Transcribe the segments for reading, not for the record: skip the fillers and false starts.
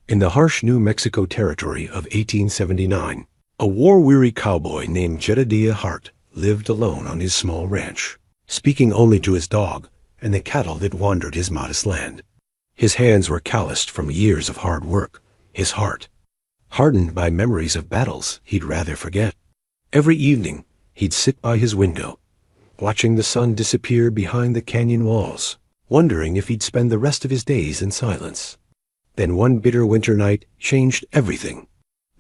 In the harsh New Mexico territory of 1879, a war-weary cowboy named Jedediah Hart lived alone on his small ranch, speaking only to his dog and the cattle that wandered his modest land. His hands were calloused from years of hard work, his heart hardened by memories of battles he'd rather forget. Every evening, he'd sit by his window, watching the sun disappear behind the canyon walls, wondering if he'd spend the rest of his days in silence. Then one bitter winter night changed everything.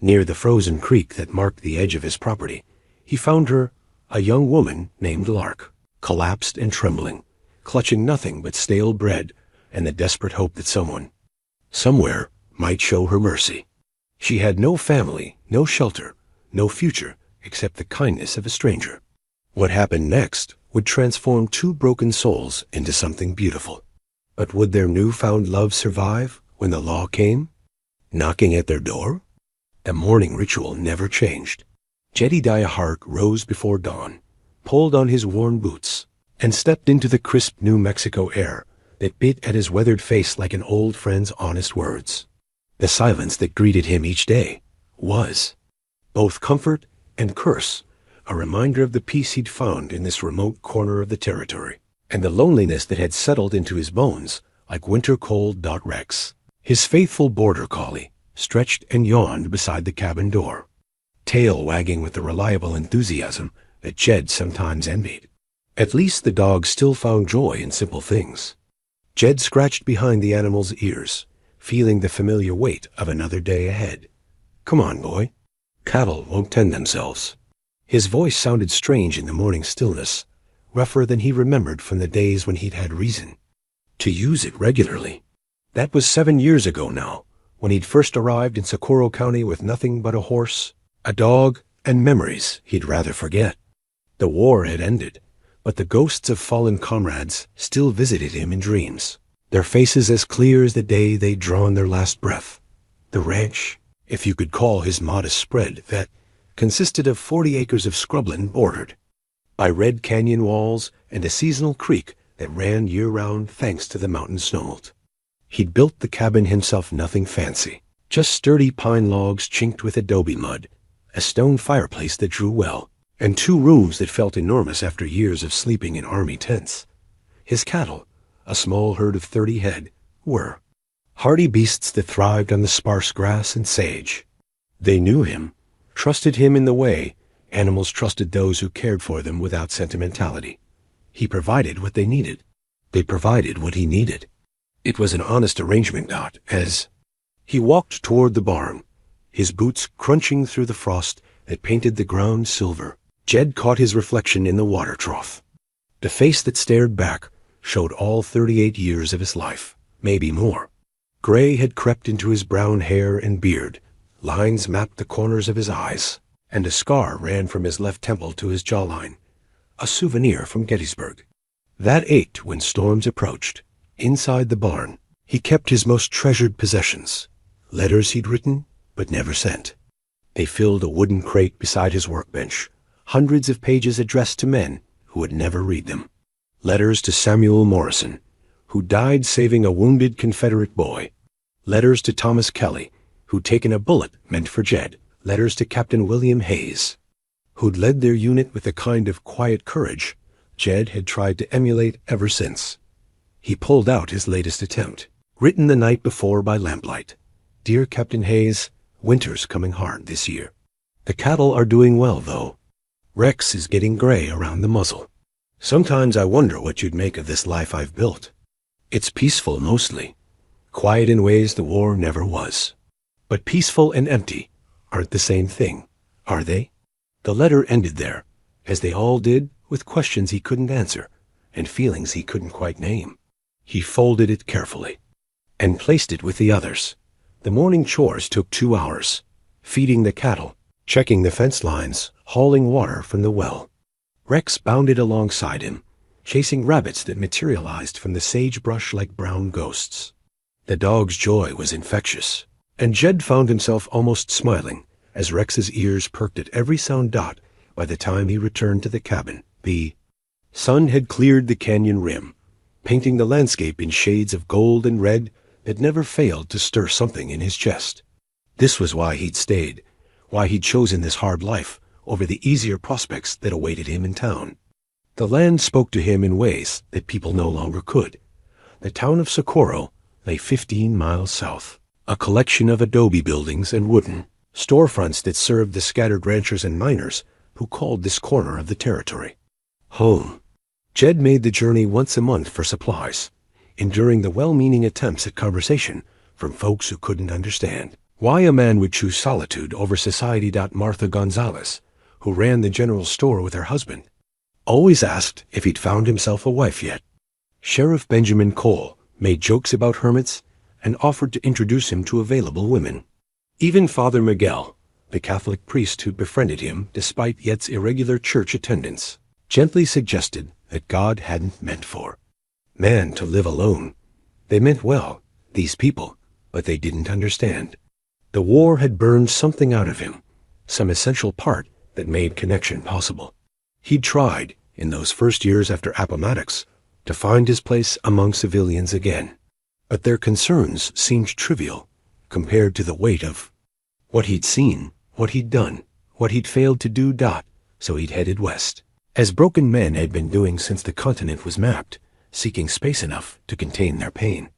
Near the frozen creek that marked the edge of his property, he found her, a young woman named Lark, collapsed and trembling, clutching nothing but stale bread and the desperate hope that someone, somewhere, might show her mercy. She had no family, no shelter, no future, except the kindness of a stranger. What happened next would transform two broken souls into something beautiful. But would their newfound love survive when the law came, knocking at their door? The morning ritual never changed. Jedediah Hart rose before dawn, pulled on his worn boots, and stepped into the crisp New Mexico air that bit at his weathered face like an old friend's honest words. The silence that greeted him each day was both comfort and curse, a reminder of the peace he'd found in this remote corner of the territory, and the loneliness that had settled into his bones like winter cold. Rex, his faithful border collie, stretched and yawned beside the cabin door, tail wagging with the reliable enthusiasm that Jed sometimes envied. At least the dog still found joy in simple things. Jed scratched behind the animal's ears, feeling the familiar weight of another day ahead. "Come on, boy. Cattle won't tend themselves." His voice sounded strange in the morning stillness, rougher than he remembered from the days when he'd had reason to use it regularly. That was 7 years ago now, when he'd first arrived in Socorro County with nothing but a horse, a dog, and memories he'd rather forget. The war had ended, but the ghosts of fallen comrades still visited him in dreams, their faces as clear as the day they'd drawn their last breath. The ranch, if you could call his modest spread that, consisted of 40 acres of scrubland bordered by red canyon walls and a seasonal creek that ran year-round thanks to the mountain snows. He'd built the cabin himself, nothing fancy, just sturdy pine logs chinked with adobe mud, a stone fireplace that drew well, and 2 rooms that felt enormous after years of sleeping in army tents. His cattle, a small herd of 30 head, were hardy beasts that thrived on the sparse grass and sage. They knew him, trusted him in the way animals trusted those who cared for them without sentimentality. He provided what they needed. They provided what he needed. It was an honest arrangement, as he walked toward the barn, his boots crunching through the frost that painted the ground silver. Jed caught his reflection in the water trough. The face that stared back showed all 38 years of his life, maybe more. Gray had crept into his brown hair and beard, lines mapped the corners of his eyes, and a scar ran from his left temple to his jawline, a souvenir from Gettysburg. That ached when storms approached. Inside the barn, he kept his most treasured possessions, letters he'd written but never sent. They filled a wooden crate beside his workbench, hundreds of pages addressed to men who would never read them. Letters to Samuel Morrison, who died saving a wounded Confederate boy. Letters to Thomas Kelly, who'd taken a bullet meant for Jed. Letters to Captain William Hayes, who'd led their unit with the kind of quiet courage Jed had tried to emulate ever since. He pulled out his latest attempt, written the night before by lamplight. "Dear Captain Hayes, winter's coming hard this year. The cattle are doing well, though. Rex is getting gray around the muzzle. Sometimes I wonder what you'd make of this life I've built. It's peaceful mostly, quiet in ways the war never was. But peaceful and empty aren't the same thing, are they?" The letter ended there, as they all did, with questions he couldn't answer and feelings he couldn't quite name. He folded it carefully and placed it with the others. The morning chores took 2 hours, feeding the cattle, checking the fence lines, hauling water from the well. Rex bounded alongside him, chasing rabbits that materialized from the sagebrush like brown ghosts. The dog's joy was infectious, and Jed found himself almost smiling as Rex's ears perked at every sound. By the time he returned to the cabin, the sun had cleared the canyon rim, painting the landscape in shades of gold and red that never failed to stir something in his chest. This was why he'd stayed, why he'd chosen this hard life over the easier prospects that awaited him in town. The land spoke to him in ways that people no longer could. The town of Socorro lay 15 miles south, a collection of adobe buildings and wooden storefronts that served the scattered ranchers and miners who called this corner of the territory home. Jed made the journey once a month for supplies, enduring the well-meaning attempts at conversation from folks who couldn't understand why a man would choose solitude over society. Martha Gonzalez, who ran the general store with her husband, always asked if he'd found himself a wife yet. Sheriff Benjamin Cole made jokes about hermits and offered to introduce him to available women. Even Father Miguel, the Catholic priest who befriended him despite Yet's irregular church attendance, gently suggested that God hadn't meant for man to live alone. They meant well, these people, but they didn't understand. The war had burned something out of him, some essential part that made connection possible. He'd tried, in those first years after Appomattox, to find his place among civilians again, but their concerns seemed trivial compared to the weight of what he'd seen, what he'd done, what he'd failed to do. So he'd headed west, as broken men had been doing since the continent was mapped, seeking space enough to contain their pain.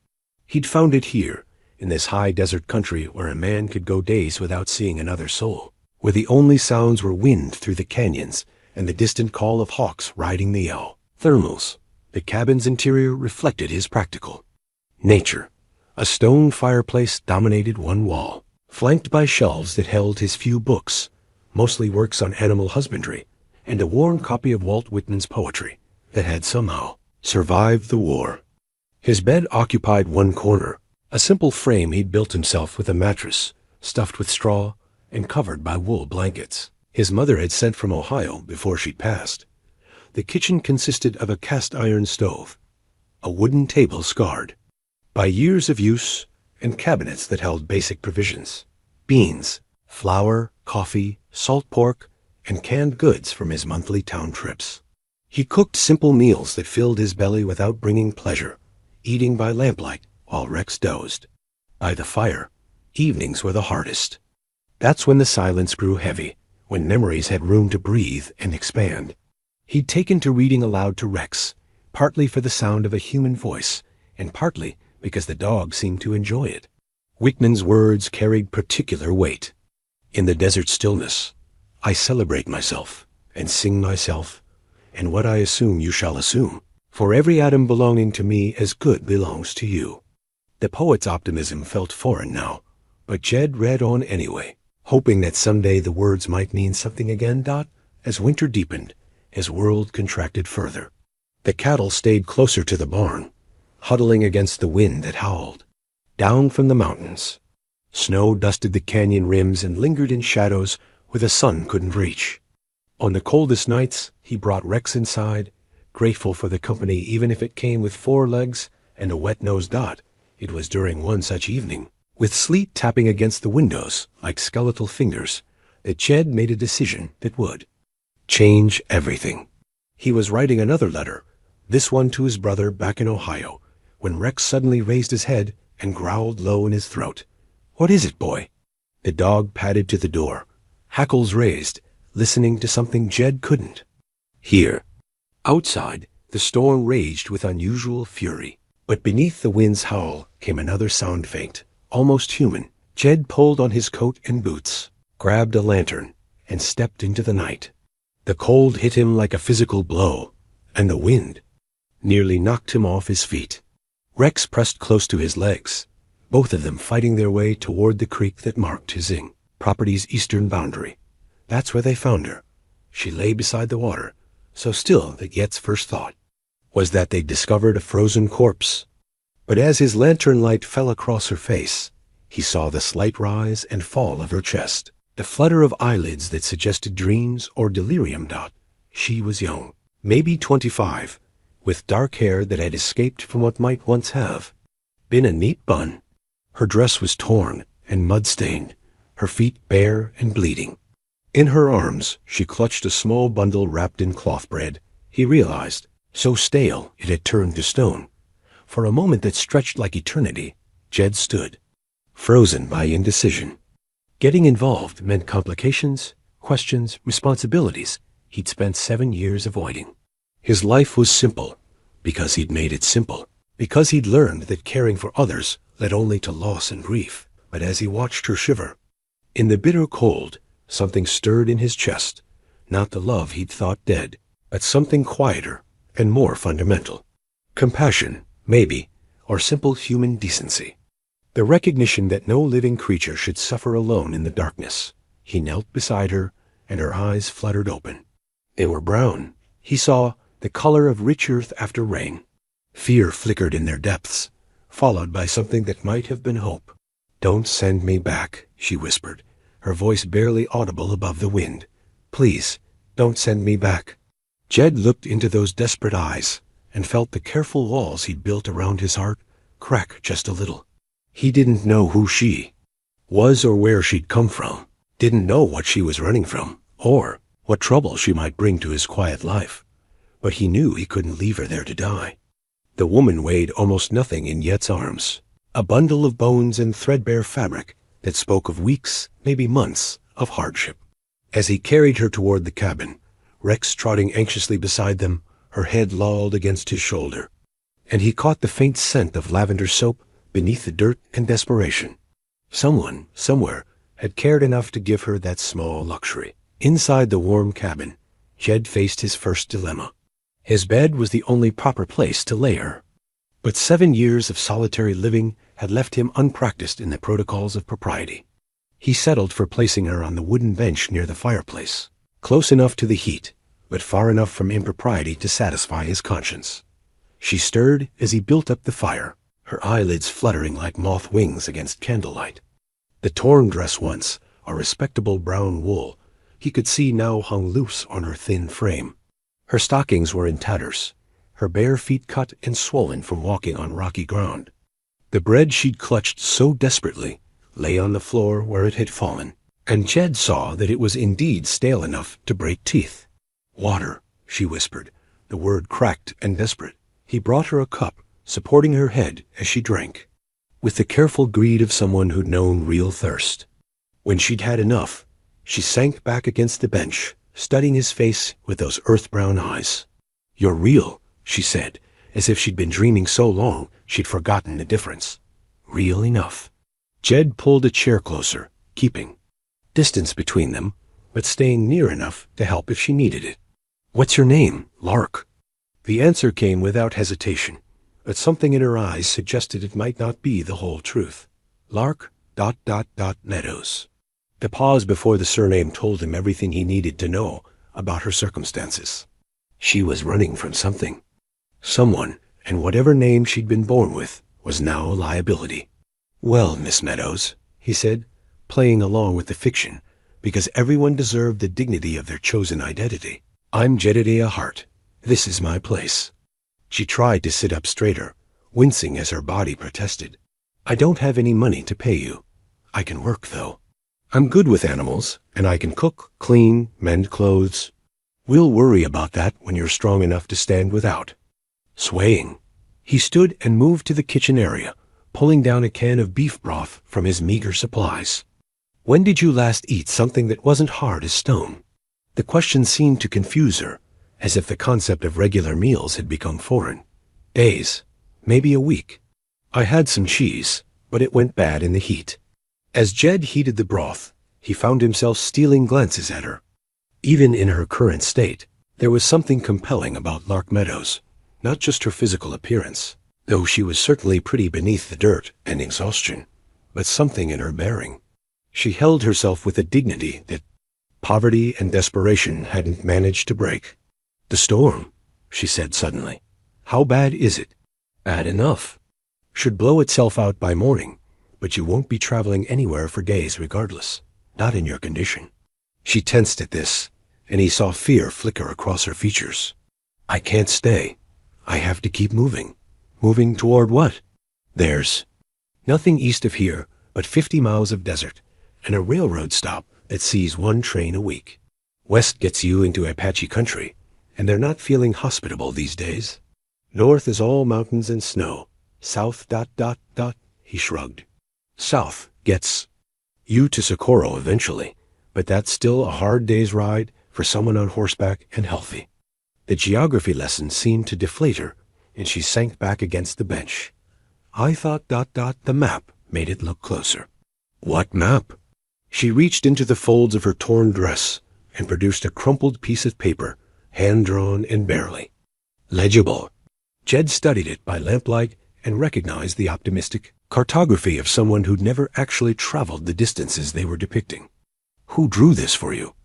He'd found it here, in this high desert country where a man could go days without seeing another soul, where the only sounds were wind through the canyons and the distant call of hawks riding the owl. Thermals. The cabin's interior reflected his practical nature. A stone fireplace dominated one wall, flanked by shelves that held his few books, mostly works on animal husbandry, and a worn copy of Walt Whitman's poetry that had somehow survived the war. His bed occupied one corner, a simple frame he'd built himself with a mattress stuffed with straw and covered by wool blankets his mother had sent from Ohio before she'd passed. The kitchen consisted of a cast-iron stove, a wooden table scarred by years of use, and cabinets that held basic provisions: beans, flour, coffee, salt pork, and canned goods from his monthly town trips. He cooked simple meals that filled his belly without bringing pleasure, eating by lamplight while Rex dozed. By the fire, evenings were the hardest. That's when the silence grew heavy, when memories had room to breathe and expand. He'd taken to reading aloud to Rex, partly for the sound of a human voice, and partly because the dog seemed to enjoy it. Whitman's words carried particular weight. In the desert stillness, I celebrate myself, and sing myself, and what I assume you shall assume, for every atom belonging to me as good belongs to you. The poet's optimism felt foreign now, but Jed read on anyway, hoping that someday the words might mean something again. As winter deepened, his world contracted further. The cattle stayed closer to the barn, huddling against the wind that howled down from the mountains. Snow dusted the canyon rims and lingered in shadows where the sun couldn't reach. On the coldest nights, he brought Rex inside, grateful for the company even if it came with 4 legs and a wet-nosed Dot. It was during one such evening, with sleet tapping against the windows like skeletal fingers, that Jed made a decision that would change everything. He was writing another letter, this one to his brother back in Ohio, when Rex suddenly raised his head and growled low in his throat. "What is it, boy?" The dog padded to the door, hackles raised, listening to something Jed couldn't hear. Outside, the storm raged with unusual fury, but beneath the wind's howl came another sound, faint, almost human. Jed pulled on his coat and boots, grabbed a lantern, and stepped into the night. The cold hit him like a physical blow, and the wind nearly knocked him off his feet. Rex pressed close to his legs, both of them fighting their way toward the creek that marked his property's eastern boundary. That's where they found her. She lay beside the water, so still that Yet's first thought was that they'd discovered a frozen corpse. But as his lantern light fell across her face, he saw the slight rise and fall of her chest, the flutter of eyelids that suggested dreams or delirium. She was young, maybe 25, with dark hair that had escaped from what might once have been a neat bun. Her dress was torn and mud-stained, her feet bare and bleeding. In her arms, she clutched a small bundle wrapped in cloth bread, he realized, so stale it had turned to stone. For a moment that stretched like eternity, Jed stood, frozen by indecision. Getting involved meant complications, questions, responsibilities he'd spent 7 years avoiding. His life was simple because he'd made it simple, because he'd learned that caring for others led only to loss and grief. But as he watched her shiver, in the bitter cold, something stirred in his chest, not the love he'd thought dead, but something quieter and more fundamental. Compassion, maybe, or simple human decency. The recognition that no living creature should suffer alone in the darkness. He knelt beside her, and her eyes fluttered open. They were brown. He saw the color of rich earth after rain. Fear flickered in their depths, followed by something that might have been hope. "Don't send me back," she whispered, her voice barely audible above the wind. "Please, don't send me back." Jed looked into those desperate eyes and felt the careful walls he'd built around his heart crack just a little. He didn't know who she was or where she'd come from, didn't know what she was running from, or what trouble she might bring to his quiet life. But he knew he couldn't leave her there to die. The woman weighed almost nothing in Yet's arms, a bundle of bones and threadbare fabric that spoke of weeks, maybe months, of hardship. As he carried her toward the cabin, Rex trotting anxiously beside them, her head lolled against his shoulder, and he caught the faint scent of lavender soap beneath the dirt and desperation. Someone, somewhere, had cared enough to give her that small luxury. Inside the warm cabin, Jed faced his first dilemma. His bed was the only proper place to lay her. But 7 years of solitary living had left him unpracticed in the protocols of propriety. He settled for placing her on the wooden bench near the fireplace, close enough to the heat, but far enough from impropriety to satisfy his conscience. She stirred as he built up the fire, her eyelids fluttering like moth wings against candlelight. The torn dress once, a respectable brown wool, he could see now hung loose on her thin frame. Her stockings were in tatters, her bare feet cut and swollen from walking on rocky ground. The bread she'd clutched so desperately lay on the floor where it had fallen, and Jed saw that it was indeed stale enough to break teeth. "Water," she whispered, the word cracked and desperate. He brought her a cup, supporting her head as she drank, with the careful greed of someone who'd known real thirst. When she'd had enough, she sank back against the bench, studying his face with those earth-brown eyes. "You're real," she said, as if she'd been dreaming so long she'd forgotten the difference. "Real enough." Jed pulled a chair closer, keeping distance between them, but staying near enough to help if she needed it. "What's your name, Lark?" The answer came without hesitation, but something in her eyes suggested it might not be the whole truth. Lark ... Meadows. The pause before the surname told him everything he needed to know about her circumstances. She was running from something. Someone, and whatever name she'd been born with, was now a liability. "Well, Miss Meadows," he said, playing along with the fiction, because everyone deserved the dignity of their chosen identity. "I'm Jedediah Hart. This is my place." She tried to sit up straighter, wincing as her body protested. "I don't have any money to pay you. I can work, though. I'm good with animals, and I can cook, clean, mend clothes. We'll worry about that when you're strong enough to stand without." Swaying, he stood and moved to the kitchen area, pulling down a can of beef broth from his meager supplies. "When did you last eat something that wasn't hard as stone?" The question seemed to confuse her, as if the concept of regular meals had become foreign. "Days, maybe a week. I had some cheese, but it went bad in the heat." As Jed heated the broth, he found himself stealing glances at her. Even in her current state, there was something compelling about Lark Meadows, not just her physical appearance, though she was certainly pretty beneath the dirt and exhaustion, but something in her bearing. She held herself with a dignity that poverty and desperation hadn't managed to break. "The storm," she said suddenly. "How bad is it?" "Bad enough. Should blow itself out by morning, but you won't be traveling anywhere for days regardless. Not in your condition." She tensed at this, and he saw fear flicker across her features. "I can't stay. I have to keep moving." "Moving toward what?" "There's nothing east of here but 50 miles of desert, and a railroad stop that sees 1 train a week. West gets you into Apache country, and they're not feeling hospitable these days. North is all mountains and snow. South ... he shrugged. South gets you to Socorro eventually, but that's still a hard day's ride for someone on horseback and healthy. The geography lesson seemed to deflate her, and she sank back against the bench. I thought ... the map made it look closer. What map? She reached into the folds of her torn dress and produced a crumpled piece of paper, hand-drawn and barely legible. Jed studied it by lamplight and recognized the optimistic cartography of someone who'd never actually traveled the distances they were depicting. Who drew this for you?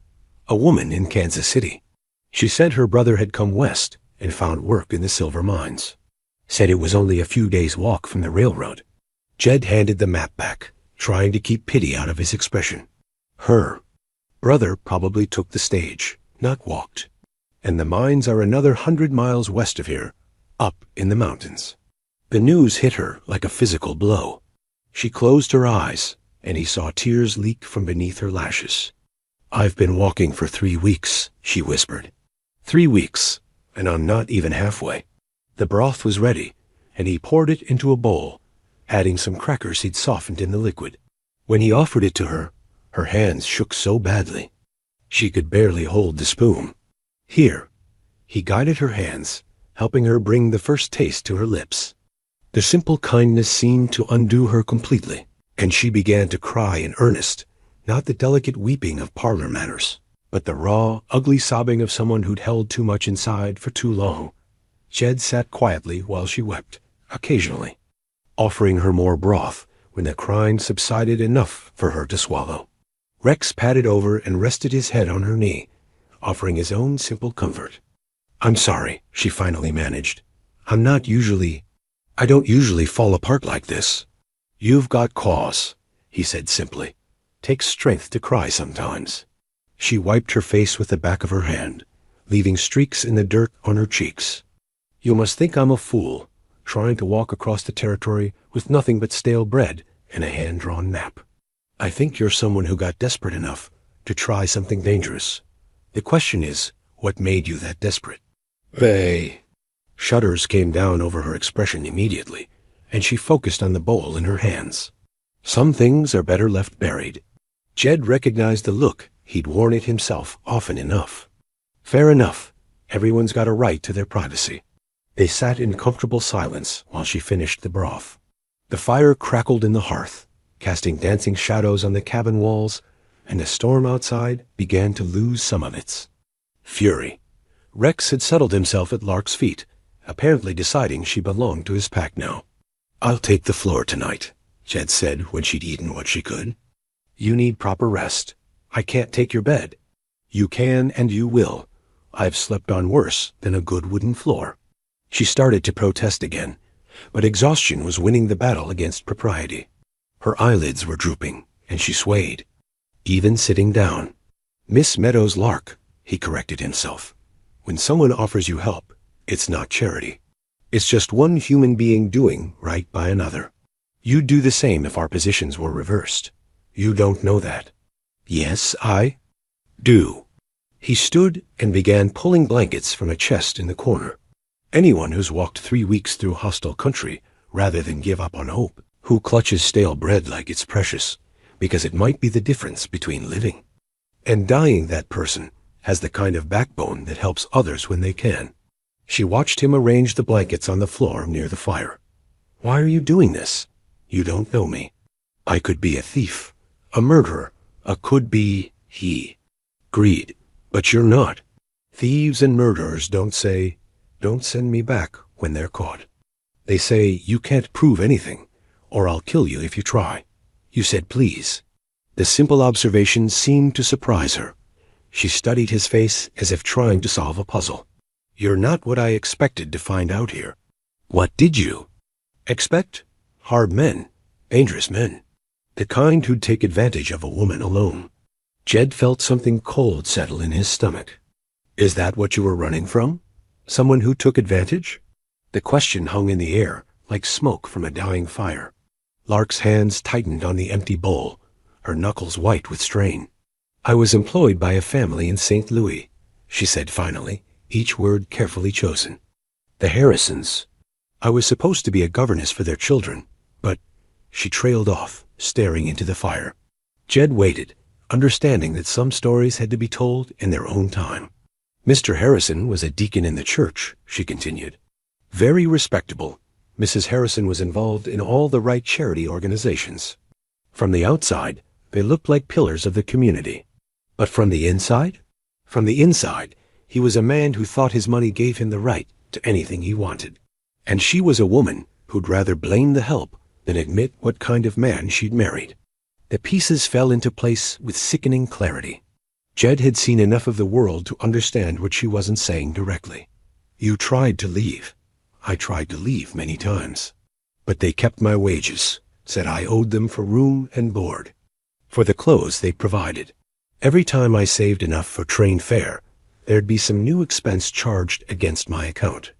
A woman in Kansas City. She said her brother had come west and found work in the silver mines. Said it was only a few days' walk from the railroad. Jed handed the map back, trying to keep pity out of his expression. Her brother probably took the stage, not walked. And the mines are another 100 miles west of here, up in the mountains. The news hit her like a physical blow. She closed her eyes, and he saw tears leak from beneath her lashes. I've been walking for 3 weeks, she whispered. 3 weeks, and I'm not even halfway. The broth was ready, and he poured it into a bowl, adding some crackers he'd softened in the liquid. When he offered it to her, her hands shook so badly. She could barely hold the spoon. Here, he guided her hands, helping her bring the first taste to her lips. The simple kindness seemed to undo her completely, and she began to cry in earnest, not the delicate weeping of parlor manners, but the raw, ugly sobbing of someone who'd held too much inside for too long. Jed sat quietly while she wept, occasionally, offering her more broth when the crying subsided enough for her to swallow. Rex patted over and rested his head on her knee, offering his own simple comfort. I'm sorry, she finally managed. I don't usually fall apart like this. You've got cause, he said simply. Takes strength to cry sometimes. She wiped her face with the back of her hand, leaving streaks in the dirt on her cheeks. You must think I'm a fool, trying to walk across the territory with nothing but stale bread and a hand-drawn map. I think you're someone who got desperate enough to try something dangerous. The question is, what made you that desperate? Shudders came down over her expression immediately, and she focused on the bowl in her hands. Some things are better left buried. Jed recognized the look. He'd worn it himself often enough. Fair enough. Everyone's got a right to their privacy. They sat in comfortable silence while she finished the broth. The fire crackled in the hearth, casting dancing shadows on the cabin walls, and the storm outside began to lose some of its fury. Rex had settled himself at Lark's feet, apparently deciding she belonged to his pack now. I'll take the floor tonight, Jed said when she'd eaten what she could. You need proper rest. I can't take your bed. You can and you will. I've slept on worse than a good wooden floor. She started to protest again, but exhaustion was winning the battle against propriety. Her eyelids were drooping, and she swayed, even sitting down. Miss Meadows Lark, he corrected himself. When someone offers you help, it's not charity. It's just one human being doing right by another. You'd do the same if our positions were reversed. You don't know that. Yes, I do. He stood and began pulling blankets from a chest in the corner. Anyone who's walked 3 weeks through hostile country rather than give up on hope, who clutches stale bread like it's precious, because it might be the difference between living and dying, that person has the kind of backbone that helps others when they can. She watched him arrange the blankets on the floor near the fire. Why are you doing this? You don't know me. I could be a thief, a murderer, a could-be he. Greed. But you're not. Thieves and murderers don't say, don't send me back when they're caught. They say, you can't prove anything, or I'll kill you if you try. You said please. The simple observation seemed to surprise her. She studied his face as if trying to solve a puzzle. You're not what I expected to find out here. What did you expect? Hard men, dangerous men, the kind who'd take advantage of a woman alone. Jed felt something cold settle in his stomach. Is that what you were running from? Someone who took advantage? The question hung in the air, like smoke from a dying fire. Lark's hands tightened on the empty bowl, her knuckles white with strain. I was employed by a family in St. Louis, she said finally, each word carefully chosen. The Harrisons. I was supposed to be a governess for their children, but She trailed off, staring into the fire. Jed waited, understanding that some stories had to be told in their own time. Mr. Harrison was a deacon in the church, she continued. Very respectable. Mrs. Harrison was involved in all the right charity organizations. From the outside, they looked like pillars of the community. But from the inside? From the inside, he was a man who thought his money gave him the right to anything he wanted. And she was a woman who'd rather blame the help than admit what kind of man she'd married. The pieces fell into place with sickening clarity. Jed had seen enough of the world to understand what she wasn't saying directly. You tried to leave. I tried to leave many times. But they kept my wages, said I owed them for room and board, for the clothes they provided. Every time I saved enough for train fare, there'd be some new expense charged against my account.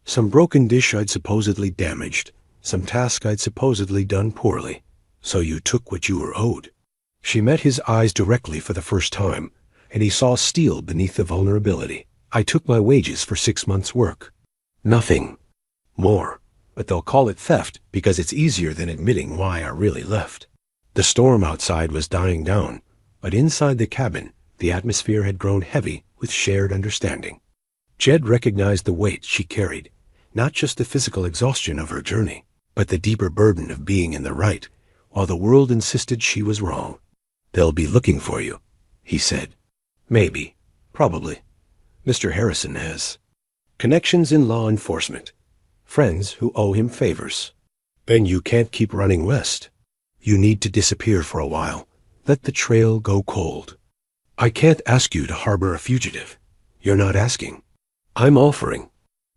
Some broken dish I'd supposedly damaged, some task I'd supposedly done poorly. So you took what you were owed. She met his eyes directly for the first time, and he saw steel beneath the vulnerability. I took my wages for 6 months' work. Nothing more, but they'll call it theft because it's easier than admitting why I really left. The storm outside was dying down, but inside the cabin, the atmosphere had grown heavy with shared understanding. Jed recognized the weight she carried, not just the physical exhaustion of her journey, but the deeper burden of being in the right, while the world insisted she was wrong. They'll be looking for you, he said. Maybe, probably. Mr. Harrison has connections in law enforcement, friends who owe him favors. Then you can't keep running west. You need to disappear for a while. Let the trail go cold. I can't ask you to harbor a fugitive. You're not asking. I'm offering.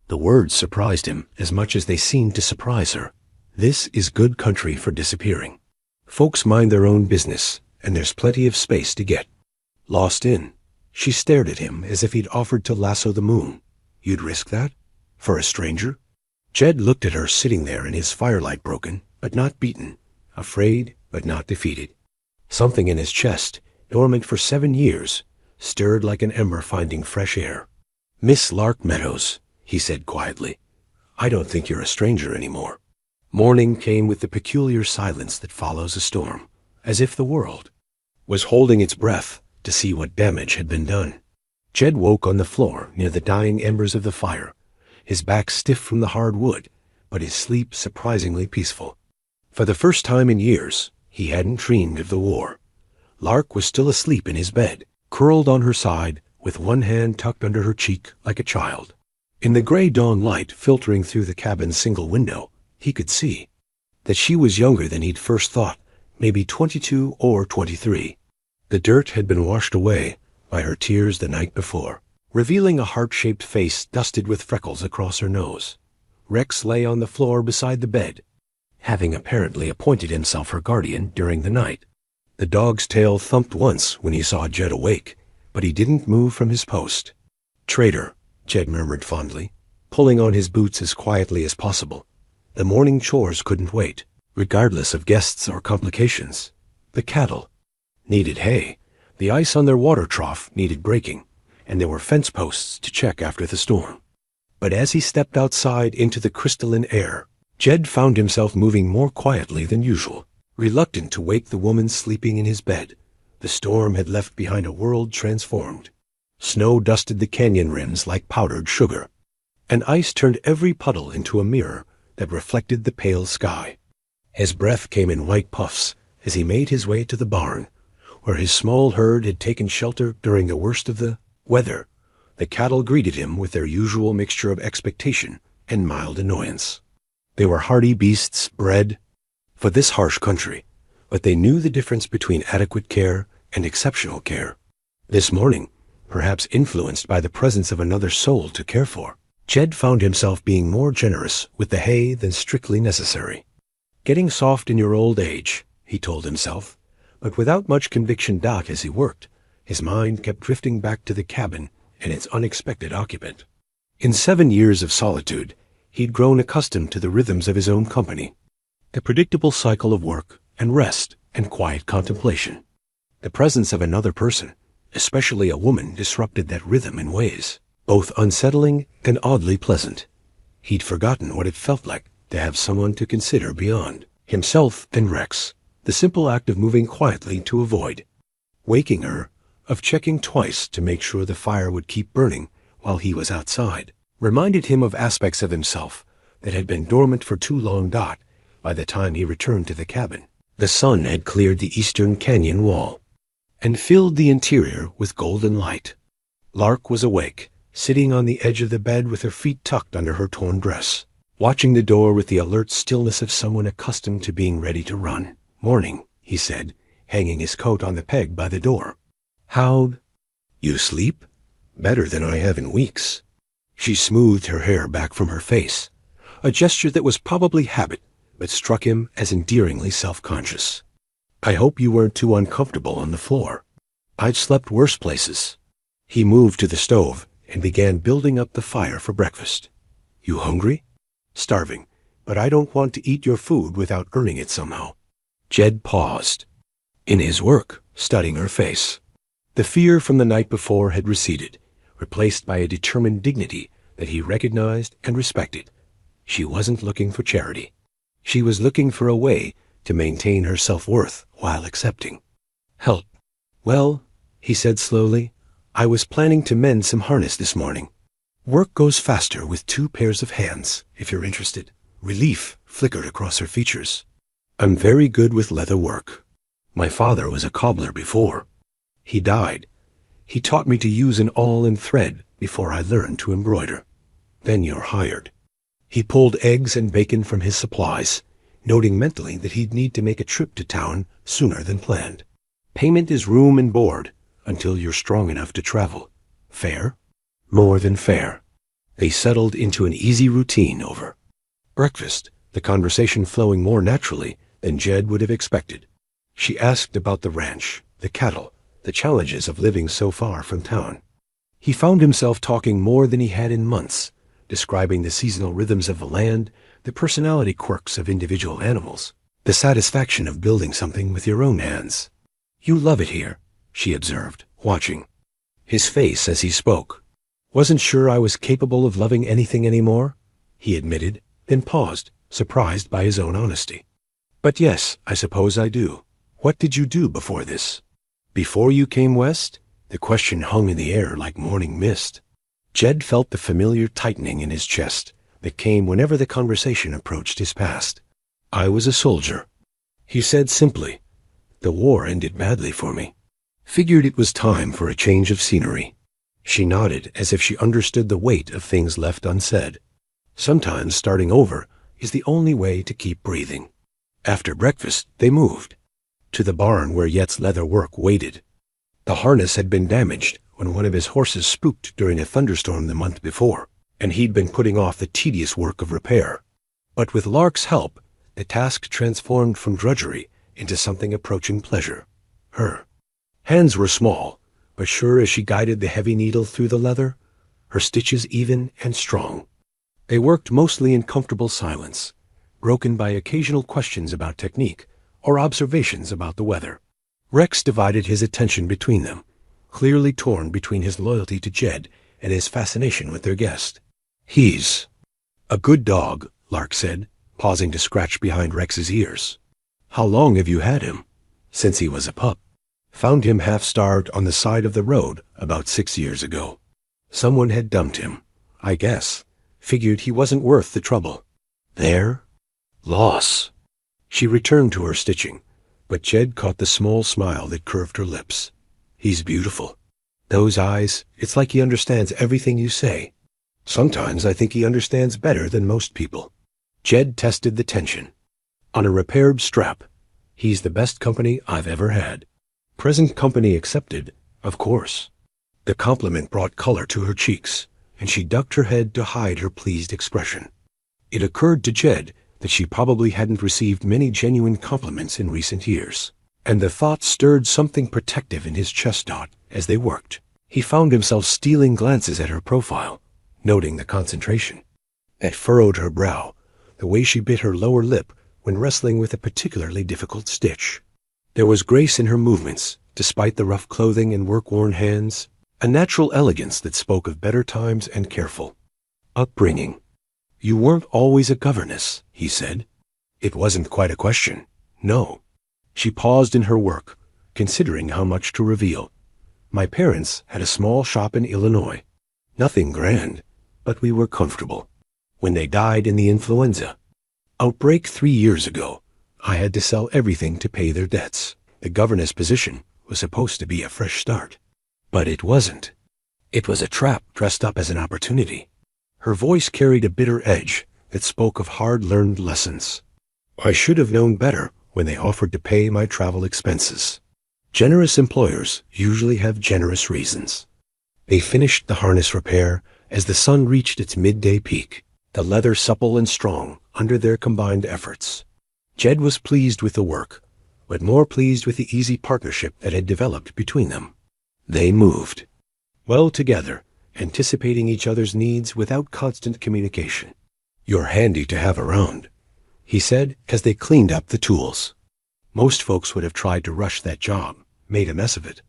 The words surprised him as much as they seemed to surprise her. This is good country for disappearing. Folks mind their own business, and there's plenty of space to get lost in. She stared at him as if he'd offered to lasso the moon. You'd risk that? For a stranger? Jed looked at her sitting there in his firelight, broken, but not beaten, afraid, but not defeated. Something in his chest, dormant for 7 years, stirred like an ember finding fresh air. Miss Lark Meadows, he said quietly, I don't think you're a stranger anymore. Morning came with the peculiar silence that follows a storm, as if the world was holding its breath to see what damage had been done. Jed woke on the floor near the dying embers of the fire, his back stiff from the hard wood, but his sleep surprisingly peaceful. For the first time in years, he hadn't dreamed of the war. Lark was still asleep in his bed, curled on her side, with one hand tucked under her cheek like a child. In the gray dawn light filtering through the cabin's single window, he could see that she was younger than he'd first thought, maybe 22 or 23. The dirt had been washed away by her tears the night before, revealing a heart-shaped face dusted with freckles across her nose. Rex lay on the floor beside the bed, having apparently appointed himself her guardian during the night. The dog's tail thumped once when he saw Jed awake, but he didn't move from his post. Traitor, Jed murmured fondly, pulling on his boots as quietly as possible. The morning chores couldn't wait, regardless of guests or complications. The cattle needed hay, the ice on their water trough needed breaking, and there were fence posts to check after the storm. But as he stepped outside into the crystalline air, Jed found himself moving more quietly than usual, reluctant to wake the woman sleeping in his bed. The storm had left behind a world transformed. Snow dusted the canyon rims like powdered sugar, and ice turned every puddle into a mirror that reflected the pale sky. His breath came in white puffs as he made his way to the barn, where his small herd had taken shelter during the worst of the weather. The cattle greeted him with their usual mixture of expectation and mild annoyance. They were hardy beasts bred for this harsh country, but they knew the difference between adequate care and exceptional care. This morning, perhaps influenced by the presence of another soul to care for, Jed found himself being more generous with the hay than strictly necessary. Getting soft in your old age, he told himself, but without much conviction back as he worked, his mind kept drifting back to the cabin and its unexpected occupant. In 7 years of solitude, he'd grown accustomed to the rhythms of his own company, the predictable cycle of work and rest and quiet contemplation. The presence of another person, especially a woman, disrupted that rhythm in ways both unsettling and oddly pleasant. He'd forgotten what it felt like to have someone to consider beyond himself and Rex, the simple act of moving quietly to avoid waking her, of checking twice to make sure the fire would keep burning while he was outside, reminded him of aspects of himself that had been dormant for too long. By the time he returned to the cabin, the sun had cleared the eastern canyon wall and filled the interior with golden light. Lark was awake, sitting on the edge of the bed with her feet tucked under her torn dress, watching the door with the alert stillness of someone accustomed to being ready to run. "Morning," he said, hanging his coat on the peg by the door. "How you sleep? Better than I have in weeks." She smoothed her hair back from her face, a gesture that was probably habit, but struck him as endearingly self-conscious. "I hope you weren't too uncomfortable on the floor. I've slept worse places." He moved to the stove and began building up the fire for breakfast. "You hungry?" "Starving, but I don't want to eat your food without earning it somehow." Jed paused in his work, studying her face. The fear from the night before had receded, replaced by a determined dignity that he recognized and respected. She wasn't looking for charity. She was looking for a way to maintain her self-worth while accepting help. "Well," he said slowly, "I was planning to mend some harness this morning. Work goes faster with 2 pairs of hands, if you're interested." Relief flickered across her features. "I'm very good with leather work. My father was a cobbler before. He died. He taught me to use an awl and thread before I learned to embroider. Then you're hired." He pulled eggs and bacon from his supplies, noting mentally that he'd need to make a trip to town sooner than planned. "Payment is room and board until you're strong enough to travel. Fair?" "More than fair." They settled into an easy routine over breakfast, the conversation flowing more naturally than Jed would have expected. She asked about the ranch, the cattle, the challenges of living so far from town. He found himself talking more than he had in months, describing the seasonal rhythms of the land, the personality quirks of individual animals, the satisfaction of building something with your own hands. "You love it here," she observed, watching his face as he spoke. "Wasn't sure I was capable of loving anything anymore," he admitted, then paused, surprised by his own honesty. "But yes, I suppose I do. What did you do before this?" "Before you came west?" The question hung in the air like morning mist. Jed felt the familiar tightening in his chest that came whenever the conversation approached his past. "I was a soldier," he said simply. "The war ended badly for me. Figured it was time for a change of scenery." She nodded as if she understood the weight of things left unsaid. Sometimes starting over is the only way to keep breathing. After breakfast, they moved to the barn where Yet's leather work waited. The harness had been damaged when one of his horses spooked during a thunderstorm the month before, and he'd been putting off the tedious work of repair. But with Lark's help, the task transformed from drudgery into something approaching pleasure. Her hands were small, but sure as she guided the heavy needle through the leather, her stitches even and strong. They worked mostly in comfortable silence, broken by occasional questions about technique or observations about the weather. Rex divided his attention between them, clearly torn between his loyalty to Jed and his fascination with their guest. "He's a good dog," Lark said, pausing to scratch behind Rex's ears. "How long have you had him?" "Since he was a pup. Found him half-starved on the side of the road about 6 years ago. Someone had dumped him, I guess. Figured he wasn't worth the trouble." "There? Loss." She returned to her stitching, but Jed caught the small smile that curved her lips. "He's beautiful. Those eyes, it's like he understands everything you say. Sometimes I think he understands better than most people." Jed tested the tension. "On a repaired strap. He's the best company I've ever had. Present company accepted, of course." The compliment brought color to her cheeks, and she ducked her head to hide her pleased expression. It occurred to Jed that she probably hadn't received many genuine compliments in recent years, and the thought stirred something protective in his chest knot as they worked. He found himself stealing glances at her profile, noting the concentration that furrowed her brow, the way she bit her lower lip when wrestling with a particularly difficult stitch. There was grace in her movements, despite the rough clothing and work-worn hands, a natural elegance that spoke of better times and careful upbringing. "You weren't always a governess," he said. It wasn't quite a question. No. She paused in her work, considering how much to reveal. My parents had a small shop in Illinois. Nothing grand, but we were comfortable. When they died in the influenza outbreak 3 years ago, I had to sell everything to pay their debts. The governess position was supposed to be a fresh start. But it wasn't. It was a trap dressed up as an opportunity. Her voice carried a bitter edge that spoke of hard-learned lessons. I should have known better when they offered to pay my travel expenses. Generous employers usually have generous reasons. They finished the harness repair as the sun reached its midday peak, the leather supple and strong under their combined efforts. Jed was pleased with the work, but more pleased with the easy partnership that had developed between them. They moved well together, anticipating each other's needs without constant communication. "You're handy to have around," he said as they cleaned up the tools. Most folks would have tried to rush that job, made a mess of it.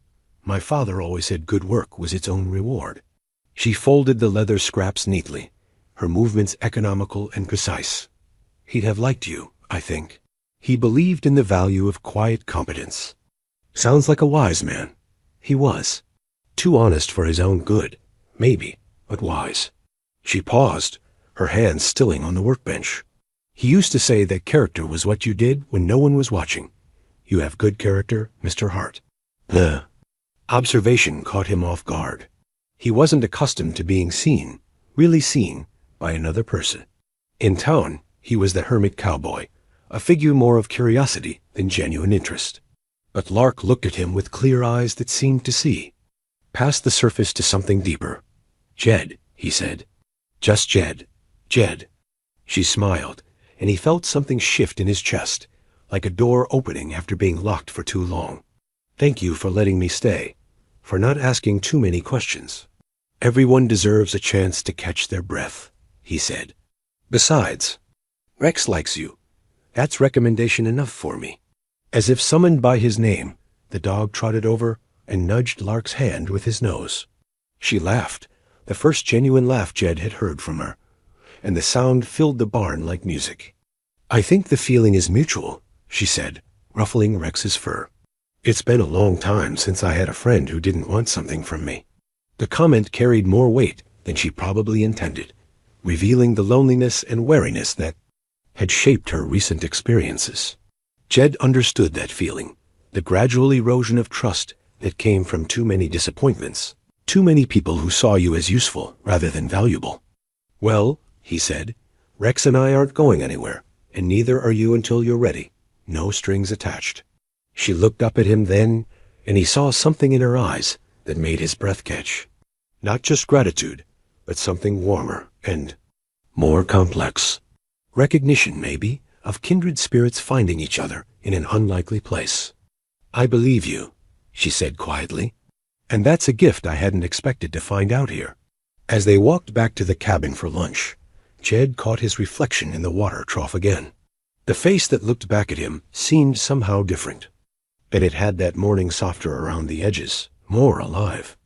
My father always said good work was its own reward. She folded the leather scraps neatly, her movements economical and precise. "He'd have liked you, I think." He believed in the value of quiet competence. Sounds like a wise man. He was. Too honest for his own good, maybe, but wise. She paused, her hands stilling on the workbench. "He used to say that character was what you did when no one was watching. You have good character, Mr. Hart." The observation caught him off guard. He wasn't accustomed to being seen, really seen, by another person. In town, he was the hermit cowboy, a figure more of curiosity than genuine interest. But Lark looked at him with clear eyes that seemed to see past the surface to something deeper. "Jed," he said. "Just Jed. Jed." She smiled, and he felt something shift in his chest, like a door opening after being locked for too long. "Thank you for letting me stay, for not asking too many questions. Everyone deserves a chance to catch their breath," he said. "Besides, Rex likes you. That's recommendation enough for me." As if summoned by his name, the dog trotted over and nudged Lark's hand with his nose. She laughed, the first genuine laugh Jed had heard from her, and the sound filled the barn like music. "I think the feeling is mutual," she said, ruffling Rex's fur. "It's been a long time since I had a friend who didn't want something from me." The comment carried more weight than she probably intended, revealing the loneliness and wariness that had shaped her recent experiences. Jed understood that feeling, the gradual erosion of trust that came from too many disappointments, too many people who saw you as useful rather than valuable. "Well," he said, "Rex and I aren't going anywhere, and neither are you until you're ready. No strings attached." She looked up at him then, and he saw something in her eyes that made his breath catch. Not just gratitude, but something warmer and more complex. Recognition, maybe, of kindred spirits finding each other in an unlikely place. "I believe you," she said quietly, "and that's a gift I hadn't expected to find out here." As they walked back to the cabin for lunch, Jed caught his reflection in the water trough again. The face that looked back at him seemed somehow different, but it had that morning softer around the edges, more alive.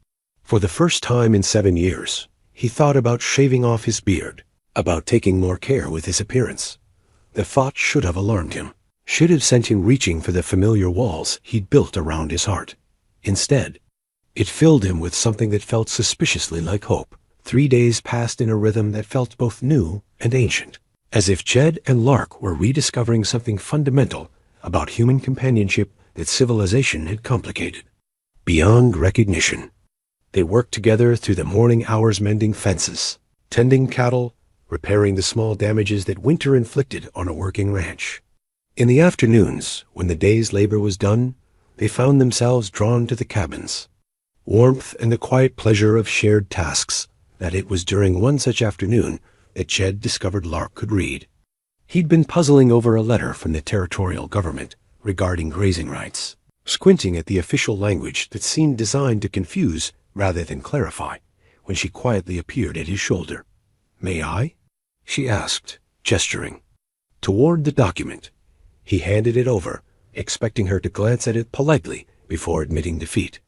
For the first time in 7 years, he thought about shaving off his beard, about taking more care with his appearance. The thought should have alarmed him, should have sent him reaching for the familiar walls he'd built around his heart. Instead, it filled him with something that felt suspiciously like hope. 3 days passed in a rhythm that felt both new and ancient, as if Jed and Lark were rediscovering something fundamental about human companionship that civilization had complicated. Beyond recognition, they worked together through the morning hours mending fences, tending cattle, repairing the small damages that winter inflicted on a working ranch. In the afternoons, when the day's labor was done, they found themselves drawn to the cabins. Warmth and the quiet pleasure of shared tasks, that it was during one such afternoon that Jed discovered Lark could read. He'd been puzzling over a letter from the territorial government regarding grazing rights, squinting at the official language that seemed designed to confuse rather than clarify, when she quietly appeared at his shoulder. "May I?" she asked, gesturing toward the document. He handed it over, expecting her to glance at it politely before admitting defeat.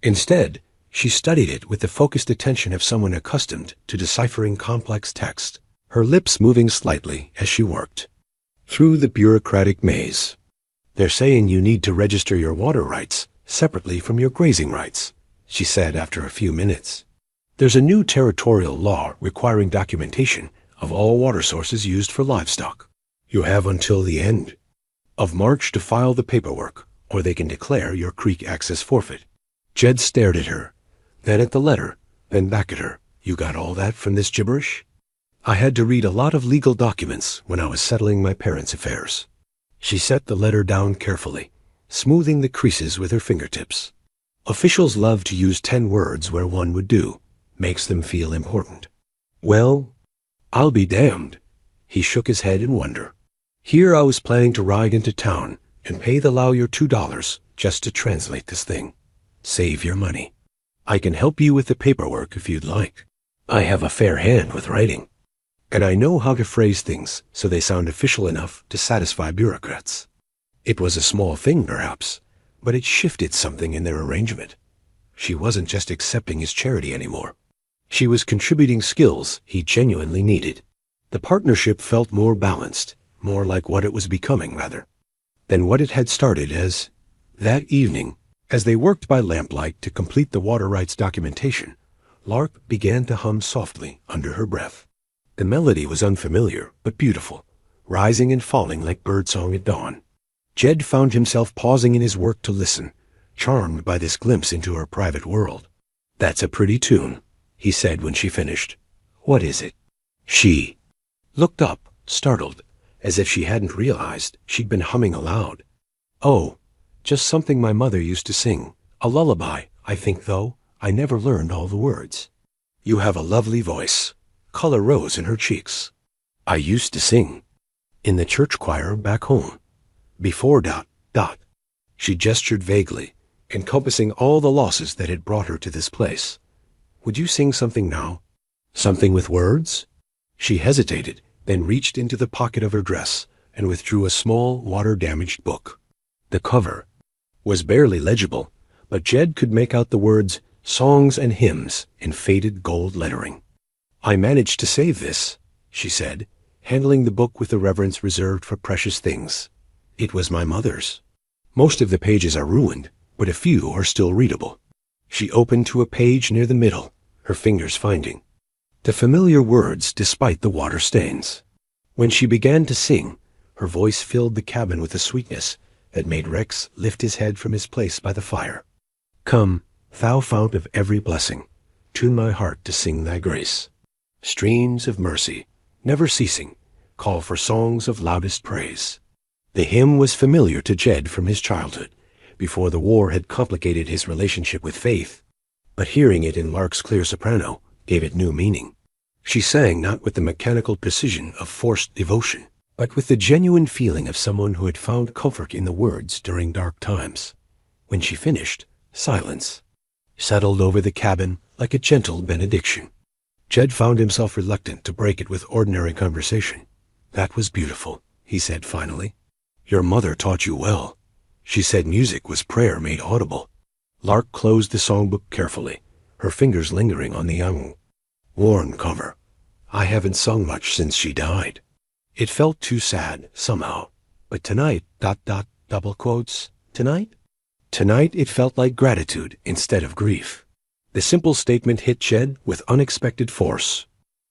Instead, she studied it with the focused attention of someone accustomed to deciphering complex text, her lips moving slightly as she worked. through the bureaucratic maze. They're saying you need to register your water rights separately from your grazing rights, she said after a few minutes. There's a new territorial law requiring documentation of all water sources used for livestock. You have until the end of March to file the paperwork, or they can declare your creek access forfeit. Jed stared at her, then at the letter, then back at her. You got all that from this gibberish? I had to read a lot of legal documents when I was settling my parents' affairs. She set the letter down carefully, smoothing the creases with her fingertips. Officials love to use 10 words where one would do. Makes them feel important. Well, I'll be damned. He shook his head in wonder. Here I was planning to ride into town and pay the lawyer $2 just to translate this thing. Save your money. I can help you with the paperwork if you'd like. I have a fair hand with writing, and I know how to phrase things so they sound official enough to satisfy bureaucrats. It was a small thing, perhaps, but it shifted something in their arrangement. She wasn't just accepting his charity anymore. She was contributing skills he genuinely needed. The partnership felt more balanced, more like what it was becoming, rather, than what it had started as. That evening, as they worked by lamplight to complete the water rights documentation, Lark began to hum softly under her breath. The melody was unfamiliar, but beautiful, rising and falling like birdsong at dawn. Jed found himself pausing in his work to listen, charmed by this glimpse into her private world. That's a pretty tune, he said when she finished. What is it? She looked up, startled, as if she hadn't realized she'd been humming aloud. Oh, just something my mother used to sing. A lullaby, I think, though I never learned all the words. You have a lovely voice. Color rose in her cheeks. I used to sing in the church choir back home. Before ... She gestured vaguely, encompassing all the losses that had brought her to this place. Would you sing something now? Something with words? She hesitated, then reached into the pocket of her dress and withdrew a small, water-damaged book. The cover was barely legible, but Jed could make out the words Songs and Hymns in faded gold lettering. I managed to save this, she said, handling the book with the reverence reserved for precious things. It was my mother's. Most of the pages are ruined, but a few are still readable. She opened to a page near the middle, her fingers finding the familiar words despite the water stains. When she began to sing, her voice filled the cabin with a sweetness that made Rex lift his head from his place by the fire. Come, thou fount of every blessing, tune my heart to sing thy grace. Streams of mercy, never ceasing, call for songs of loudest praise. The hymn was familiar to Jed from his childhood, before the war had complicated his relationship with faith, but hearing it in Lark's clear soprano gave it new meaning. She sang not with the mechanical precision of forced devotion, but with the genuine feeling of someone who had found comfort in the words during dark times. When she finished, silence settled over the cabin like a gentle benediction. Jed found himself reluctant to break it with ordinary conversation. That was beautiful, he said finally. Your mother taught you well. She said music was prayer made audible. Lark closed the songbook carefully, her fingers lingering on the young, worn cover. I haven't sung much since she died. It felt too sad, somehow. But tonight, double quotes, tonight? Tonight it felt like gratitude instead of grief. The simple statement hit Jed with unexpected force.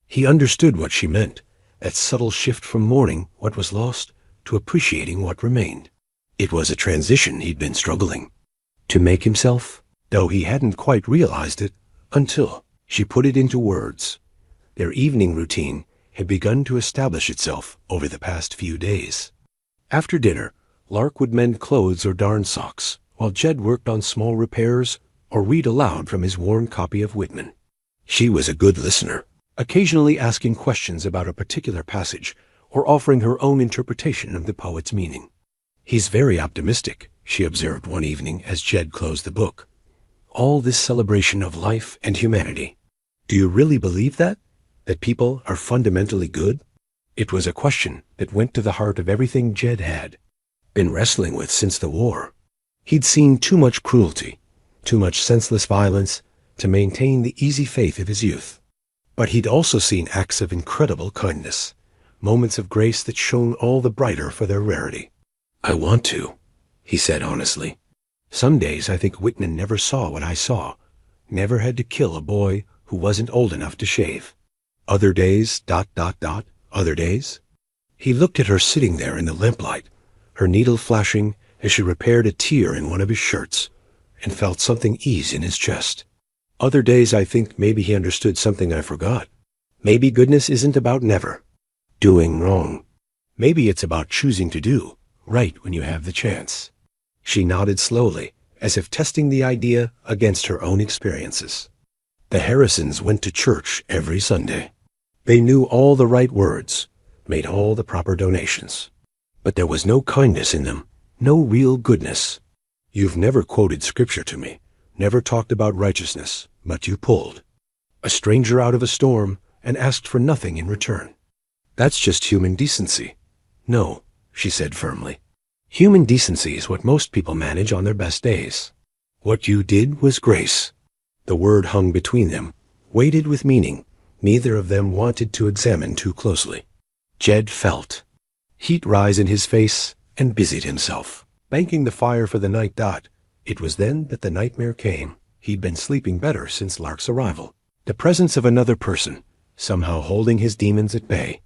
He understood what she meant, that subtle shift from mourning what was lost to appreciating what remained. It was a transition he'd been struggling to make himself, though he hadn't quite realized it until she put it into words. Their evening routine had begun to establish itself over the past few days. After dinner, Lark would mend clothes or darn socks, while Jed worked on small repairs or read aloud from his worn copy of Whitman. She was a good listener, occasionally asking questions about a particular passage or offering her own interpretation of the poet's meaning. He's very optimistic, she observed one evening as Jed closed the book. All this celebration of life and humanity. Do you really believe that? That people are fundamentally good? It was a question that went to the heart of everything Jed had been wrestling with since the war. He'd seen too much cruelty, too much senseless violence to maintain the easy faith of his youth. But he'd also seen acts of incredible kindness, moments of grace that shone all the brighter for their rarity. "I want to," he said honestly. "Some days I think Whitman never saw what I saw, never had to kill a boy who wasn't old enough to shave. Other days, ... other days." He looked at her sitting there in the lamplight, her needle flashing as she repaired a tear in one of his shirts, and felt something ease in his chest. "Other days I think maybe he understood something I forgot. Maybe goodness isn't about never doing wrong. Maybe it's about choosing to do right when you have the chance." She nodded slowly, as if testing the idea against her own experiences. The Harrisons went to church every Sunday. They knew all the right words, made all the proper donations. But there was no kindness in them, no real goodness. "You've never quoted scripture to me, never talked about righteousness, but you pulled a stranger out of a storm and asked for nothing in return. That's just human decency." "No," she said firmly. "Human decency is what most people manage on their best days. What you did was grace." The word hung between them, weighted with meaning neither of them wanted to examine too closely. Jed felt heat rise in his face and busied himself, banking the fire for the night. It was then that the nightmare came. He'd been sleeping better since Lark's arrival. The presence of another person, somehow holding his demons at bay.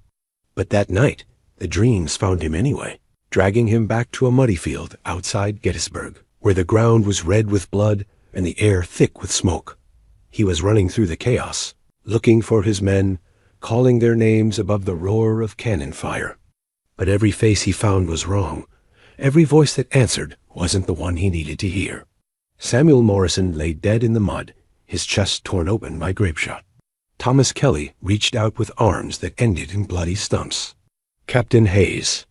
But that night, the dreams found him anyway, dragging him back to a muddy field outside Gettysburg, where the ground was red with blood and the air thick with smoke. He was running through the chaos, looking for his men, calling their names above the roar of cannon fire. But every face he found was wrong. Every voice that answered wasn't the one he needed to hear. Samuel Morrison lay dead in the mud, his chest torn open by grapeshot. Thomas Kelly reached out with arms that ended in bloody stumps. Captain Hayes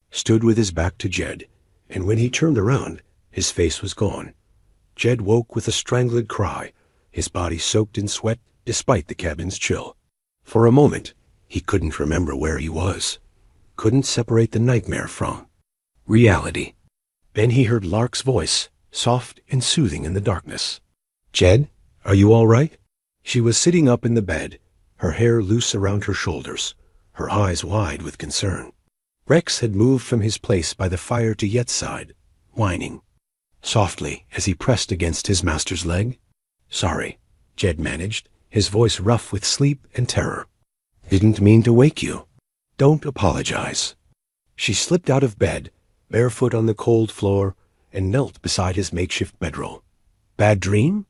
stood with his back to Jed, and when he turned around, his face was gone. Jed woke with a strangled cry, his body soaked in sweat despite the cabin's chill. For a moment, he couldn't remember where he was, couldn't separate the nightmare from reality. Then he heard Lark's voice, soft and soothing in the darkness. "Jed, are you all right?" She was sitting up in the bed, her hair loose around her shoulders, her eyes wide with concern. Rex had moved from his place by the fire to Yet's side, whining softly as he pressed against his master's leg. "Sorry," Jed managed, his voice rough with sleep and terror. "Didn't mean to wake you." "Don't apologize." She slipped out of bed, barefoot on the cold floor, and knelt beside his makeshift bedroll. "Bad dream?"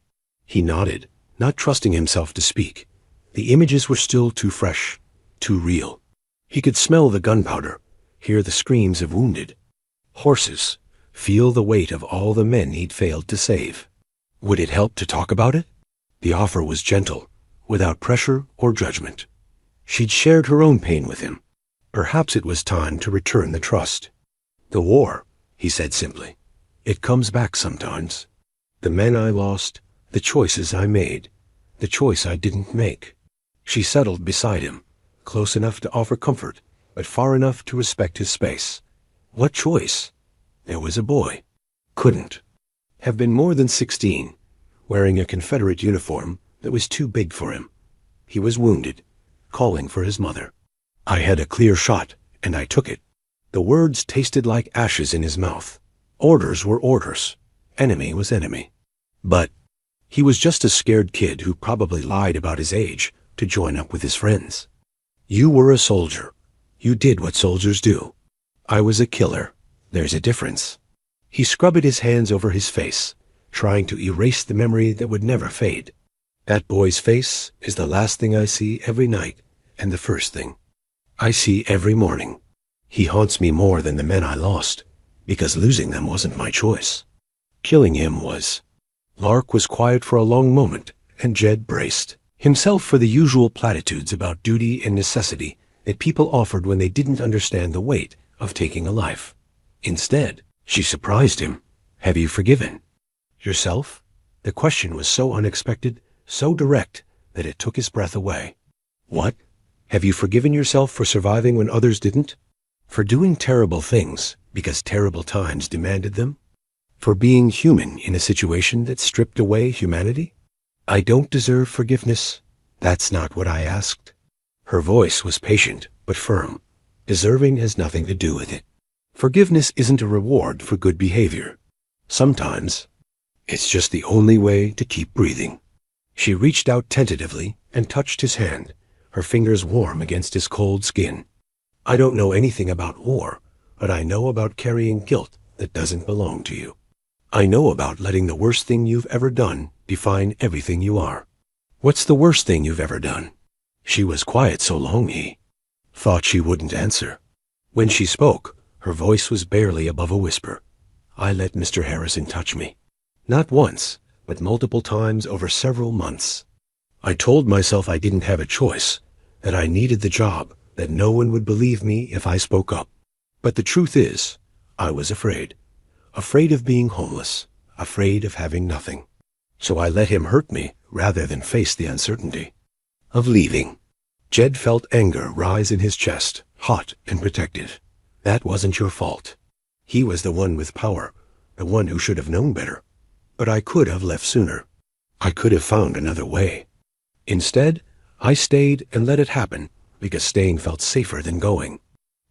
He nodded, not trusting himself to speak. The images were still too fresh, too real. He could smell the gunpowder, hear the screams of wounded horses, feel the weight of all the men he'd failed to save. Would it help to talk about it? The offer was gentle, without pressure or judgment. She'd shared her own pain with him. Perhaps it was time to return the trust. "The war," he said simply. "It comes back sometimes. The men I lost, the choices I made, the choice I didn't make." She settled beside him, close enough to offer comfort, but far enough to respect his space. What choice? There was a boy. Couldn't have been more than 16, wearing a Confederate uniform that was too big for him. He was wounded, calling for his mother. "I had a clear shot, and I took it." The words tasted like ashes in his mouth. Orders were orders. Enemy was enemy. But he was just a scared kid who probably lied about his age to join up with his friends. "You were a soldier. You did what soldiers do. I was a killer. There's a difference." He scrubbed his hands over his face, trying to erase the memory that would never fade. "That boy's face is the last thing I see every night, and the first thing I see every morning. He haunts me more than the men I lost, because losing them wasn't my choice. Killing him was." Lark was quiet for a long moment, and Jed braced himself for the usual platitudes about duty and necessity that people offered when they didn't understand the weight of taking a life. Instead, she surprised him. "Have you forgiven yourself?" The question was so unexpected, so direct, that it took his breath away. "What? Have you forgiven yourself for surviving when others didn't? For doing terrible things because terrible times demanded them? For being human in a situation that stripped away humanity?" "I don't deserve forgiveness. That's not what I asked." Her voice was patient but firm. Deserving has nothing to do with it. Forgiveness isn't a reward for good behavior. Sometimes, it's just the only way to keep breathing. She reached out tentatively and touched his hand, her fingers warm against his cold skin. I don't know anything about war, but I know about carrying guilt that doesn't belong to you. I know about letting the worst thing you've ever done define everything you are. What's the worst thing you've ever done? She was quiet so long he thought she wouldn't answer. When she spoke, her voice was barely above a whisper. I let Mr. Harrison touch me. Not once, but multiple times over several months. I told myself I didn't have a choice, that I needed the job, that no one would believe me if I spoke up. But the truth is, I was afraid. Afraid of being homeless, afraid of having nothing. So I let him hurt me rather than face the uncertainty of leaving. Jed felt anger rise in his chest, hot and protective. That wasn't your fault. He was the one with power, the one who should have known better. But I could have left sooner. I could have found another way. Instead, I stayed and let it happen, because staying felt safer than going.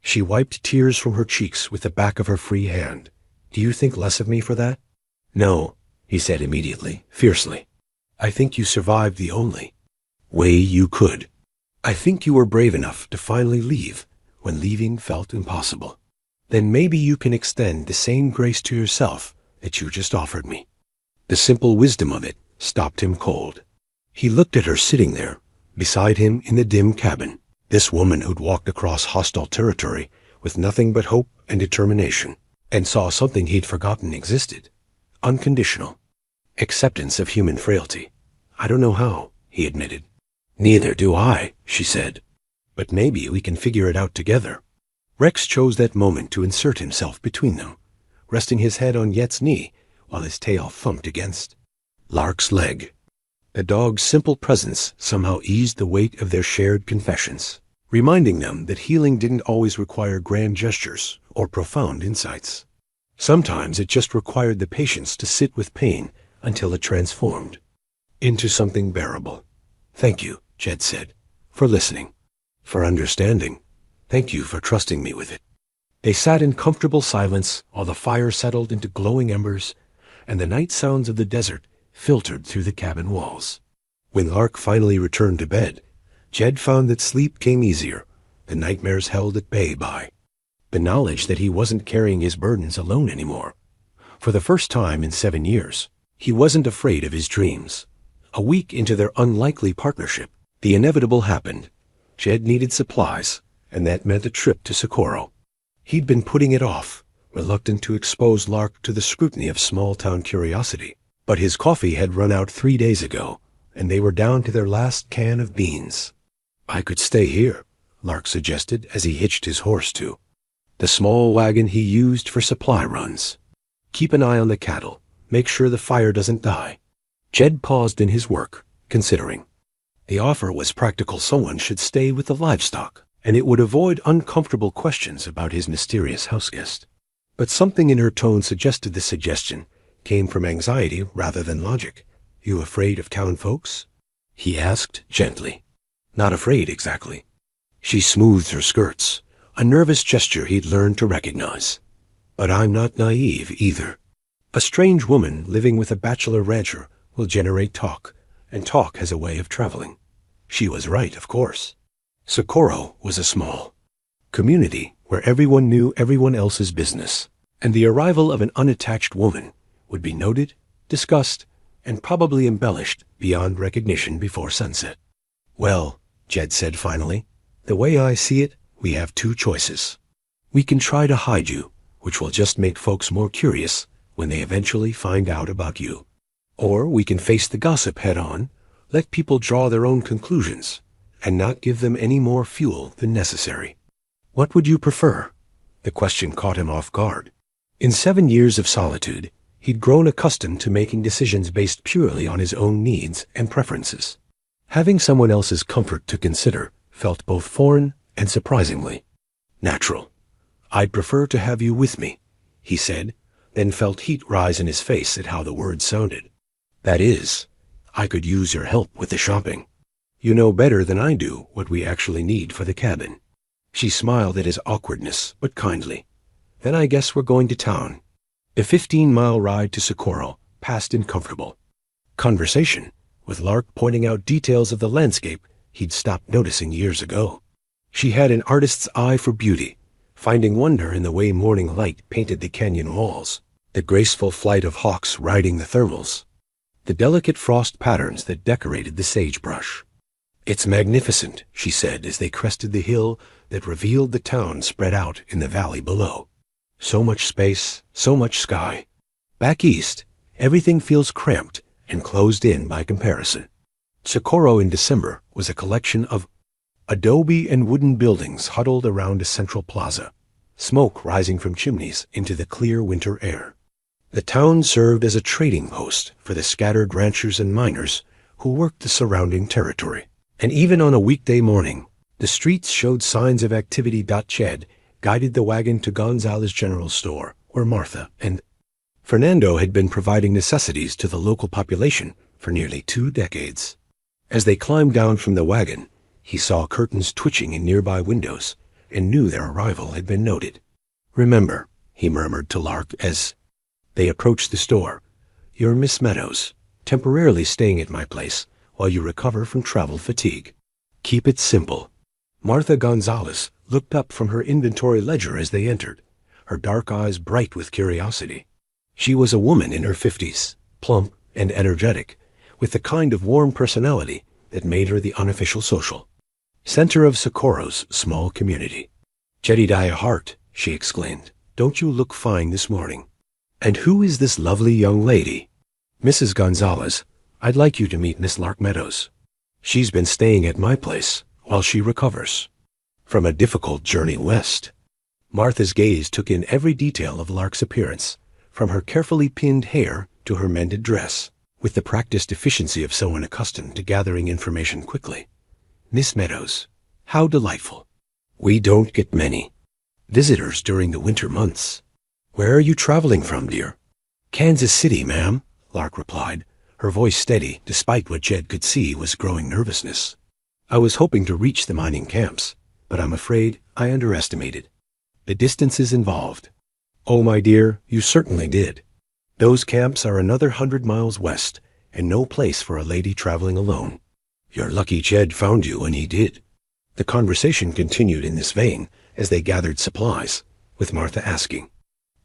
She wiped tears from her cheeks with the back of her free hand. Do you think less of me for that? No, he said immediately, fiercely. I think you survived the only way you could. I think you were brave enough to finally leave when leaving felt impossible. Then maybe you can extend the same grace to yourself that you just offered me. The simple wisdom of it stopped him cold. He looked at her sitting there, beside him in the dim cabin, this woman who'd walked across hostile territory with nothing but hope and determination, and saw something he'd forgotten existed. Unconditional acceptance of human frailty. I don't know how, he admitted. Neither do I, she said. But maybe we can figure it out together. Rex chose that moment to insert himself between them, resting his head on Yet's knee while his tail thumped against Lark's leg. The dog's simple presence somehow eased the weight of their shared confessions, reminding them that healing didn't always require grand gestures or profound insights. Sometimes it just required the patience to sit with pain until it transformed into something bearable. Thank you, Jed said, for listening, for understanding. Thank you for trusting me with it. They sat in comfortable silence while the fire settled into glowing embers and the night sounds of the desert filtered through the cabin walls. When Lark finally returned to bed, Jed found that sleep came easier, the nightmares held at bay by the knowledge that he wasn't carrying his burdens alone anymore. For the first time in 7 years, he wasn't afraid of his dreams. A week into their unlikely partnership, the inevitable happened. Jed needed supplies, and that meant a trip to Socorro. He'd been putting it off, reluctant to expose Lark to the scrutiny of small-town curiosity. But his coffee had run out 3 days ago, and they were down to their last can of beans. I could stay here, Lark suggested as he hitched his horse to the small wagon he used for supply runs. Keep an eye on the cattle. Make sure the fire doesn't die. Jed paused in his work, considering. The offer was practical. Someone should stay with the livestock, and it would avoid uncomfortable questions about his mysterious houseguest. But something in her tone suggested the suggestion came from anxiety rather than logic. You afraid of town folks? He asked gently. Not afraid exactly. She smoothed her skirts, a nervous gesture he'd learned to recognize. But I'm not naive either. A strange woman living with a bachelor rancher will generate talk, and talk has a way of traveling. She was right, of course. Socorro was a small community where everyone knew everyone else's business, and the arrival of an unattached woman would be noted, discussed, and probably embellished beyond recognition before sunset. Well, Jed said finally, the way I see it, we have 2 choices. We can try to hide you, which will just make folks more curious when they eventually find out about you. Or we can face the gossip head on, let people draw their own conclusions, and not give them any more fuel than necessary. What would you prefer? The question caught him off guard. In 7 years of solitude, he'd grown accustomed to making decisions based purely on his own needs and preferences. Having someone else's comfort to consider felt both foreign and surprisingly natural. I'd prefer to have you with me, he said, then felt heat rise in his face at how the words sounded. That is, I could use your help with the shopping. You know better than I do what we actually need for the cabin. She smiled at his awkwardness, but kindly. Then I guess we're going to town. A 15-mile ride to Socorro passed in comfortable conversation, with Lark pointing out details of the landscape he'd stopped noticing years ago. She had an artist's eye for beauty, finding wonder in the way morning light painted the canyon walls, the graceful flight of hawks riding the thermals, the delicate frost patterns that decorated the sagebrush. It's magnificent, she said as they crested the hill that revealed the town spread out in the valley below. So much space, so much sky. Back east, everything feels cramped and closed in by comparison. Socorro in December was a collection of adobe and wooden buildings huddled around a central plaza, smoke rising from chimneys into the clear winter air. The town served as a trading post for the scattered ranchers and miners who worked the surrounding territory. And even on a weekday morning, the streets showed signs of activity. Ched guided the wagon to Gonzalez General Store, where Martha and Fernando had been providing necessities to the local population for nearly 2 decades. As they climbed down from the wagon, he saw curtains twitching in nearby windows and knew their arrival had been noted. "Remember," he murmured to Lark as they approached the store, "you're Miss Meadows, temporarily staying at my place while you recover from travel fatigue. Keep it simple." Martha Gonzalez looked up from her inventory ledger as they entered, her dark eyes bright with curiosity. She was a woman in her 50s, plump and energetic, with the kind of warm personality that made her the unofficial social center of Socorro's small community. "Jedediah Hart," she exclaimed, "don't you look fine this morning? And who is this lovely young lady?" "Mrs. Gonzalez, I'd like you to meet Miss Lark Meadows. She's been staying at my place while she recovers from a difficult journey west." Martha's gaze took in every detail of Lark's appearance, from her carefully pinned hair to her mended dress, with the practiced efficiency of someone accustomed to gathering information quickly. "Miss Meadows, how delightful. We don't get many visitors during the winter months. Where are you traveling from, dear?" "Kansas City, ma'am," Lark replied, her voice steady despite what Jed could see was growing nervousness. "I was hoping to reach the mining camps, but I'm afraid I underestimated the distances involved." "Oh, my dear, you certainly did. Those camps are another 100 miles west, and no place for a lady traveling alone. You're lucky Jed found you when he did." The conversation continued in this vein as they gathered supplies, with Martha asking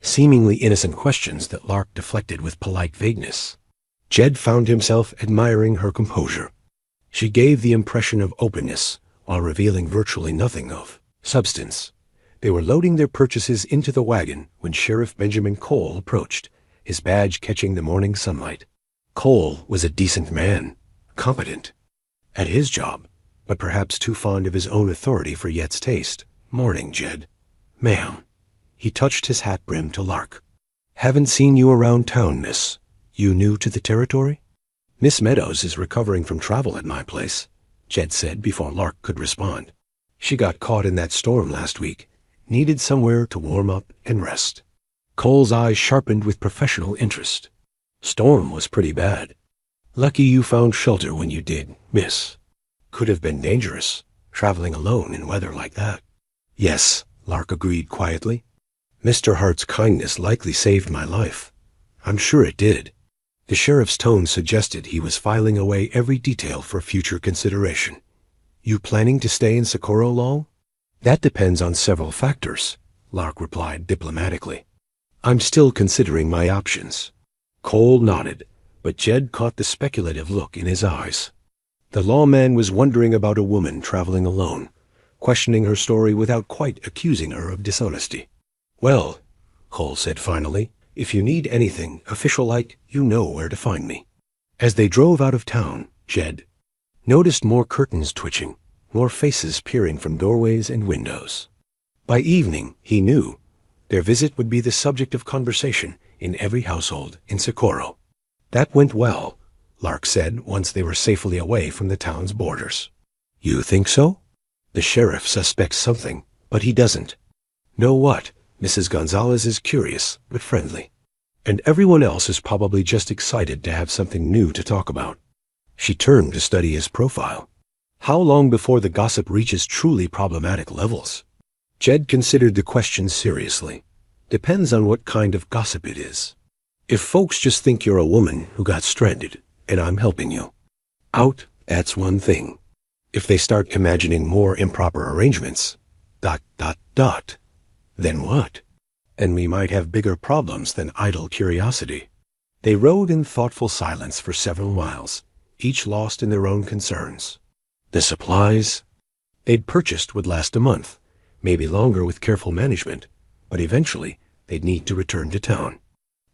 seemingly innocent questions that Lark deflected with polite vagueness. Jed found himself admiring her composure. She gave the impression of openness while revealing virtually nothing of substance. They were loading their purchases into the wagon when Sheriff Benjamin Cole approached, his badge catching the morning sunlight. Cole was a decent man, competent at his job, but perhaps too fond of his own authority for Yet's taste. "Morning, Jed." "Ma'am." He touched his hat brim to Lark. "Haven't seen you around town, miss. You new to the territory?" "Miss Meadows is recovering from travel at my place," Jed said before Lark could respond. "She got caught in that storm last week, needed somewhere to warm up and rest." Cole's eyes sharpened with professional interest. "Storm was pretty bad. Lucky you found shelter when you did, miss. Could have been dangerous, traveling alone in weather like that." "Yes," Lark agreed quietly. "Mr. Hart's kindness likely saved my life. I'm sure it did." The sheriff's tone suggested he was filing away every detail for future consideration. "You planning to stay in Socorro long?" "That depends on several factors," Lark replied diplomatically. "I'm still considering my options." Cole nodded, but Jed caught the speculative look in his eyes. The lawman was wondering about a woman traveling alone, questioning her story without quite accusing her of dishonesty. "Well," Cole said finally, "if you need anything official-like, you know where to find me." As they drove out of town, Jed noticed more curtains twitching, more faces peering from doorways and windows. By evening, he knew, their visit would be the subject of conversation in every household in Socorro. "That went well," Lark said once they were safely away from the town's borders. "You think so?" "The sheriff suspects something, but he doesn't. Know what? Mrs. Gonzalez is curious, but friendly. And everyone else is probably just excited to have something new to talk about." She turned to study his profile. "How long before the gossip reaches truly problematic levels?" Jed considered the question seriously. Depends on what kind of gossip it is. If folks just think you're a woman who got stranded, and I'm helping you out, that's one thing. If they start imagining more improper arrangements, ... then what? And we might have bigger problems than idle curiosity. They rode in thoughtful silence for several miles, each lost in their own concerns. The supplies they'd purchased would last a month, maybe longer with careful management, but eventually they'd need to return to town.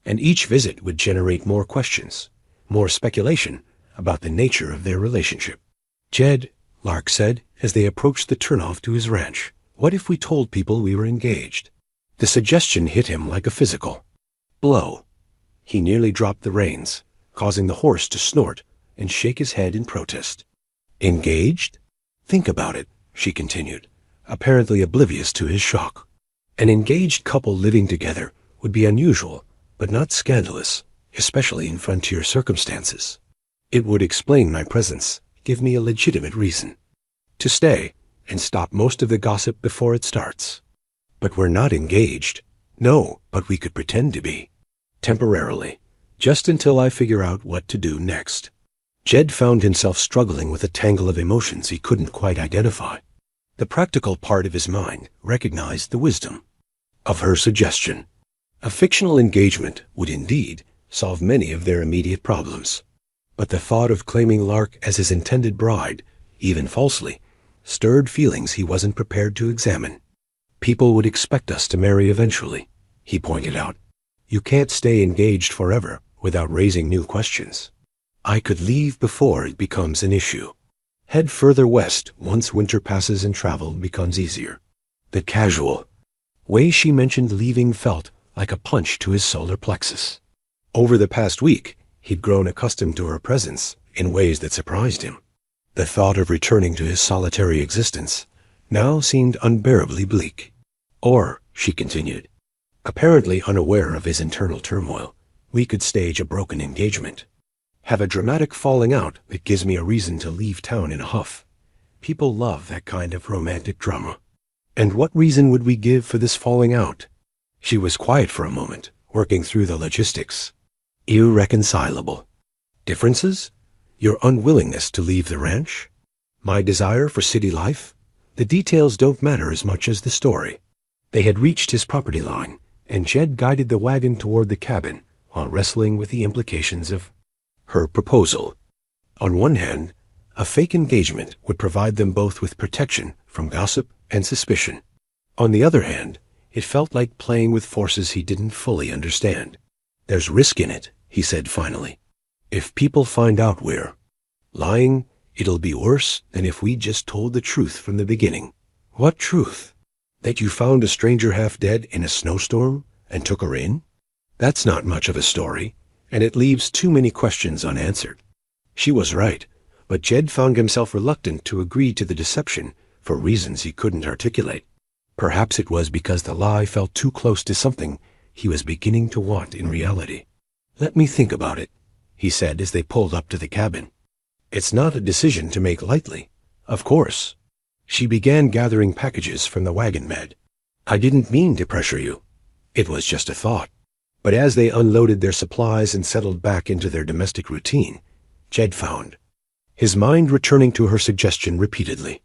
And each visit would generate more questions, more speculation about the nature of their relationship. Jed, Lark said, as they approached the turnoff to his ranch, what if we told people we were engaged? The suggestion hit him like a physical blow. He nearly dropped the reins, causing the horse to snort and shake his head in protest. Engaged? Think about it, she continued, apparently oblivious to his shock. An engaged couple living together would be unusual, but not scandalous, especially in frontier circumstances. It would explain my presence, give me a legitimate reason to stay and stop most of the gossip before it starts. But we're not engaged. No, but we could pretend to be. Temporarily, just until I figure out what to do next. Jed found himself struggling with a tangle of emotions he couldn't quite identify. The practical part of his mind recognized the wisdom of her suggestion. A fictional engagement would indeed solve many of their immediate problems. But the thought of claiming Lark as his intended bride, even falsely, stirred feelings he wasn't prepared to examine. People would expect us to marry eventually, he pointed out. You can't stay engaged forever without raising new questions. I could leave before it becomes an issue. Head further west once winter passes and travel becomes easier. The casual way she mentioned leaving felt like a punch to his solar plexus. Over the past week, he'd grown accustomed to her presence in ways that surprised him. The thought of returning to his solitary existence now seemed unbearably bleak. Or, she continued, apparently unaware of his internal turmoil, we could stage a broken engagement. Have a dramatic falling out that gives me a reason to leave town in a huff. People love that kind of romantic drama. And what reason would we give for this falling out? She was quiet for a moment, working through the logistics. Irreconcilable. Differences? Your unwillingness to leave the ranch? My desire for city life? The details don't matter as much as the story. They had reached his property line, and Jed guided the wagon toward the cabin while wrestling with the implications of her proposal. On one hand, a fake engagement would provide them both with protection from gossip and suspicion. On the other hand, it felt like playing with forces he didn't fully understand. There's risk in it, he said finally. If people find out we're lying, it'll be worse than if we just told the truth from the beginning. What truth? That you found a stranger half dead in a snowstorm and took her in? That's not much of a story, and it leaves too many questions unanswered. She was right, but Jed found himself reluctant to agree to the deception for reasons he couldn't articulate. Perhaps it was because the lie felt too close to something he was beginning to want in reality. Let me think about it, he said as they pulled up to the cabin. It's not a decision to make lightly, of course. She began gathering packages from the wagon bed. I didn't mean to pressure you. It was just a thought. But as they unloaded their supplies and settled back into their domestic routine, Jed found his mind returning to her suggestion repeatedly.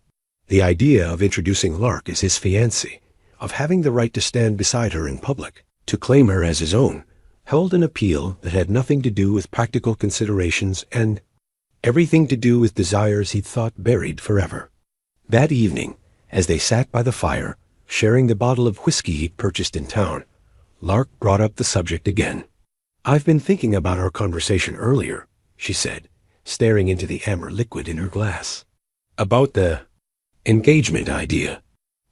The idea of introducing Lark as his fiancée, of having the right to stand beside her in public, to claim her as his own, held an appeal that had nothing to do with practical considerations and everything to do with desires he'd thought buried forever. That evening, as they sat by the fire, sharing the bottle of whiskey he'd purchased in town, Lark brought up the subject again. I've been thinking about our conversation earlier, she said, staring into the amber liquid in her glass. About the engagement idea.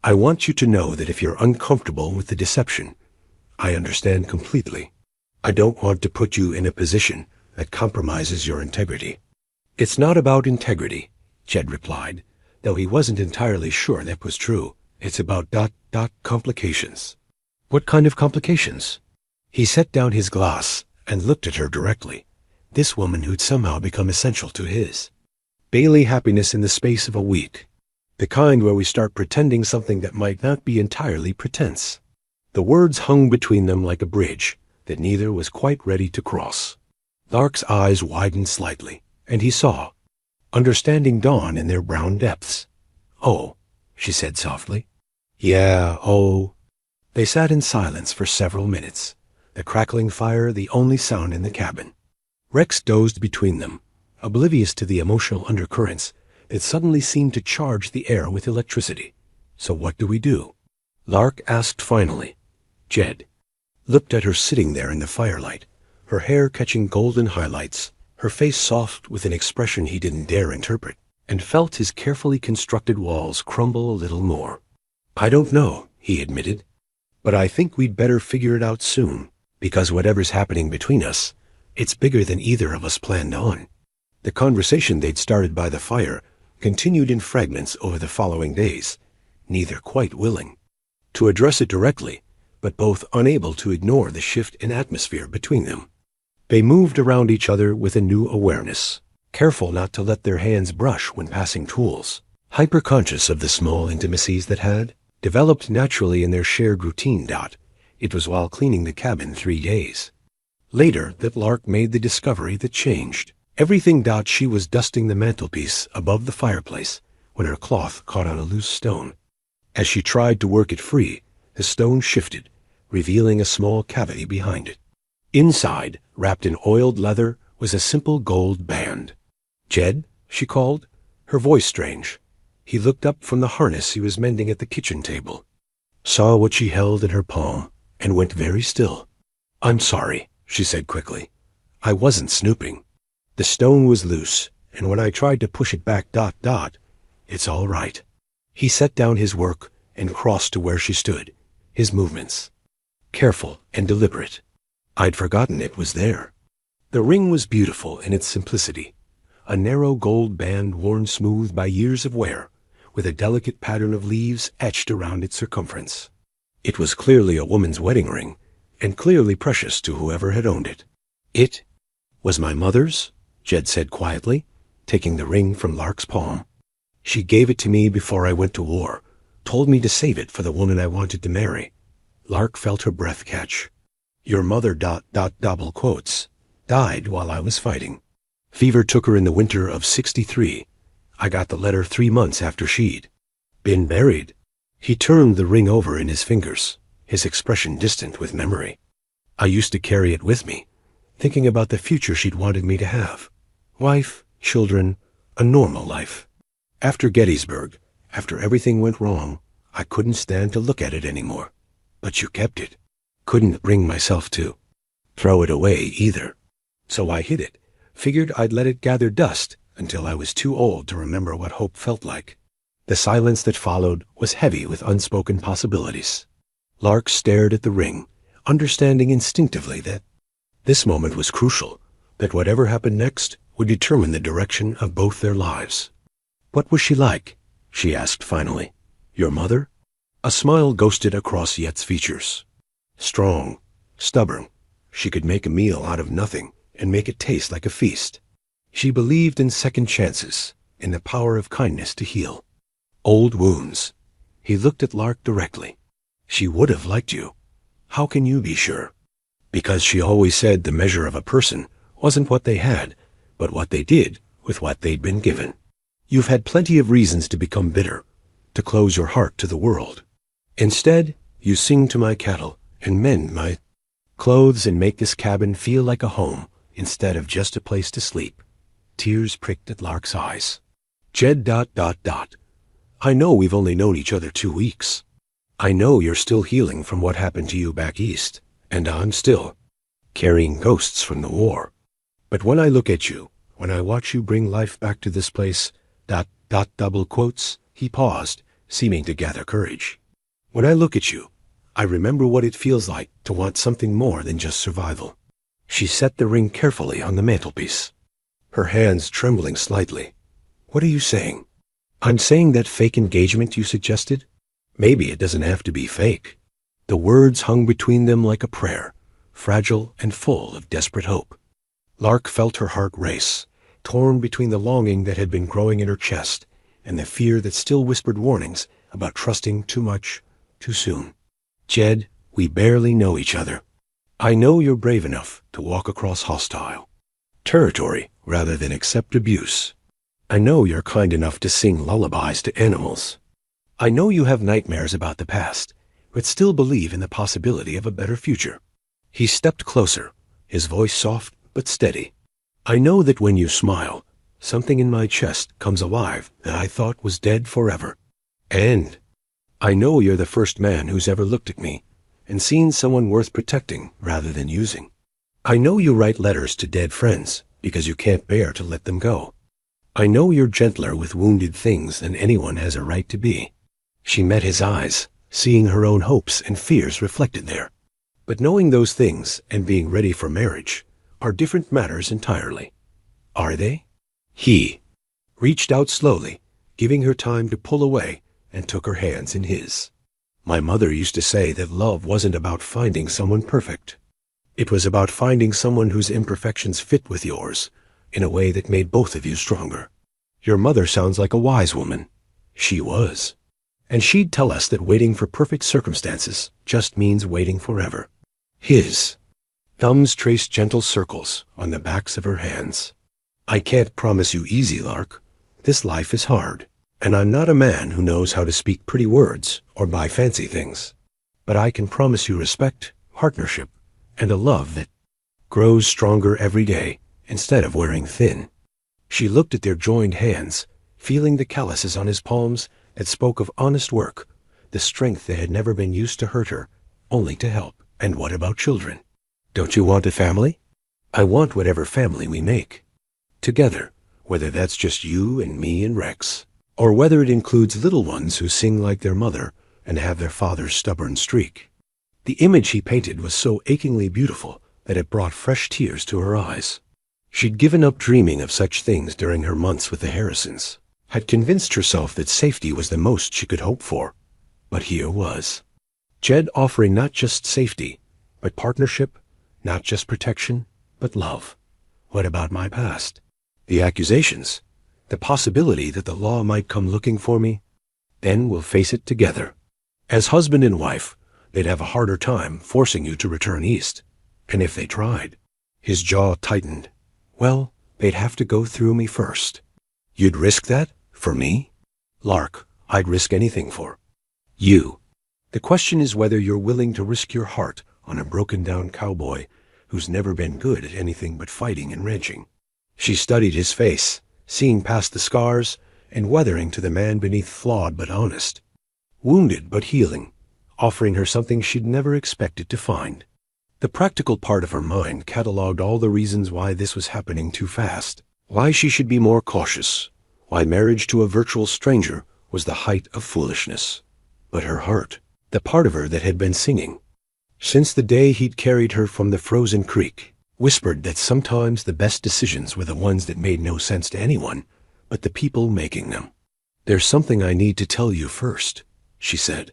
I want you to know that if you're uncomfortable with the deception, I understand completely. I don't want to put you in a position that compromises your integrity. It's not about integrity, Jed replied, though he wasn't entirely sure that was true. It's about ... complications. What kind of complications? He set down his glass and looked at her directly, this woman who'd somehow become essential to his Bailey happiness in the space of a week. The kind where we start pretending something that might not be entirely pretense. The words hung between them like a bridge that neither was quite ready to cross. Lark's eyes widened slightly, and he saw, understanding dawned in their brown depths. "Oh," she said softly. "Yeah, oh." They sat in silence for several minutes, the crackling fire the only sound in the cabin. Rex dozed between them, oblivious to the emotional undercurrents that suddenly seemed to charge the air with electricity. "So what do we do?" Lark asked finally. Jed looked at her sitting there in the firelight, her hair catching golden highlights, her face soft with an expression he didn't dare interpret, and felt his carefully constructed walls crumble a little more. "I don't know," he admitted, "but I think we'd better figure it out soon, because whatever's happening between us, it's bigger than either of us planned on." The conversation they'd started by the fire continued in fragments over the following days, neither quite willing to address it directly, but both unable to ignore the shift in atmosphere between them. They moved around each other with a new awareness, careful not to let their hands brush when passing tools, hyper-conscious of the small intimacies that had developed naturally in their shared routine. It was while cleaning the cabin 3 days later that Lark made the discovery that changed everything. She was dusting the mantelpiece above the fireplace when her cloth caught on a loose stone. As she tried to work it free, the stone shifted, revealing a small cavity behind it. Inside, wrapped in oiled leather, was a simple gold band. "Jed?" she called, her voice strange. He looked up from the harness he was mending at the kitchen table, saw what she held in her palm, and went very still. "I'm sorry," she said quickly. "I wasn't snooping. The stone was loose, and when I tried to push it back, it's all right." He set down his work and crossed to where she stood, his movements careful and deliberate. "I'd forgotten it was there." The ring was beautiful in its simplicity, a narrow gold band worn smooth by years of wear, with a delicate pattern of leaves etched around its circumference. It was clearly a woman's wedding ring, and clearly precious to whoever had owned it. "It was my mother's," Jed said quietly, taking the ring from Lark's palm. "She gave it to me before I went to war, told me to save it for the woman I wanted to marry." Lark felt her breath catch. "Your mother double quotes, died while I was fighting. Fever took her in the winter of '63. I got the letter 3 months after she'd been buried." He turned the ring over in his fingers, his expression distant with memory. "I used to carry it with me, thinking about the future she'd wanted me to have. Wife, children, a normal life. After Gettysburg, after everything went wrong, I couldn't stand to look at it anymore. But you kept it. Couldn't bring myself to throw it away either. So I hid it, figured I'd let it gather dust until I was too old to remember what hope felt like." The silence that followed was heavy with unspoken possibilities. Lark stared at the ring, understanding instinctively that this moment was crucial, that whatever happened next would determine the direction of both their lives. "What was she like?" she asked finally. "Your mother?" A smile ghosted across Yet's features. "Strong, stubborn. She could make a meal out of nothing and make it taste like a feast. She believed in second chances, in the power of kindness to heal old wounds." He looked at Lark directly. "She would have liked you. How can you be sure?" "Because she always said the measure of a person wasn't what they had, but what they did with what they'd been given. You've had plenty of reasons to become bitter, to close your heart to the world. Instead, you sing to my cattle and mend my clothes and make this cabin feel like a home instead of just a place to sleep." Tears pricked at Lark's eyes. "Jed. I know we've only known each other 2 weeks. I know you're still healing from what happened to you back east, and I'm still carrying ghosts from the war. But when I look at you, when I watch you bring life back to this place, double quotes," he paused, seeming to gather courage. "When I look at you, I remember what it feels like to want something more than just survival." She set the ring carefully on the mantelpiece, her hands trembling slightly. "What are you saying?" "I'm saying that fake engagement you suggested, maybe it doesn't have to be fake." The words hung between them like a prayer, fragile and full of desperate hope. Lark felt her heart race, torn between the longing that had been growing in her chest and the fear that still whispered warnings about trusting too much, too soon. Jed, we barely know each other. I know you're brave enough to walk across hostile territory rather than accept abuse. I know you're kind enough to sing lullabies to animals. I know you have nightmares about the past, but still believe in the possibility of a better future. He stepped closer, his voice soft but steady. I know that when you smile, something in my chest comes alive that I thought was dead forever. And I know you're the first man who's ever looked at me and seen someone worth protecting rather than using. I know you write letters to dead friends because you can't bear to let them go. I know you're gentler with wounded things than anyone has a right to be. She met his eyes, seeing her own hopes and fears reflected there. But knowing those things and being ready for marriage are different matters entirely. Are they? He reached out slowly, giving her time to pull away, and took her hands in his. My mother used to say that love wasn't about finding someone perfect. It was about finding someone whose imperfections fit with yours in a way that made both of you stronger. Your mother sounds like a wise woman. She was. And she'd tell us that waiting for perfect circumstances just means waiting forever. His thumbs traced gentle circles on the backs of her hands. I can't promise you easy, Lark. This life is hard, and I'm not a man who knows how to speak pretty words or buy fancy things. But I can promise you respect, partnership, and a love that grows stronger every day instead of wearing thin. She looked at their joined hands, feeling the calluses on his palms that spoke of honest work, the strength that had never been used to hurt her, only to help. And what about children? Don't you want a family? I want whatever family we make. Together, whether that's just you and me and Rex, or whether it includes little ones who sing like their mother and have their father's stubborn streak. The image he painted was so achingly beautiful that it brought fresh tears to her eyes. She'd given up dreaming of such things during her months with the Harrisons, had convinced herself that safety was the most she could hope for. But here was Jed offering not just safety, but partnership, not just protection, but love. What about my past? The accusations, the possibility that the law might come looking for me? Then we'll face it together. As husband and wife, they'd have a harder time forcing you to return east. And if they tried, his jaw tightened. Well, they'd have to go through me first. You'd risk that? For me? Lark, I'd risk anything for you. The question is whether you're willing to risk your heart on a broken-down cowboy who's never been good at anything but fighting and ranching. She studied his face, seeing past the scars and weathering to the man beneath flawed but honest. Wounded but healing, offering her something she'd never expected to find. The practical part of her mind cataloged all the reasons why this was happening too fast, why she should be more cautious, why marriage to a virtual stranger was the height of foolishness. But her heart, the part of her that had been singing, since the day he'd carried her from the frozen creek, whispered that sometimes the best decisions were the ones that made no sense to anyone but the people making them. There's something I need to tell you first, she said,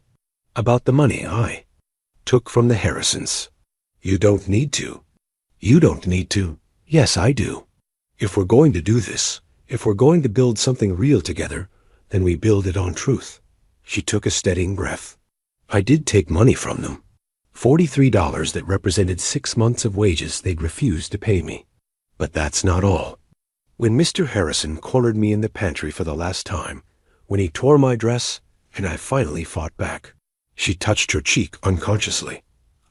about the money I took from the Harrisons. You don't need to. You don't need to. Yes, I do. If we're going to do this, if we're going to build something real together, then we build it on truth. She took a steadying breath. I did take money from them. $43 that represented 6 months of wages they'd refused to pay me. But that's not all. When Mr. Harrison cornered me in the pantry for the last time, when he tore my dress, and I finally fought back. She touched her cheek unconsciously.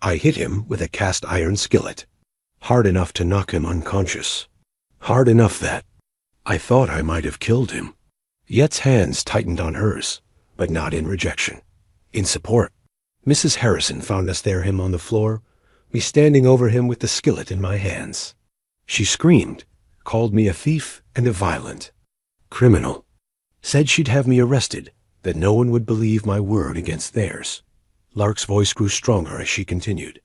I hit him with a cast iron skillet. Hard enough to knock him unconscious. Hard enough that I thought I might have killed him. Yet's hands tightened on hers, but not in rejection. In support. Mrs. Harrison found us there, him on the floor, me standing over him with the skillet in my hands. She screamed, called me a thief and a violent criminal. Said she'd have me arrested, that no one would believe my word against theirs. Lark's voice grew stronger as she continued.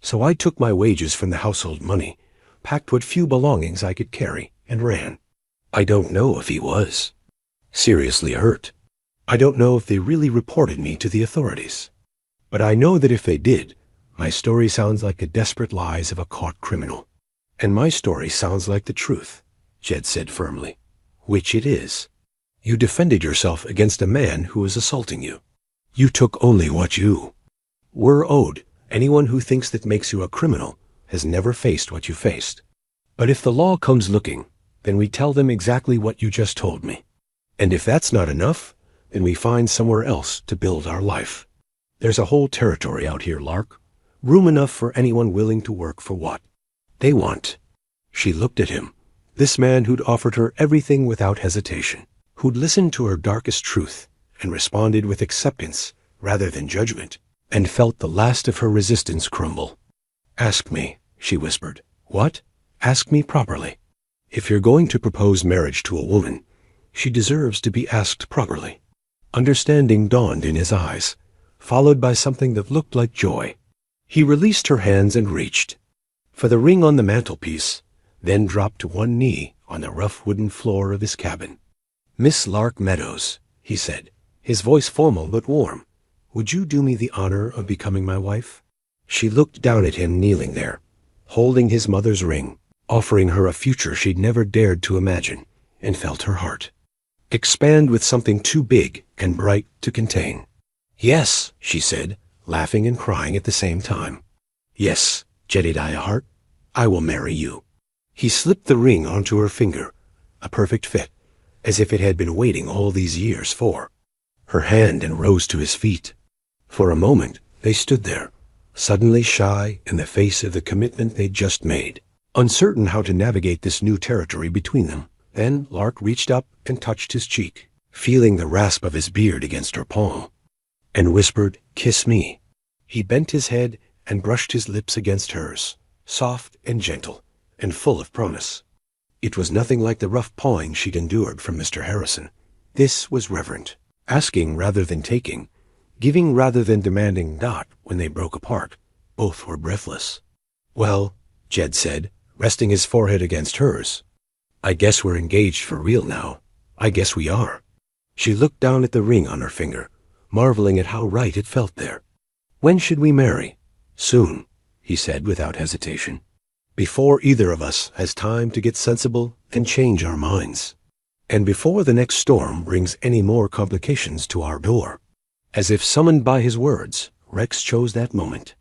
So I took my wages from the household money, packed what few belongings I could carry, and ran. I don't know if he was seriously hurt. I don't know if they really reported me to the authorities. But I know that if they did, my story sounds like the desperate lies of a caught criminal. And my story sounds like the truth, Jed said firmly. Which it is. You defended yourself against a man who was assaulting you. You took only what you were owed. Anyone who thinks that makes you a criminal has never faced what you faced. But if the law comes looking, then we tell them exactly what you just told me. And if that's not enough, then we find somewhere else to build our life. There's a whole territory out here, Lark. Room enough for anyone willing to work for what they want. She looked at him, this man who'd offered her everything without hesitation, who'd listened to her darkest truth and responded with acceptance rather than judgment, and felt the last of her resistance crumble. Ask me, she whispered. What? Ask me properly. If you're going to propose marriage to a woman, she deserves to be asked properly. Understanding dawned in his eyes, followed by something that looked like joy. He released her hands and reached for the ring on the mantelpiece, then dropped to one knee on the rough wooden floor of his cabin. Miss Lark Meadows, he said, his voice formal but warm, would you do me the honor of becoming my wife? She looked down at him kneeling there, holding his mother's ring, offering her a future she'd never dared to imagine, and felt her heart expand with something too big and bright to contain. Yes, she said, laughing and crying at the same time. Yes, Jedediah Hart, I will marry you. He slipped the ring onto her finger, a perfect fit, as if it had been waiting all these years for her hand, and rose to his feet. For a moment, they stood there, suddenly shy in the face of the commitment they'd just made, uncertain how to navigate this new territory between them. Then Lark reached up and touched his cheek, feeling the rasp of his beard against her palm, and whispered, kiss me. He bent his head and brushed his lips against hers, soft and gentle, and full of promise. It was nothing like the rough pawing she'd endured from Mr. Harrison. This was reverent, asking rather than taking, giving rather than demanding. Not when they broke apart. Both were breathless. Well, Jed said, resting his forehead against hers, I guess we're engaged for real now. I guess we are. She looked down at the ring on her finger, marveling at how right it felt there. When should we marry? Soon, he said without hesitation. Before either of us has time to get sensible and change our minds. And before the next storm brings any more complications to our door. As if summoned by his words, Rex chose that moment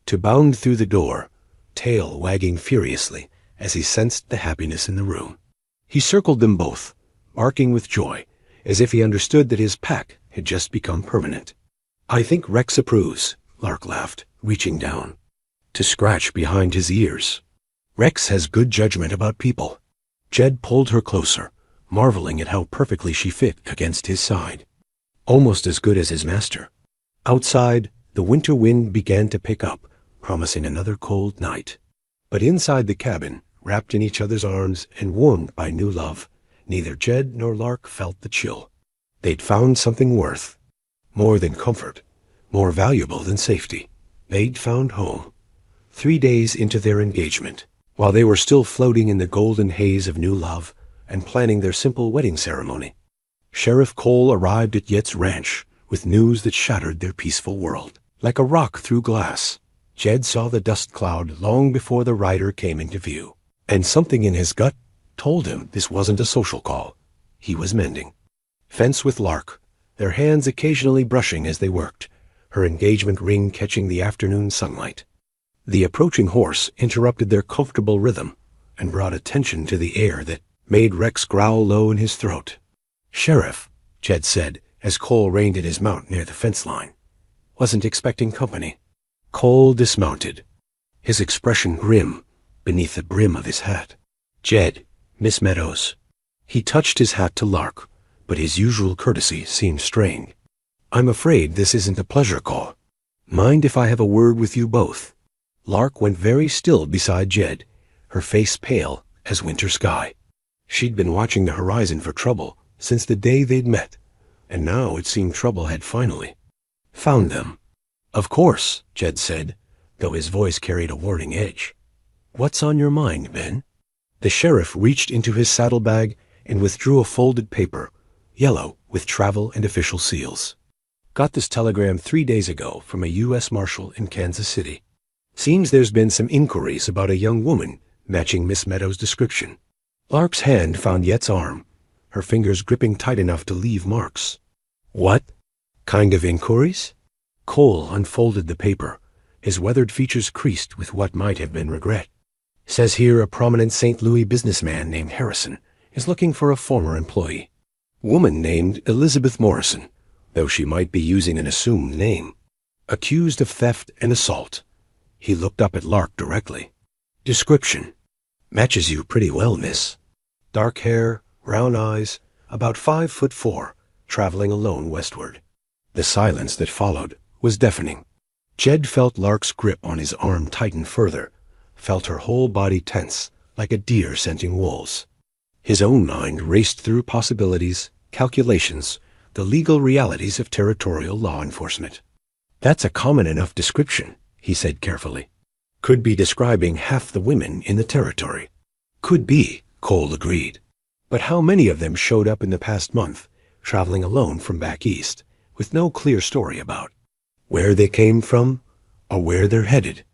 to bound through the door, tail wagging furiously as he sensed the happiness in the room. He circled them both, barking with joy, as if he understood that his pack had just become permanent. I think Rex approves, Lark laughed, reaching down to scratch behind his ears. Rex has good judgment about people. Jed pulled her closer, marveling at how perfectly she fit against his side. Almost as good as his master. Outside, the winter wind began to pick up, promising another cold night. But inside the cabin, wrapped in each other's arms and warmed by new love, neither Jed nor Lark felt the chill. They'd found something worth more than comfort, more valuable than safety. They'd found home. 3 days into their engagement, while they were still floating in the golden haze of new love and planning their simple wedding ceremony, Sheriff Cole arrived at Yet's ranch with news that shattered their peaceful world. Like a rock through glass, Jed saw the dust cloud long before the rider came into view, and something in his gut told him this wasn't a social call. He was mending fence with Lark, their hands occasionally brushing as they worked, her engagement ring catching the afternoon sunlight. The approaching horse interrupted their comfortable rhythm and brought a tension to the air that made Rex growl low in his throat. Sheriff, Jed said as Cole reined in his mount near the fence line. Wasn't expecting company. Cole dismounted, his expression grim beneath the brim of his hat. Jed, Miss Meadows. He touched his hat to Lark, but his usual courtesy seemed strained. I'm afraid this isn't a pleasure call. Mind if I have a word with you both? Lark went very still beside Jed, her face pale as winter sky. She'd been watching the horizon for trouble since the day they'd met, and now it seemed trouble had finally found them. Of course, Jed said, though his voice carried a warning edge. What's on your mind, Ben? The sheriff reached into his saddlebag and withdrew a folded paper, yellow with travel and official seals. Got this telegram 3 days ago from a U.S. Marshal in Kansas City. Seems there's been some inquiries about a young woman matching Miss Meadows' description. Lark's hand found Yet's arm, her fingers gripping tight enough to leave marks. What kind of inquiries? Cole unfolded the paper, his weathered features creased with what might have been regret. Says here a prominent St. Louis businessman named Harrison is looking for a former employee. Woman named Elizabeth Morrison, though she might be using an assumed name. Accused of theft and assault. He looked up at Lark directly. Description. Matches you pretty well, miss. Dark hair, brown eyes, about 5'4", traveling alone westward. The silence that followed was deafening. Jed felt Lark's grip on his arm tighten further, felt her whole body tense, like a deer scenting wolves. His own mind raced through possibilities, calculations, the legal realities of territorial law enforcement. That's a common enough description, he said carefully. Could be describing half the women in the territory. Could be, Cole agreed. But how many of them showed up in the past month, traveling alone from back east, with no clear story about where they came from or where they're headed?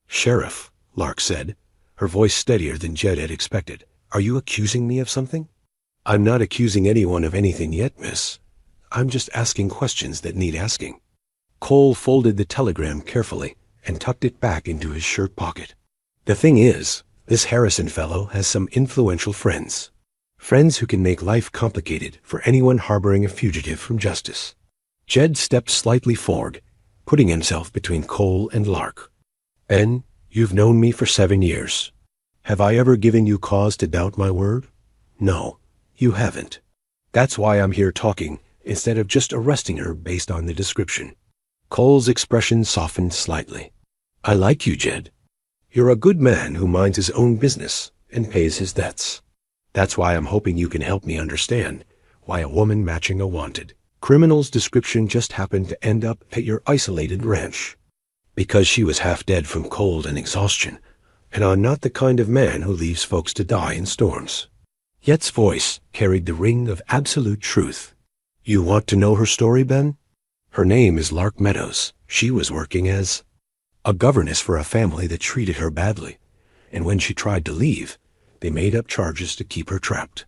Sheriff, Lark said, her voice steadier than Jed had expected. Are you accusing me of something? I'm not accusing anyone of anything yet, miss. I'm just asking questions that need asking. Cole folded the telegram carefully and tucked it back into his shirt pocket. The thing is, this Harrison fellow has some influential friends. Friends who can make life complicated for anyone harboring a fugitive from justice. Jed stepped slightly forward, putting himself between Cole and Lark. Ben, you've known me for 7 years. Have I ever given you cause to doubt my word? No, you haven't. That's why I'm here talking, instead of just arresting her based on the description. Cole's expression softened slightly. I like you, Jed. You're a good man who minds his own business and pays his debts. That's why I'm hoping you can help me understand why a woman matching a wanted criminal's description just happened to end up at your isolated ranch. Because she was half dead from cold and exhaustion, and I'm not the kind of man who leaves folks to die in storms. Yet's voice carried the ring of absolute truth. You want to know her story, Ben? Her name is Lark Meadows. She was working as a governess for a family that treated her badly, and when she tried to leave, they made up charges to keep her trapped.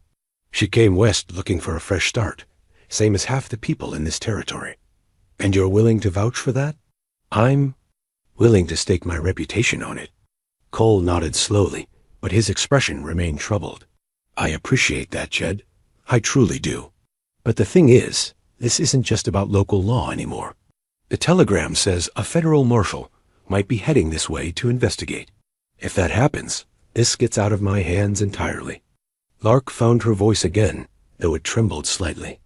She came west looking for a fresh start, same as half the people in this territory. And you're willing to vouch for that? I'm willing to stake my reputation on it. Cole nodded slowly, but his expression remained troubled. I appreciate that, Jed. I truly do. But the thing is, this isn't just about local law anymore. The telegram says a federal marshal might be heading this way to investigate. If that happens, this gets out of my hands entirely. Lark found her voice again, though it trembled slightly.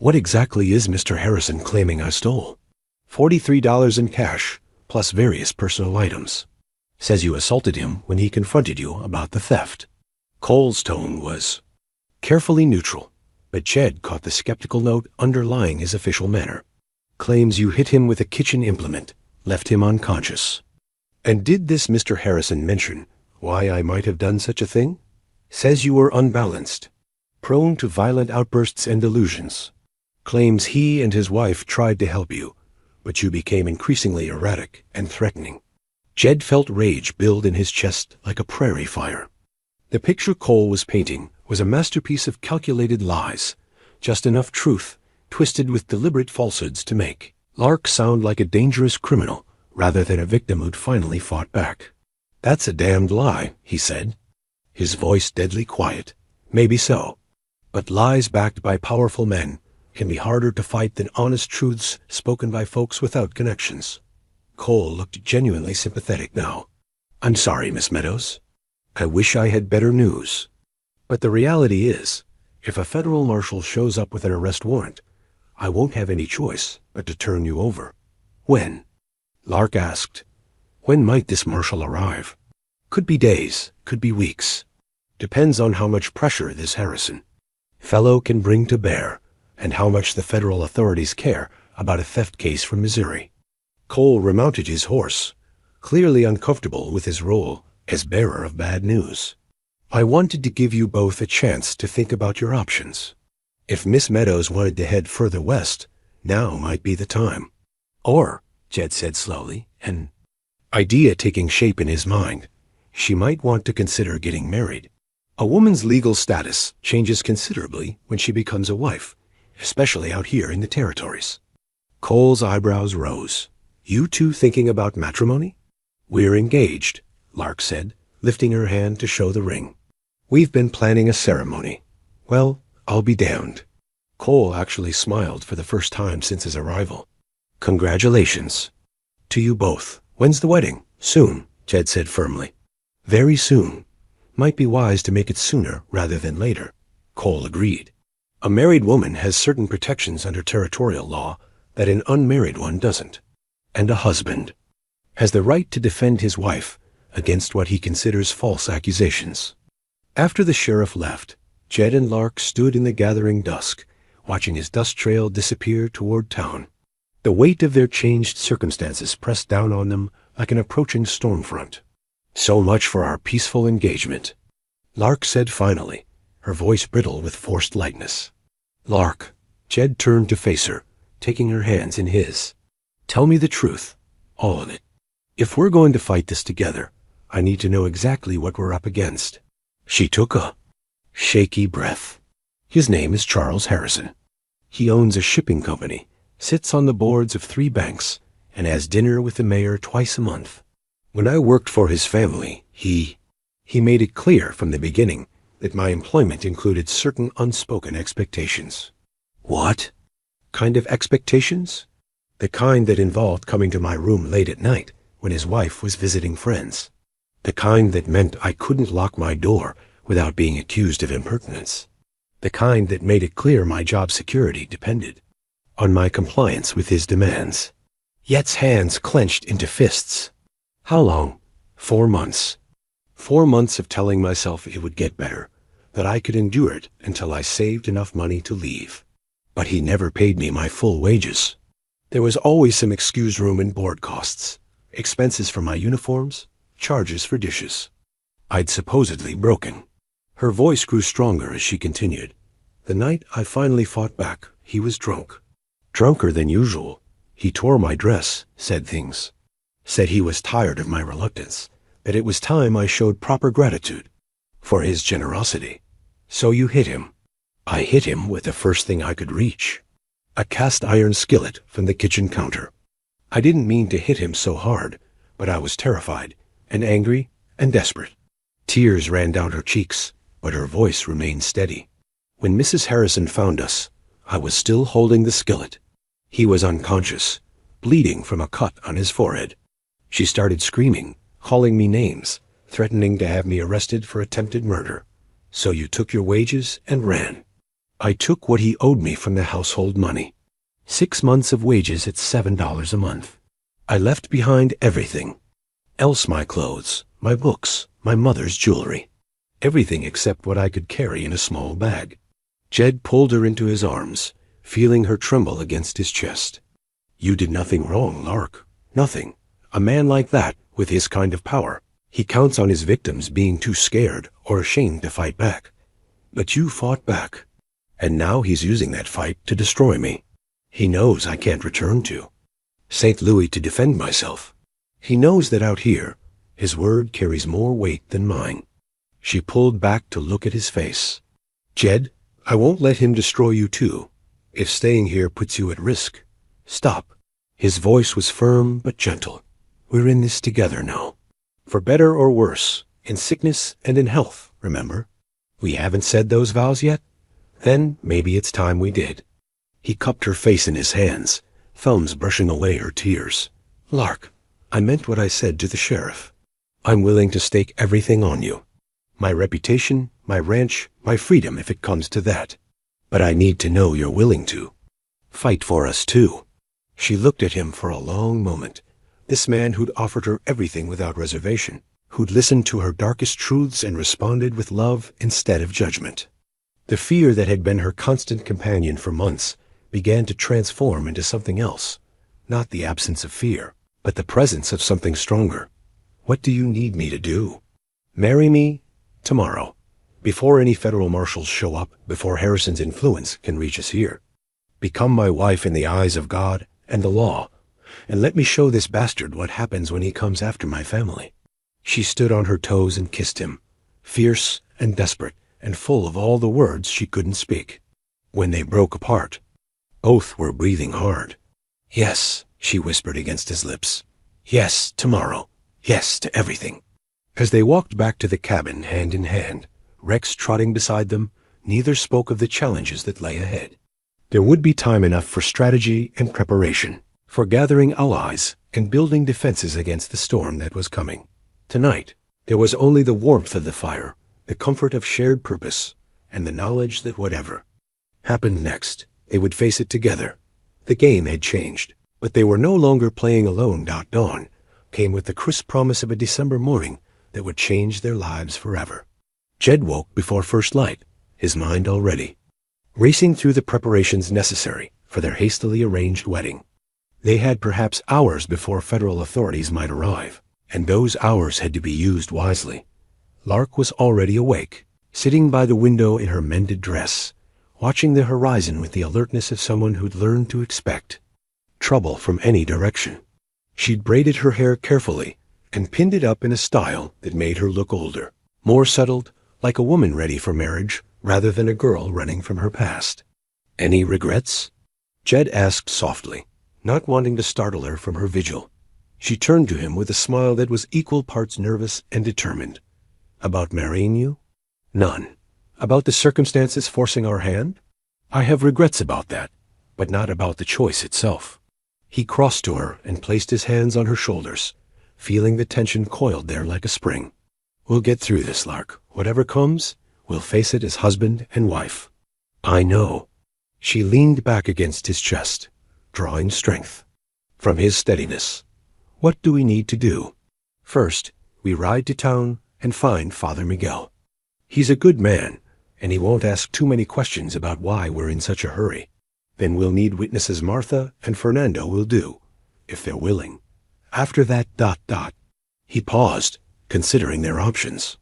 What exactly is Mr. Harrison claiming I stole? $43 in cash, plus various personal items. Says you assaulted him when he confronted you about the theft. Cole's tone was carefully neutral, but Jed caught the skeptical note underlying his official manner. Claims you hit him with a kitchen implement, left him unconscious. And did this Mr. Harrison mention why I might have done such a thing? Says you were unbalanced, prone to violent outbursts and delusions. Claims he and his wife tried to help you, but you became increasingly erratic and threatening. Jed felt rage build in his chest like a prairie fire. The picture Cole was painting was a masterpiece of calculated lies, just enough truth, twisted with deliberate falsehoods to make Lark sound like a dangerous criminal rather than a victim who'd finally fought back. That's a damned lie, he said, his voice deadly quiet. Maybe so, but lies backed by powerful men can be harder to fight than honest truths spoken by folks without connections. Cole looked genuinely sympathetic now. I'm sorry, Miss Meadows. I wish I had better news. But the reality is, if a federal marshal shows up with an arrest warrant, I won't have any choice but to turn you over. When? Lark asked. When might this marshal arrive? Could be days, could be weeks. Depends on how much pressure this Harrison fellow can bring to bear, and how much the federal authorities care about a theft case from Missouri. Cole remounted his horse, clearly uncomfortable with his role as bearer of bad news. I wanted to give you both a chance to think about your options. If Miss Meadows wanted to head further west, now might be the time. Or, Jed said slowly, an idea taking shape in his mind, she might want to consider getting married. A woman's legal status changes considerably when she becomes a wife, especially out here in the territories. Cole's eyebrows rose. You two thinking about matrimony? We're engaged, Lark said, lifting her hand to show the ring. We've been planning a ceremony. Well, I'll be damned. Cole actually smiled for the first time since his arrival. Congratulations. To you both. When's the wedding? Soon, Jed said firmly. Very soon. Might be wise to make it sooner rather than later, Cole agreed. A married woman has certain protections under territorial law that an unmarried one doesn't. And a husband has the right to defend his wife against what he considers false accusations. After the sheriff left, Jed and Lark stood in the gathering dusk, watching his dust trail disappear toward town. The weight of their changed circumstances pressed down on them like an approaching storm front. So much for our peaceful engagement, Lark said finally, her voice brittle with forced lightness. Lark, Jed turned to face her, taking her hands in his. Tell me the truth, all of it. If we're going to fight this together, I need to know exactly what we're up against. She took a shaky breath. His name is Charles Harrison. He owns a shipping company, sits on the boards of 3 banks, and has dinner with the mayor twice a month. When I worked for his family, he made it clear from the beginning that my employment included certain unspoken expectations. What kind of expectations? The kind that involved coming to my room late at night when his wife was visiting friends. The kind that meant I couldn't lock my door without being accused of impertinence. The kind that made it clear my job security depended on my compliance with his demands. Yet's hands clenched into fists. How long? 4 months. 4 months of telling myself it would get better, that I could endure it until I saved enough money to leave. But he never paid me my full wages. There was always some excuse room and board costs, expenses for my uniforms, charges for dishes. I'd supposedly broken. Her voice grew stronger as she continued. The night I finally fought back, he was drunk. Drunker than usual. He tore my dress, said things. Said he was tired of my reluctance, that it was time I showed proper gratitude for his generosity. So you hit him. I hit him with the first thing I could reach. A cast iron skillet from the kitchen counter. I didn't mean to hit him so hard, but I was terrified and angry and desperate. Tears ran down her cheeks, but her voice remained steady. When Mrs. Harrison found us, I was still holding the skillet. He was unconscious, bleeding from a cut on his forehead. She started screaming, calling me names, threatening to have me arrested for attempted murder. So you took your wages and ran. I took what he owed me from the household money. 6 months of wages at $7 a month. I left behind everything. Else my clothes, my books, my mother's jewelry. Everything except what I could carry in a small bag. Jed pulled her into his arms, feeling her tremble against his chest. You did nothing wrong, Lark. Nothing. A man like that, with his kind of power, he counts on his victims being too scared or ashamed to fight back. But you fought back. And now he's using that fight to destroy me. He knows I can't return to St. Louis to defend myself. He knows that out here, his word carries more weight than mine. She pulled back to look at his face. Jed, I won't let him destroy you too. If staying here puts you at risk, stop. His voice was firm but gentle. We're in this together now. For better or worse, in sickness and in health, remember? We haven't said those vows yet? Then maybe it's time we did. He cupped her face in his hands, thumbs brushing away her tears. Lark, I meant what I said to the sheriff. I'm willing to stake everything on you. My reputation, my ranch, my freedom if it comes to that. But I need to know you're willing to fight for us too. She looked at him for a long moment. This man who'd offered her everything without reservation, who'd listened to her darkest truths and responded with love instead of judgment. The fear that had been her constant companion for months began to transform into something else. Not the absence of fear, but the presence of something stronger. What do you need me to do? Marry me tomorrow, before any federal marshals show up, before Harrison's influence can reach us here. Become my wife in the eyes of God and the law, and let me show this bastard what happens when he comes after my family. She stood on her toes and kissed him, fierce and desperate and full of all the words she couldn't speak. When they broke apart, both were breathing hard. "Yes," she whispered against his lips. "Yes, tomorrow. Yes, to everything." As they walked back to the cabin hand in hand, Rex trotting beside them, neither spoke of the challenges that lay ahead. There would be time enough for strategy and preparation, for gathering allies and building defenses against the storm that was coming. Tonight, there was only the warmth of the fire, the comfort of shared purpose, and the knowledge that whatever happened next, they would face it together. The game had changed, but they were no longer playing alone. Dawn came with the crisp promise of a December morning that would change their lives forever. Jed woke before first light, his mind already racing through the preparations necessary for their hastily arranged wedding. They had perhaps hours before federal authorities might arrive, and those hours had to be used wisely. Lark was already awake, sitting by the window in her mended dress, watching the horizon with the alertness of someone who'd learned to expect trouble from any direction. She'd braided her hair carefully and pinned it up in a style that made her look older, more settled, like a woman ready for marriage rather than a girl running from her past. "Any regrets?" Jed asked softly, not wanting to startle her from her vigil. She turned to him with a smile that was equal parts nervous and determined. "About marrying you?" "None." "About the circumstances forcing our hand?" "I have regrets about that, but not about the choice itself." He crossed to her and placed his hands on her shoulders, feeling the tension coiled there like a spring. "We'll get through this, Lark. Whatever comes, we'll face it as husband and wife." "I know." She leaned back against his chest, drawing strength from his steadiness. "What do we need to do?" "First, we ride to town and find Father Miguel. He's a good man, and he won't ask too many questions about why we're in such a hurry. Then we'll need witnesses. Martha and Fernando will do, if they're willing. After that... He paused, considering their options.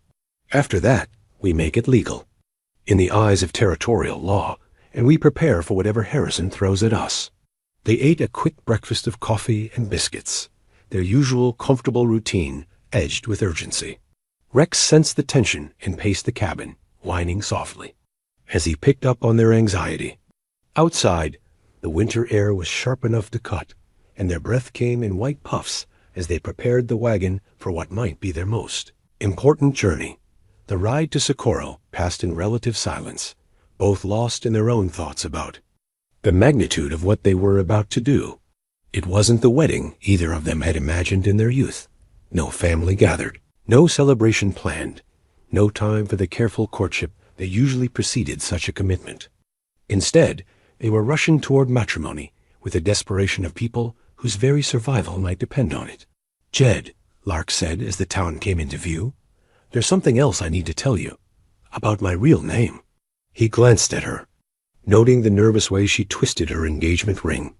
"After that, we make it legal, in the eyes of territorial law, and we prepare for whatever Harrison throws at us." They ate a quick breakfast of coffee and biscuits, their usual comfortable routine edged with urgency. Rex sensed the tension and paced the cabin, whining softly, as he picked up on their anxiety. Outside, the winter air was sharp enough to cut, and their breath came in white puffs as they prepared the wagon for what might be their most important journey. The ride to Socorro passed in relative silence, both lost in their own thoughts about the magnitude of what they were about to do. It wasn't the wedding either of them had imagined in their youth. No family gathered, no celebration planned, no time for the careful courtship that usually preceded such a commitment. Instead, they were rushing toward matrimony with the desperation of people whose very survival might depend on it. "Jed," Lark said as the town came into view, "there's something else I need to tell you. About my real name." He glanced at her, noting the nervous way she twisted her engagement ring.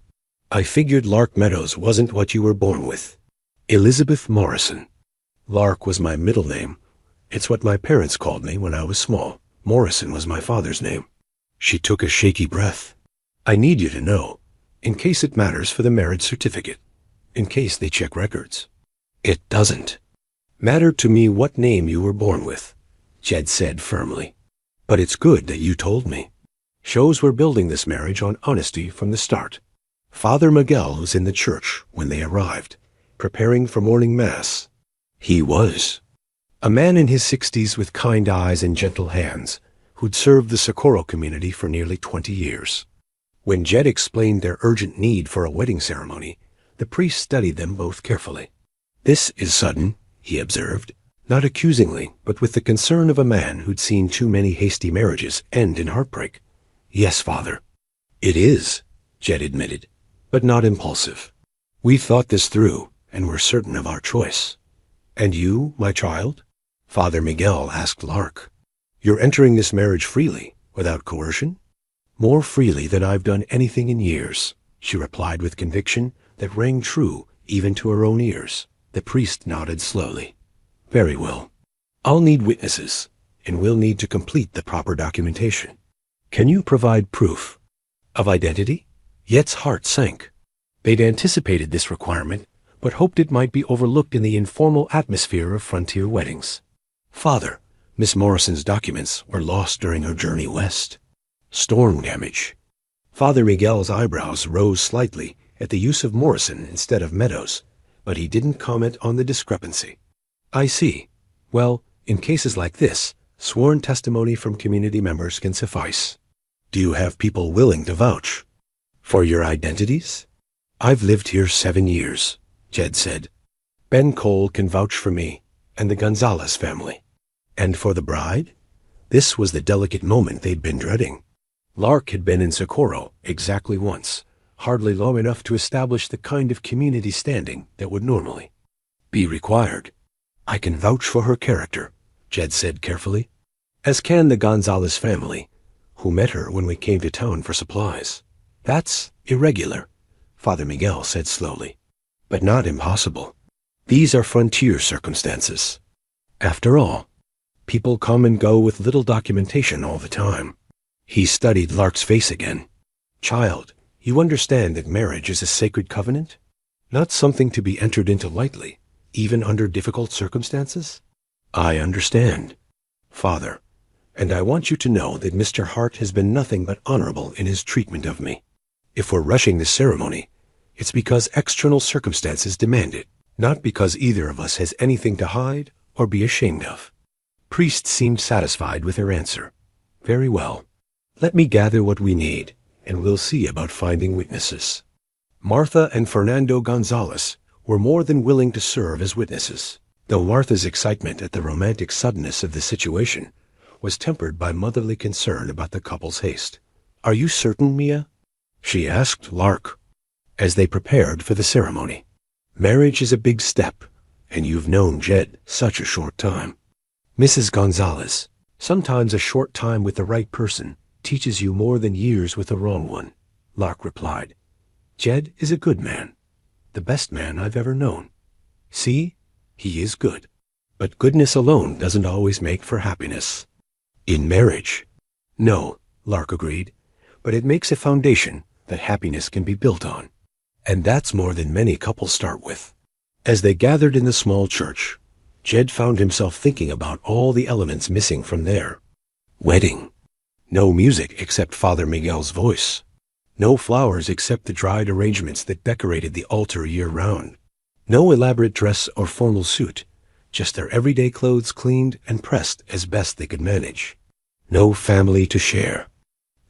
"I figured Lark Meadows wasn't what you were born with. Elizabeth Morrison. Lark was my middle name. It's what my parents called me when I was small. Morrison was my father's name." She took a shaky breath. "I need you to know, in case it matters for the marriage certificate, in case they check records." "It doesn't matter to me what name you were born with," Jed said firmly. "But it's good that you told me. Shows we're building this marriage on honesty from the start." Father Miguel was in the church when they arrived, preparing for morning mass. He was a man in his 60s with kind eyes and gentle hands, who'd served the Socorro community for nearly 20 years. When Jed explained their urgent need for a wedding ceremony, the priest studied them both carefully. "This is sudden," he observed, not accusingly, but with the concern of a man who'd seen too many hasty marriages end in heartbreak. "Yes, Father." "It is," Jed admitted, "but not impulsive. We've thought this through, and we're certain of our choice." "And you, my child?" Father Miguel asked Lark. "You're entering this marriage freely, without coercion?" "More freely than I've done anything in years," she replied with conviction that rang true even to her own ears. The priest nodded slowly. "Very well. I'll need witnesses, and we'll need to complete the proper documentation. Can you provide proof of identity?" Yet's heart sank. They'd anticipated this requirement, but hoped it might be overlooked in the informal atmosphere of frontier weddings. "Father, Miss Morrison's documents were lost during her journey west. Storm damage. Father Miguel's eyebrows rose slightly at the use of Morrison instead of Meadows, but he didn't comment on the discrepancy. I see. Well, in cases like this, sworn testimony from community members can suffice. Do you have people willing to vouch for your identities? I've lived here 7 years, Jed said. Ben Cole can vouch for me and the Gonzalez family. And for the bride? This was the delicate moment they'd been dreading. Lark had been in Socorro exactly once, hardly long enough to establish the kind of community standing that would normally be required. I can vouch for her character, Jed said carefully, as can the Gonzalez family, who met her when we came to town for supplies. That's irregular, Father Miguel said slowly, but not impossible. These are frontier circumstances. After all, people come and go with little documentation all the time. He studied Lark's face again. Child, you understand that marriage is a sacred covenant? Not something to be entered into lightly, even under difficult circumstances? I understand, Father, and I want you to know that Mr. Hart has been nothing but honorable in his treatment of me. If we're rushing this ceremony, it's because external circumstances demand it, not because either of us has anything to hide or be ashamed of. Priest seemed satisfied with her answer. Very well. Let me gather what we need, and we'll see about finding witnesses. Martha and Fernando Gonzalez were more than willing to serve as witnesses, though Martha's excitement at the romantic suddenness of the situation was tempered by motherly concern about the couple's haste. Are you certain, Mia? She asked Lark, as they prepared for the ceremony. Marriage is a big step, and you've known Jed such a short time. Mrs. Gonzalez, sometimes a short time with the right person teaches you more than years with the wrong one, Lark replied. Jed is a good man, the best man I've ever known. See, he is good. But goodness alone doesn't always make for happiness. In marriage? No, Lark agreed, but it makes a foundation that happiness can be built on. And that's more than many couples start with. As they gathered in the small church, Jed found himself thinking about all the elements missing from their wedding. No music except Father Miguel's voice. No flowers except the dried arrangements that decorated the altar year-round. No elaborate dress or formal suit, just their everyday clothes cleaned and pressed as best they could manage. No family to share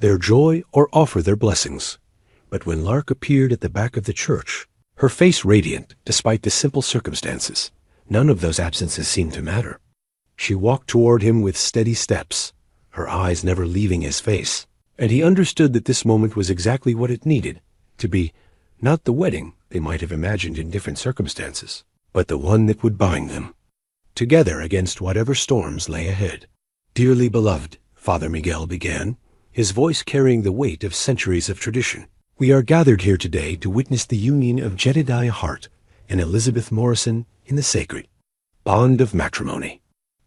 their joy or offer their blessings. But when Lark appeared at the back of the church, her face radiant despite the simple circumstances, none of those absences seemed to matter. She walked toward him with steady steps, her eyes never leaving his face, and he understood that this moment was exactly what it needed to be, not the wedding they might have imagined in different circumstances, but the one that would bind them together against whatever storms lay ahead. Dearly beloved, Father Miguel began, his voice carrying the weight of centuries of tradition. We are gathered here today to witness the union of Jedediah Hart and Elizabeth Morrison in the sacred bond of matrimony.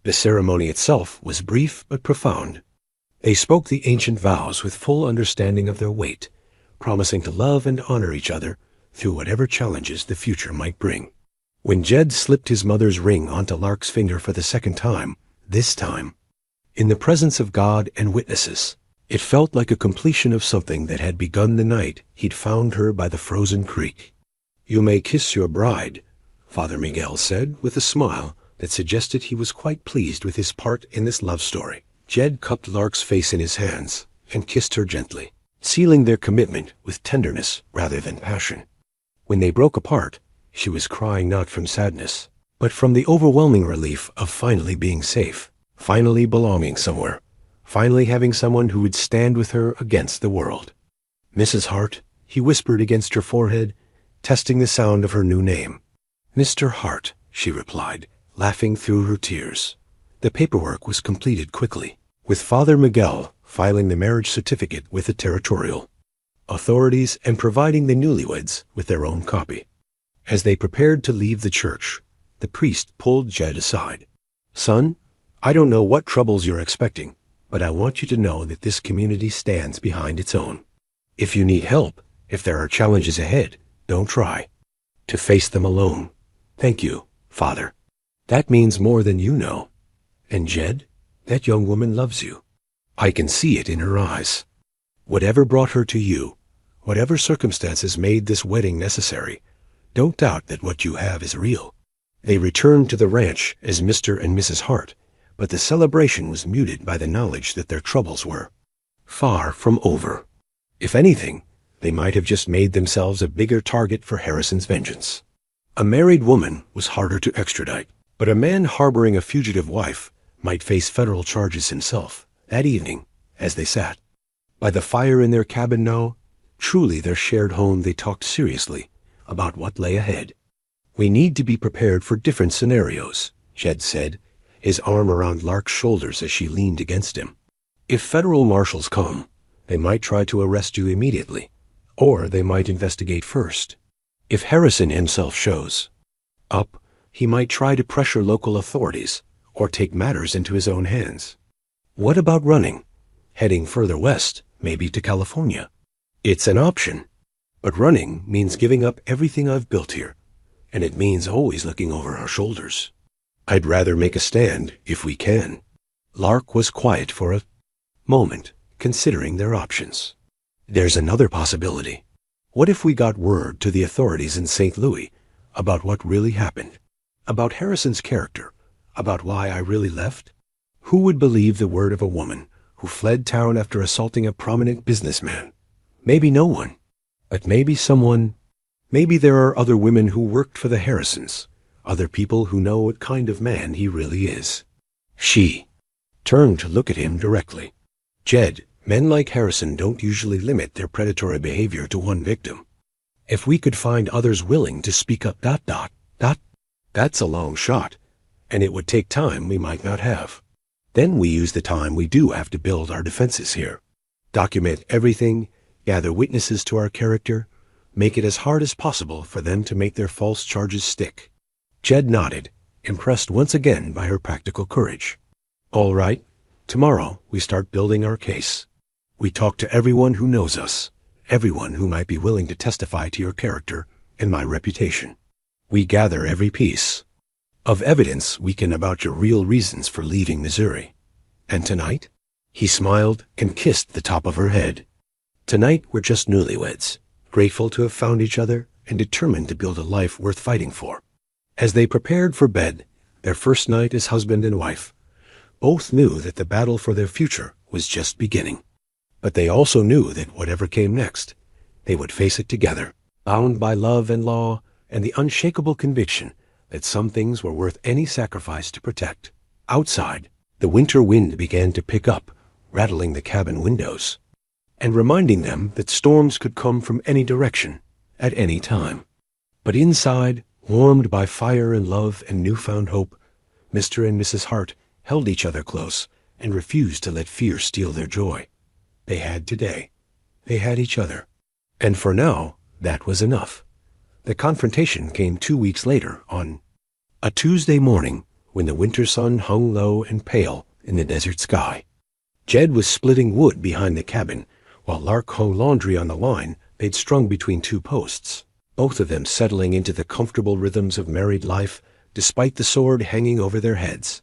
The ceremony itself was brief but profound. They spoke the ancient vows with full understanding of their weight, promising to love and honor each other through whatever challenges the future might bring. When Jed slipped his mother's ring onto Lark's finger for the second time, this time, in the presence of God and witnesses, it felt like a completion of something that had begun the night he'd found her by the frozen creek. You may kiss your bride, Father Miguel said with a smile that suggested he was quite pleased with his part in this love story. Jed cupped Lark's face in his hands and kissed her gently, sealing their commitment with tenderness rather than passion. When they broke apart, she was crying not from sadness, but from the overwhelming relief of finally being safe, finally belonging somewhere, finally having someone who would stand with her against the world. Mrs. Hart, he whispered against her forehead, testing the sound of her new name. Mr. Hart, she replied, laughing through her tears. The paperwork was completed quickly, with Father Miguel filing the marriage certificate with the territorial authorities and providing the newlyweds with their own copy. As they prepared to leave the church, the priest pulled Jed aside. Son, I don't know what troubles you're expecting, but I want you to know that this community stands behind its own. If you need help, if there are challenges ahead, don't try to face them alone. Thank you, Father. That means more than you know. And Jed, That young woman loves you. I can see it in her eyes. Whatever brought her to you, whatever circumstances made this wedding necessary, don't doubt that what you have is real." They returned to the ranch as Mr. and Mrs. Hart, but the celebration was muted by the knowledge that their troubles were far from over. If anything, they might have just made themselves a bigger target for Harrison's vengeance. A married woman was harder to extradite, but a man harboring a fugitive wife might face federal charges himself. That evening, as they sat by the fire in their cabin now, truly their shared home, they talked seriously about what lay ahead. "We need to be prepared for different scenarios," Jed said, his arm around Lark's shoulders as she leaned against him. "If federal marshals come, they might try to arrest you immediately, or they might investigate first. If Harrison himself shows up, he might try to pressure local authorities or take matters into his own hands. What about running? Heading further west, maybe to California? It's an option. But running means giving up everything I've built here, and it means always looking over our shoulders. I'd rather make a stand if we can." Lark was quiet for a moment, considering their options. "There's another possibility. What if we got word to the authorities in St. Louis about what really happened? About Harrison's character? About why I really left? Who would believe the word of a woman who fled town after assaulting a prominent businessman? Maybe no one. But maybe someone. Maybe there are other women who worked for the Harrisons, other people who know what kind of man he really is." She turned to look at him directly. "Jed, men like Harrison don't usually limit their predatory behavior to one victim. If we could find others willing to speak up ... That's a long shot, and it would take time we might not have. Then we use the time we do have to build our defenses here. Document everything, gather witnesses to our character, make it as hard as possible for them to make their false charges stick." Jed nodded, impressed once again by her practical courage. "All right, tomorrow we start building our case. We talk to everyone who knows us, everyone who might be willing to testify to your character and my reputation. We gather every piece of evidence we can about your real reasons for leaving Missouri. And tonight?" He smiled and kissed the top of her head. "Tonight we're just newlyweds, grateful to have found each other and determined to build a life worth fighting for." As they prepared for bed, their first night as husband and wife, both knew that the battle for their future was just beginning. But they also knew that whatever came next, they would face it together, bound by love and law and the unshakable conviction that some things were worth any sacrifice to protect. Outside, the winter wind began to pick up, rattling the cabin windows, and reminding them that storms could come from any direction, at any time. But inside, warmed by fire and love and newfound hope, Mr. and Mrs. Hart held each other close and refused to let fear steal their joy. They had today. They had each other. And for now, that was enough. The confrontation came 2 weeks later, on a Tuesday morning, when the winter sun hung low and pale in the desert sky. Jed was splitting wood behind the cabin, while Lark hung laundry on the line they'd strung between 2 posts, both of them settling into the comfortable rhythms of married life, despite the sword hanging over their heads.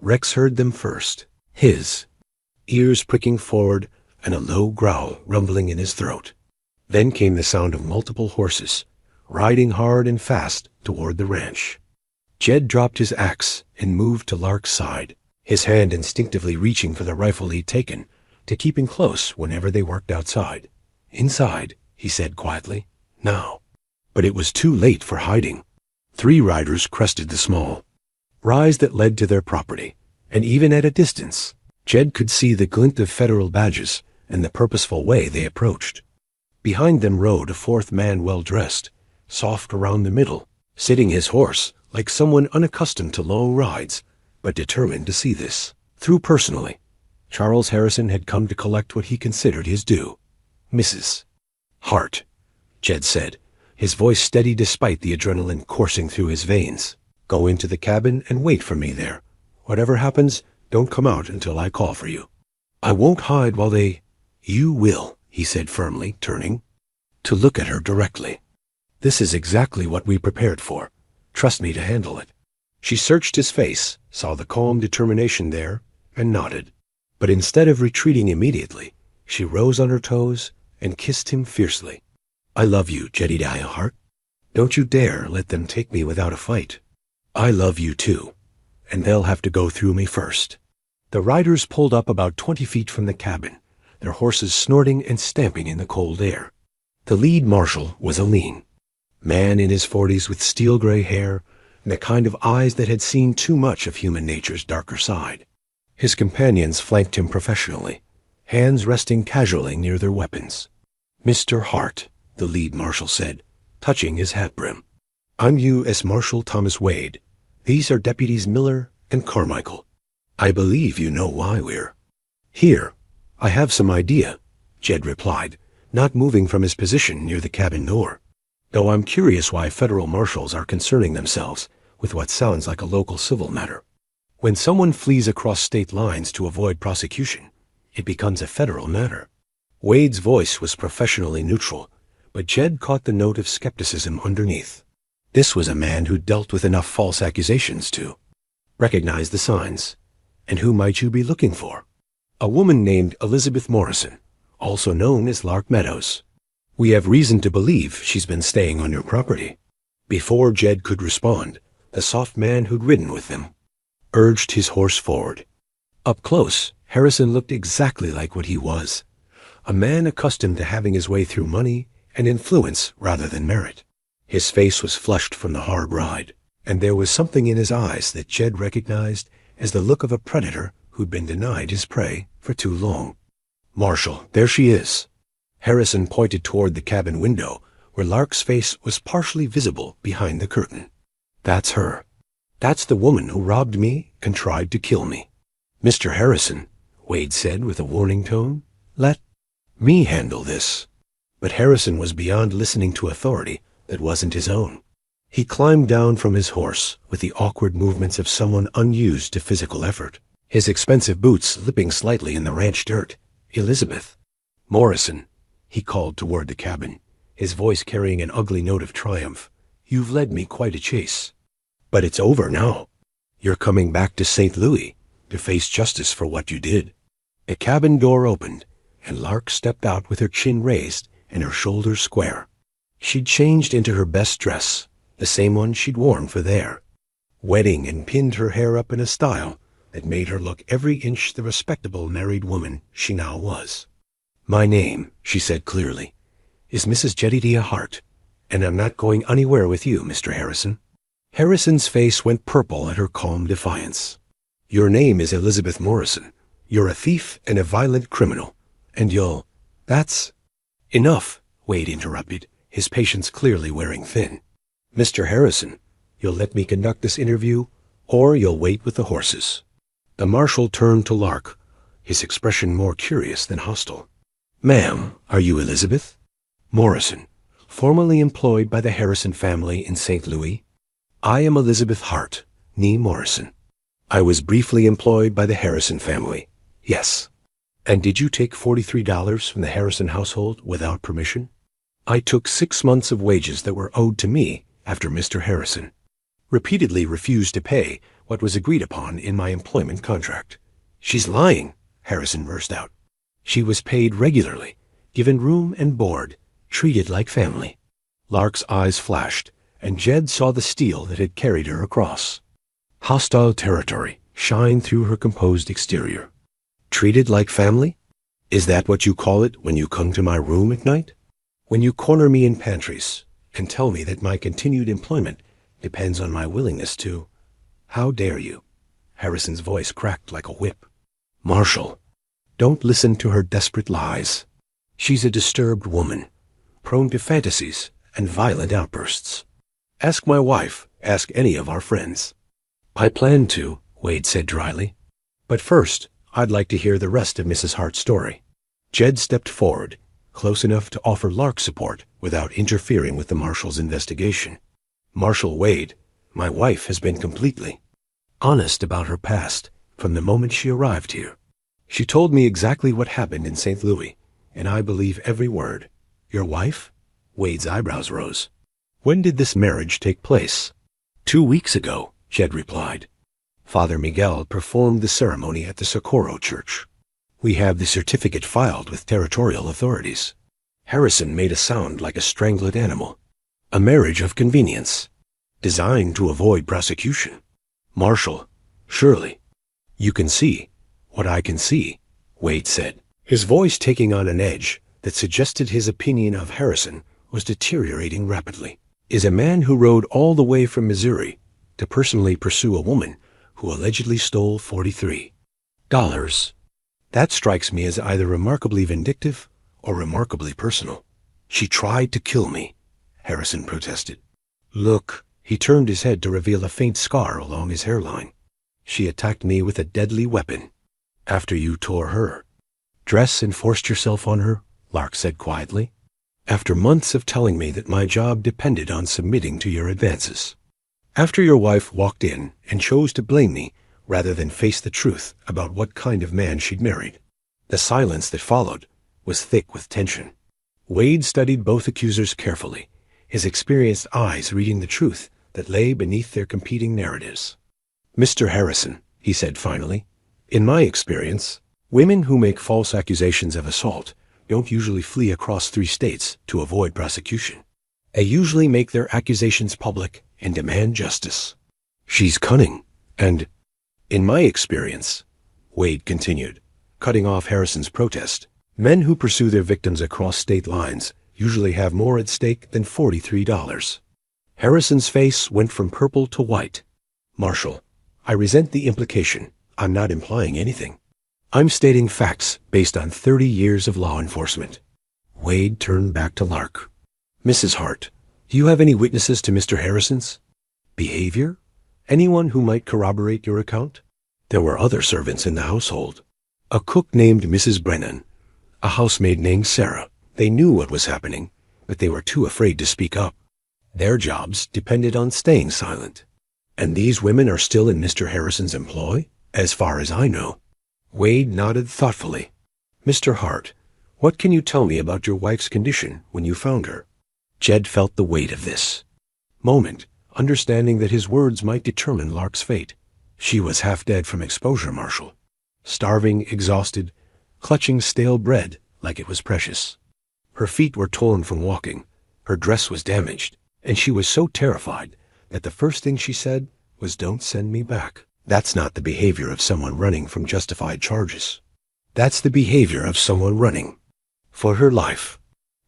Rex heard them first, his ears pricking forward and a low growl rumbling in his throat. Then came the sound of multiple horses, riding hard and fast toward the ranch. Jed dropped his axe and moved to Lark's side, his hand instinctively reaching for the rifle he'd taken, to keep him close whenever they worked outside. "Inside," he said quietly. "Now." But it was too late for hiding. 3 riders crested the small rise that led to their property, and even at a distance, Jed could see the glint of federal badges and the purposeful way they approached. Behind them rode a 4th man well-dressed, soft around the middle, sitting his horse like someone unaccustomed to long rides, but determined to see this through personally. Charles Harrison had come to collect what he considered his due. "Mrs. Hart," Jed said, his voice steady despite the adrenaline coursing through his veins. "Go into the cabin and wait for me there. Whatever happens, don't come out until I call for you." "I won't hide while they—" "You will," he said firmly, turning to look at her directly. "This is exactly what we prepared for. Trust me to handle it." She searched his face, saw the calm determination there, and nodded. But instead of retreating immediately, she rose on her toes and kissed him fiercely. I love you, Jedediah Hart. Don't you dare let them take me without a fight. I love you too, and they'll have to go through me first. The riders pulled up about 20 feet from the cabin, their horses snorting and stamping in the cold air. The lead marshal was a lean man in his 40s with steel-gray hair and the kind of eyes that had seen too much of human nature's darker side. His companions flanked him professionally, hands resting casually near their weapons. Mr. Hart, the lead marshal said, touching his hat brim. I'm U.S. Marshal Thomas Wade. These are Deputies Miller and Carmichael. I believe you know why we're here. I have some idea, Jed replied, not moving from his position near the cabin door. Though I'm curious why federal marshals are concerning themselves with what sounds like a local civil matter. When someone flees across state lines to avoid prosecution, it becomes a federal matter. Wade's voice was professionally neutral, but Jed caught the note of skepticism underneath. This was a man who dealt with enough false accusations to recognize the signs. And who might you be looking for? A woman named Elizabeth Morrison, also known as Lark Meadows. We have reason to believe she's been staying on your property. Before Jed could respond, the soft man who'd ridden with them urged his horse forward. Up close, Harrison looked exactly like what he was, a man accustomed to having his way through money and influence rather than merit. His face was flushed from the hard ride, and there was something in his eyes that Jed recognized as the look of a predator who'd been denied his prey for too long. Marshal, there she is. Harrison pointed toward the cabin window, where Lark's face was partially visible behind the curtain. That's her. That's the woman who robbed me and tried to kill me. Mr. Harrison, Wade said with a warning tone, let me handle this. But Harrison was beyond listening to authority that wasn't his own. He climbed down from his horse with the awkward movements of someone unused to physical effort, his expensive boots slipping slightly in the ranch dirt. Elizabeth. Morrison, he called toward the cabin, his voice carrying an ugly note of triumph. You've led me quite a chase. But it's over now. You're coming back to St. Louis to face justice for what you did. A cabin door opened, and Lark stepped out with her chin raised and her shoulders square. She'd changed into her best dress, the same one she'd worn for there, wetting and pinned her hair up in a style that made her look every inch the respectable married woman she now was. My name, she said clearly, is Mrs. Jedediah Hart, and I'm not going anywhere with you, Mr. Harrison. Harrison's face went purple at her calm defiance. Your name is Elizabeth Morrison. You're a thief and a violent criminal, and that's enough, Wade interrupted, his patience clearly wearing thin. Mr. Harrison, you'll let me conduct this interview, or you'll wait with the horses. The marshal turned to Lark, his expression more curious than hostile. Ma'am, are you Elizabeth? Morrison, formerly employed by the Harrison family in St. Louis. I am Elizabeth Hart, née Morrison. I was briefly employed by the Harrison family, yes. And did you take $43 from the Harrison household without permission? I took 6 months of wages that were owed to me after Mr. Harrison repeatedly refused to pay what was agreed upon in my employment contract. She's lying, Harrison burst out. She was paid regularly, given room and board, treated like family. Lark's eyes flashed, and Jed saw the steel that had carried her across. Hostile territory shined through her composed exterior. Treated like family? Is that what you call it when you come to my room at night? When you corner me in pantries and tell me that my continued employment depends on my willingness to... How dare you? Harrison's voice cracked like a whip. Marshal, don't listen to her desperate lies. She's a disturbed woman, prone to fantasies and violent outbursts. Ask my wife, ask any of our friends. I plan to, Wade said dryly. But first, I'd like to hear the rest of Mrs. Hart's story. Jed stepped forward, close enough to offer Lark support without interfering with the marshal's investigation. Marshal Wade, my wife has been completely honest about her past from the moment she arrived here. She told me exactly what happened in St. Louis, and I believe every word. Your wife? Wade's eyebrows rose. When did this marriage take place? 2 weeks ago, Jed replied. Father Miguel performed the ceremony at the Socorro Church. We have the certificate filed with territorial authorities. Harrison made a sound like a strangled animal. A marriage of convenience, designed to avoid prosecution. Marshal, surely, you can see what I can see, Wade said, his voice taking on an edge that suggested his opinion of Harrison was deteriorating rapidly. Is a man who rode all the way from Missouri to personally pursue a woman who allegedly stole $43. That strikes me as either remarkably vindictive or remarkably personal. She tried to kill me, Harrison protested. Look, he turned his head to reveal a faint scar along his hairline. She attacked me with a deadly weapon. After you tore her dress and forced yourself on her, Lark said quietly. After months of telling me that my job depended on submitting to your advances. After your wife walked in and chose to blame me rather than face the truth about what kind of man she'd married. The silence that followed was thick with tension. Wade studied both accusers carefully, his experienced eyes reading the truth that lay beneath their competing narratives. Mr. Harrison, he said finally, in my experience, women who make false accusations of assault don't usually flee across 3 states to avoid prosecution. They usually make their accusations public and demand justice. She's cunning, and, in my experience, Wade continued, cutting off Harrison's protest, men who pursue their victims across state lines usually have more at stake than $43. Harrison's face went from purple to white. Marshal, I resent the implication. I'm not implying anything. I'm stating facts based on 30 years of law enforcement. Wade turned back to Lark. Mrs. Hart, do you have any witnesses to Mr. Harrison's behavior? Anyone who might corroborate your account? There were other servants in the household. A cook named Mrs. Brennan, a housemaid named Sarah. They knew what was happening, but they were too afraid to speak up. Their jobs depended on staying silent. And these women are still in Mr. Harrison's employ, as far as I know. Wade nodded thoughtfully. Mr. Hart, what can you tell me about your wife's condition when you found her? Jed felt the weight of this moment, understanding that his words might determine Lark's fate. She was half dead from exposure, Marshal. Starving, exhausted, clutching stale bread like it was precious. Her feet were torn from walking, her dress was damaged, and she was so terrified that the first thing she said was, "Don't send me back." That's not the behavior of someone running from justified charges. That's the behavior of someone running for her life.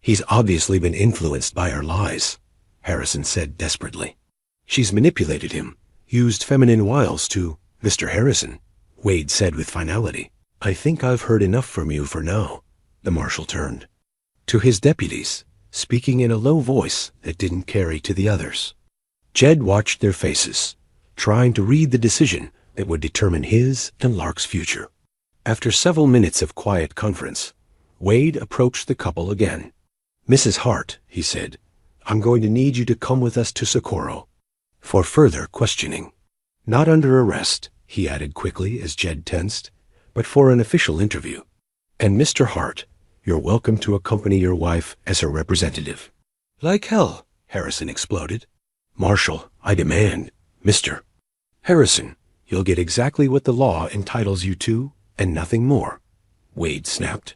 He's obviously been influenced by her lies, Harrison said desperately. She's manipulated him, used feminine wiles to... Mr. Harrison, Wade said with finality. I think I've heard enough from you for now. The marshal turned to his deputies, speaking in a low voice that didn't carry to the others. Jed watched their faces, trying to read the decision that would determine his and Lark's future. After several minutes of quiet conference, Wade approached the couple again. Mrs. Hart, he said, I'm going to need you to come with us to Socorro for further questioning. Not under arrest, he added quickly as Jed tensed, but for an official interview. And Mr. Hart, you're welcome to accompany your wife as her representative. Like hell, Harrison exploded. Marshal, I demand, Mr. Harrison, you'll get exactly what the law entitles you to, and nothing more, Wade snapped.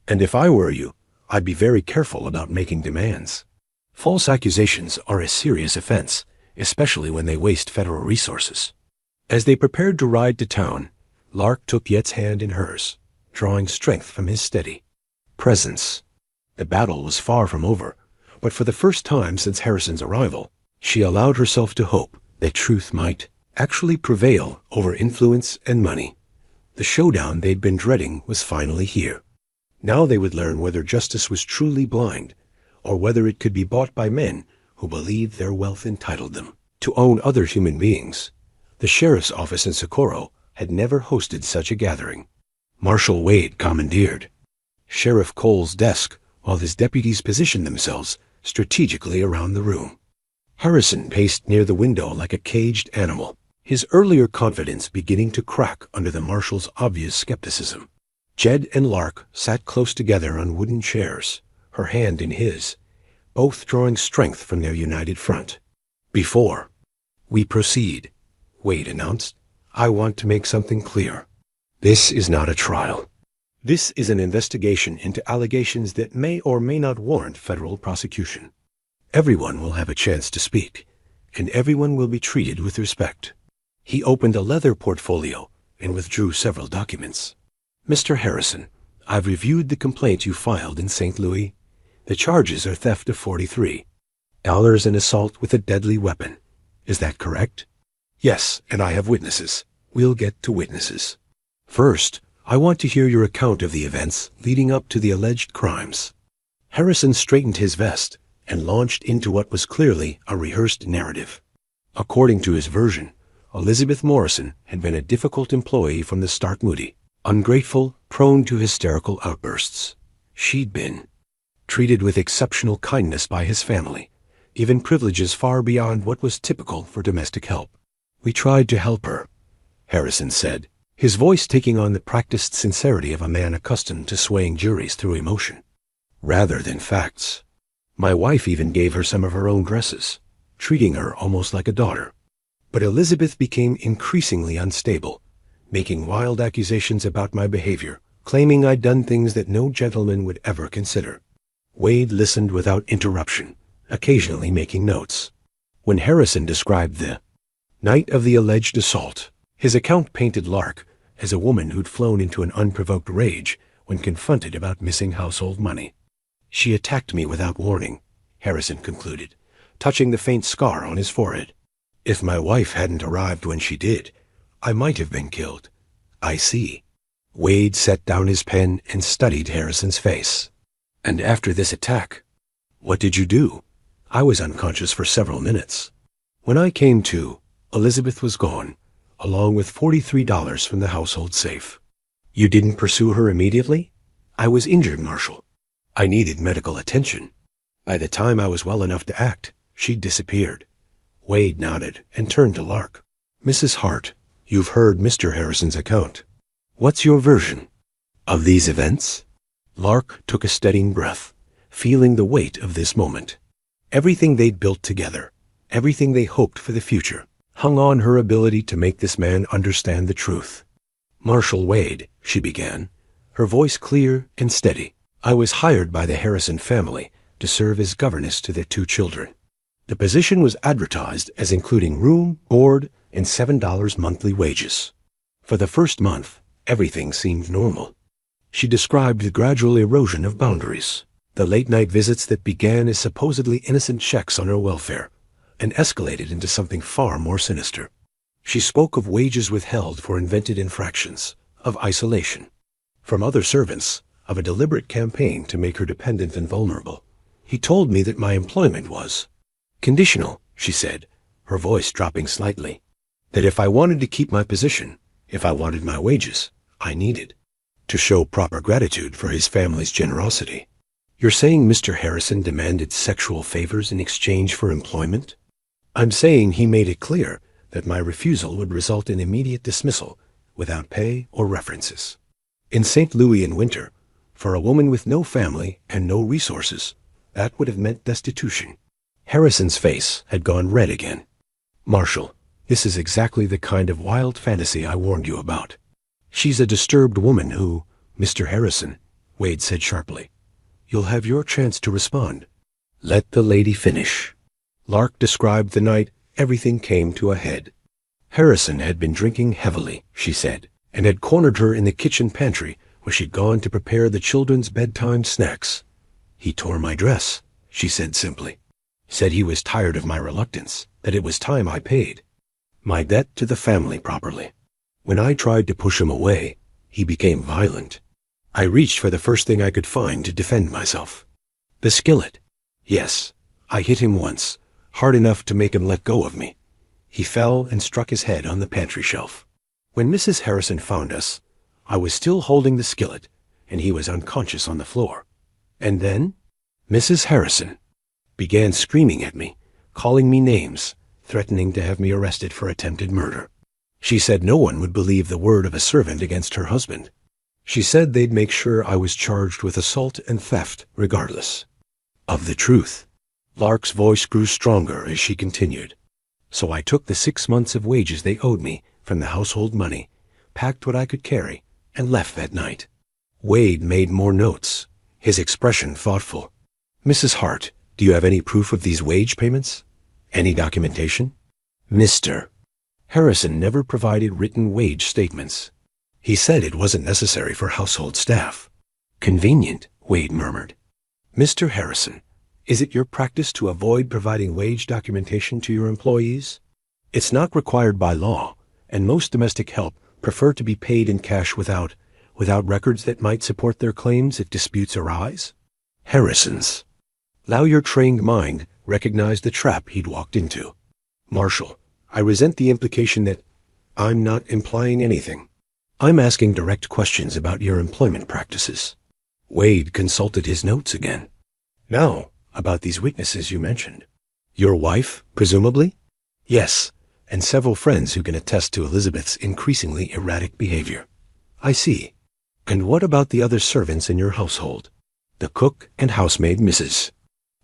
And if I were you, I'd be very careful about making demands. False accusations are a serious offense, especially when they waste federal resources. As they prepared to ride to town, Lark took Yet's hand in hers, drawing strength from his steady presence. The battle was far from over, but for the first time since Harrison's arrival, she allowed herself to hope that truth might actually prevail over influence and money. The showdown they'd been dreading was finally here. Now they would learn whether justice was truly blind, or whether it could be bought by men who believed their wealth entitled them to own other human beings. The sheriff's office in Socorro had never hosted such a gathering. Marshal Wade commandeered Sheriff Cole's desk while his deputies positioned themselves strategically around the room. Harrison paced near the window like a caged animal, his earlier confidence beginning to crack under the marshal's obvious skepticism. Jed and Lark sat close together on wooden chairs, her hand in his, both drawing strength from their united front. Before we proceed, Wade announced, I want to make something clear. This is not a trial. This is an investigation into allegations that may or may not warrant federal prosecution. Everyone will have a chance to speak, and everyone will be treated with respect. He opened a leather portfolio and withdrew several documents. Mr. Harrison, I've reviewed the complaint you filed in St. Louis. The charges are theft of $43 and assault with a deadly weapon. Is that correct? Yes, and I have witnesses. We'll get to witnesses. First, I want to hear your account of the events leading up to the alleged crimes. Harrison straightened his vest and launched into what was clearly a rehearsed narrative. According to his version, Elizabeth Morrison had been a difficult employee from the start, moody, ungrateful, prone to hysterical outbursts. She'd been treated with exceptional kindness by his family, even privileges far beyond what was typical for domestic help. We tried to help her, Harrison said, his voice taking on the practiced sincerity of a man accustomed to swaying juries through emotion, rather than facts. My wife even gave her some of her own dresses, treating her almost like a daughter. But Elizabeth became increasingly unstable, making wild accusations about my behavior, claiming I'd done things that no gentleman would ever consider. Wade listened without interruption, occasionally making notes. When Harrison described the night of the alleged assault, his account painted Lark as a woman who'd flown into an unprovoked rage when confronted about missing household money. She attacked me without warning, Harrison concluded, touching the faint scar on his forehead. If my wife hadn't arrived when she did, I might have been killed. I see. Wade set down his pen and studied Harrison's face. And after this attack, what did you do? I was unconscious for several minutes. When I came to, Elizabeth was gone, along with $43 from the household safe. You didn't pursue her immediately? I was injured, Marshal. I needed medical attention. By the time I was well enough to act, she'd disappeared. Wade nodded and turned to Lark. Mrs. Hart, you've heard Mr. Harrison's account. What's your version of these events? Lark took a steadying breath, feeling the weight of this moment. Everything they'd built together, everything they hoped for the future, hung on her ability to make this man understand the truth. Marshal Wade, she began, her voice clear and steady. I was hired by the Harrison family to serve as governess to their 2 children. The position was advertised as including room, board, and $7 monthly wages. For the first month, everything seemed normal. She described the gradual erosion of boundaries, the late-night visits that began as supposedly innocent checks on her welfare, and escalated into something far more sinister. She spoke of wages withheld for invented infractions, of isolation from other servants, of a deliberate campaign to make her dependent and vulnerable. He told me that my employment was conditional, she said, her voice dropping slightly. That if I wanted to keep my position, if I wanted my wages, I needed to show proper gratitude for his family's generosity. You're saying Mr. Harrison demanded sexual favors in exchange for employment? I'm saying he made it clear that my refusal would result in immediate dismissal without pay or references. In St. Louis in winter, for a woman with no family and no resources, that would have meant destitution. Harrison's face had gone red again. Marshal, this is exactly the kind of wild fantasy I warned you about. She's a disturbed woman who, Mr. Harrison, Wade said sharply. You'll have your chance to respond. Let the lady finish. Lark described the night everything came to a head. Harrison had been drinking heavily, she said, and had cornered her in the kitchen pantry where she'd gone to prepare the children's bedtime snacks. He tore my dress, she said simply. Said he was tired of my reluctance, that it was time I paid my debt to the family properly. When I tried to push him away, he became violent. I reached for the first thing I could find to defend myself. The skillet. Yes, I hit him once, hard enough to make him let go of me. He fell and struck his head on the pantry shelf. When Mrs. Harrison found us, I was still holding the skillet, and he was unconscious on the floor. And then, Mrs. Harrison began screaming at me, calling me names, threatening to have me arrested for attempted murder. She said no one would believe the word of a servant against her husband. She said they'd make sure I was charged with assault and theft regardless of the truth. Lark's voice grew stronger as she continued. So I took the 6 months of wages they owed me from the household money, packed what I could carry, and left that night. Wade made more notes, his expression thoughtful. Mrs. Hart, do you have any proof of these wage payments? Any documentation? Mr. Harrison never provided written wage statements. He said it wasn't necessary for household staff. Convenient, Wade murmured. Mr. Harrison, is it your practice to avoid providing wage documentation to your employees? It's not required by law, and most domestic help prefer to be paid in cash without records that might support their claims if disputes arise. Harrison's. Now your trained mind recognized the trap he'd walked into. Marshal, I resent the implication that I'm not implying anything. I'm asking direct questions about your employment practices. Wade consulted his notes again. Now, about these weaknesses you mentioned. Your wife, presumably? Yes, and several friends who can attest to Elizabeth's increasingly erratic behavior. I see. And what about the other servants in your household? The cook and housemaid, Mrs.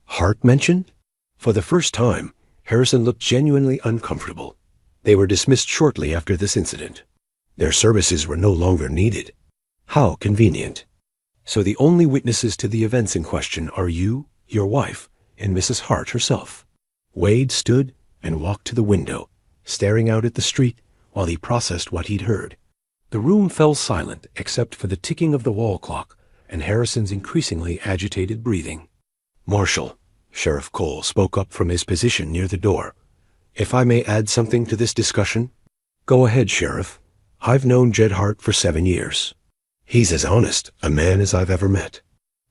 Hart mentioned? For the first time, Harrison looked genuinely uncomfortable. They were dismissed shortly after this incident. Their services were no longer needed. How convenient. So the only witnesses to the events in question are you, your wife, and Mrs. Hart herself. Wade stood and walked to the window, staring out at the street while he processed what he'd heard. The room fell silent except for the ticking of the wall clock and Harrison's increasingly agitated breathing. Marshal, Sheriff Cole spoke up from his position near the door. If I may add something to this discussion? Go ahead, Sheriff. I've known Jed Hart for 7 years. He's as honest a man as I've ever met.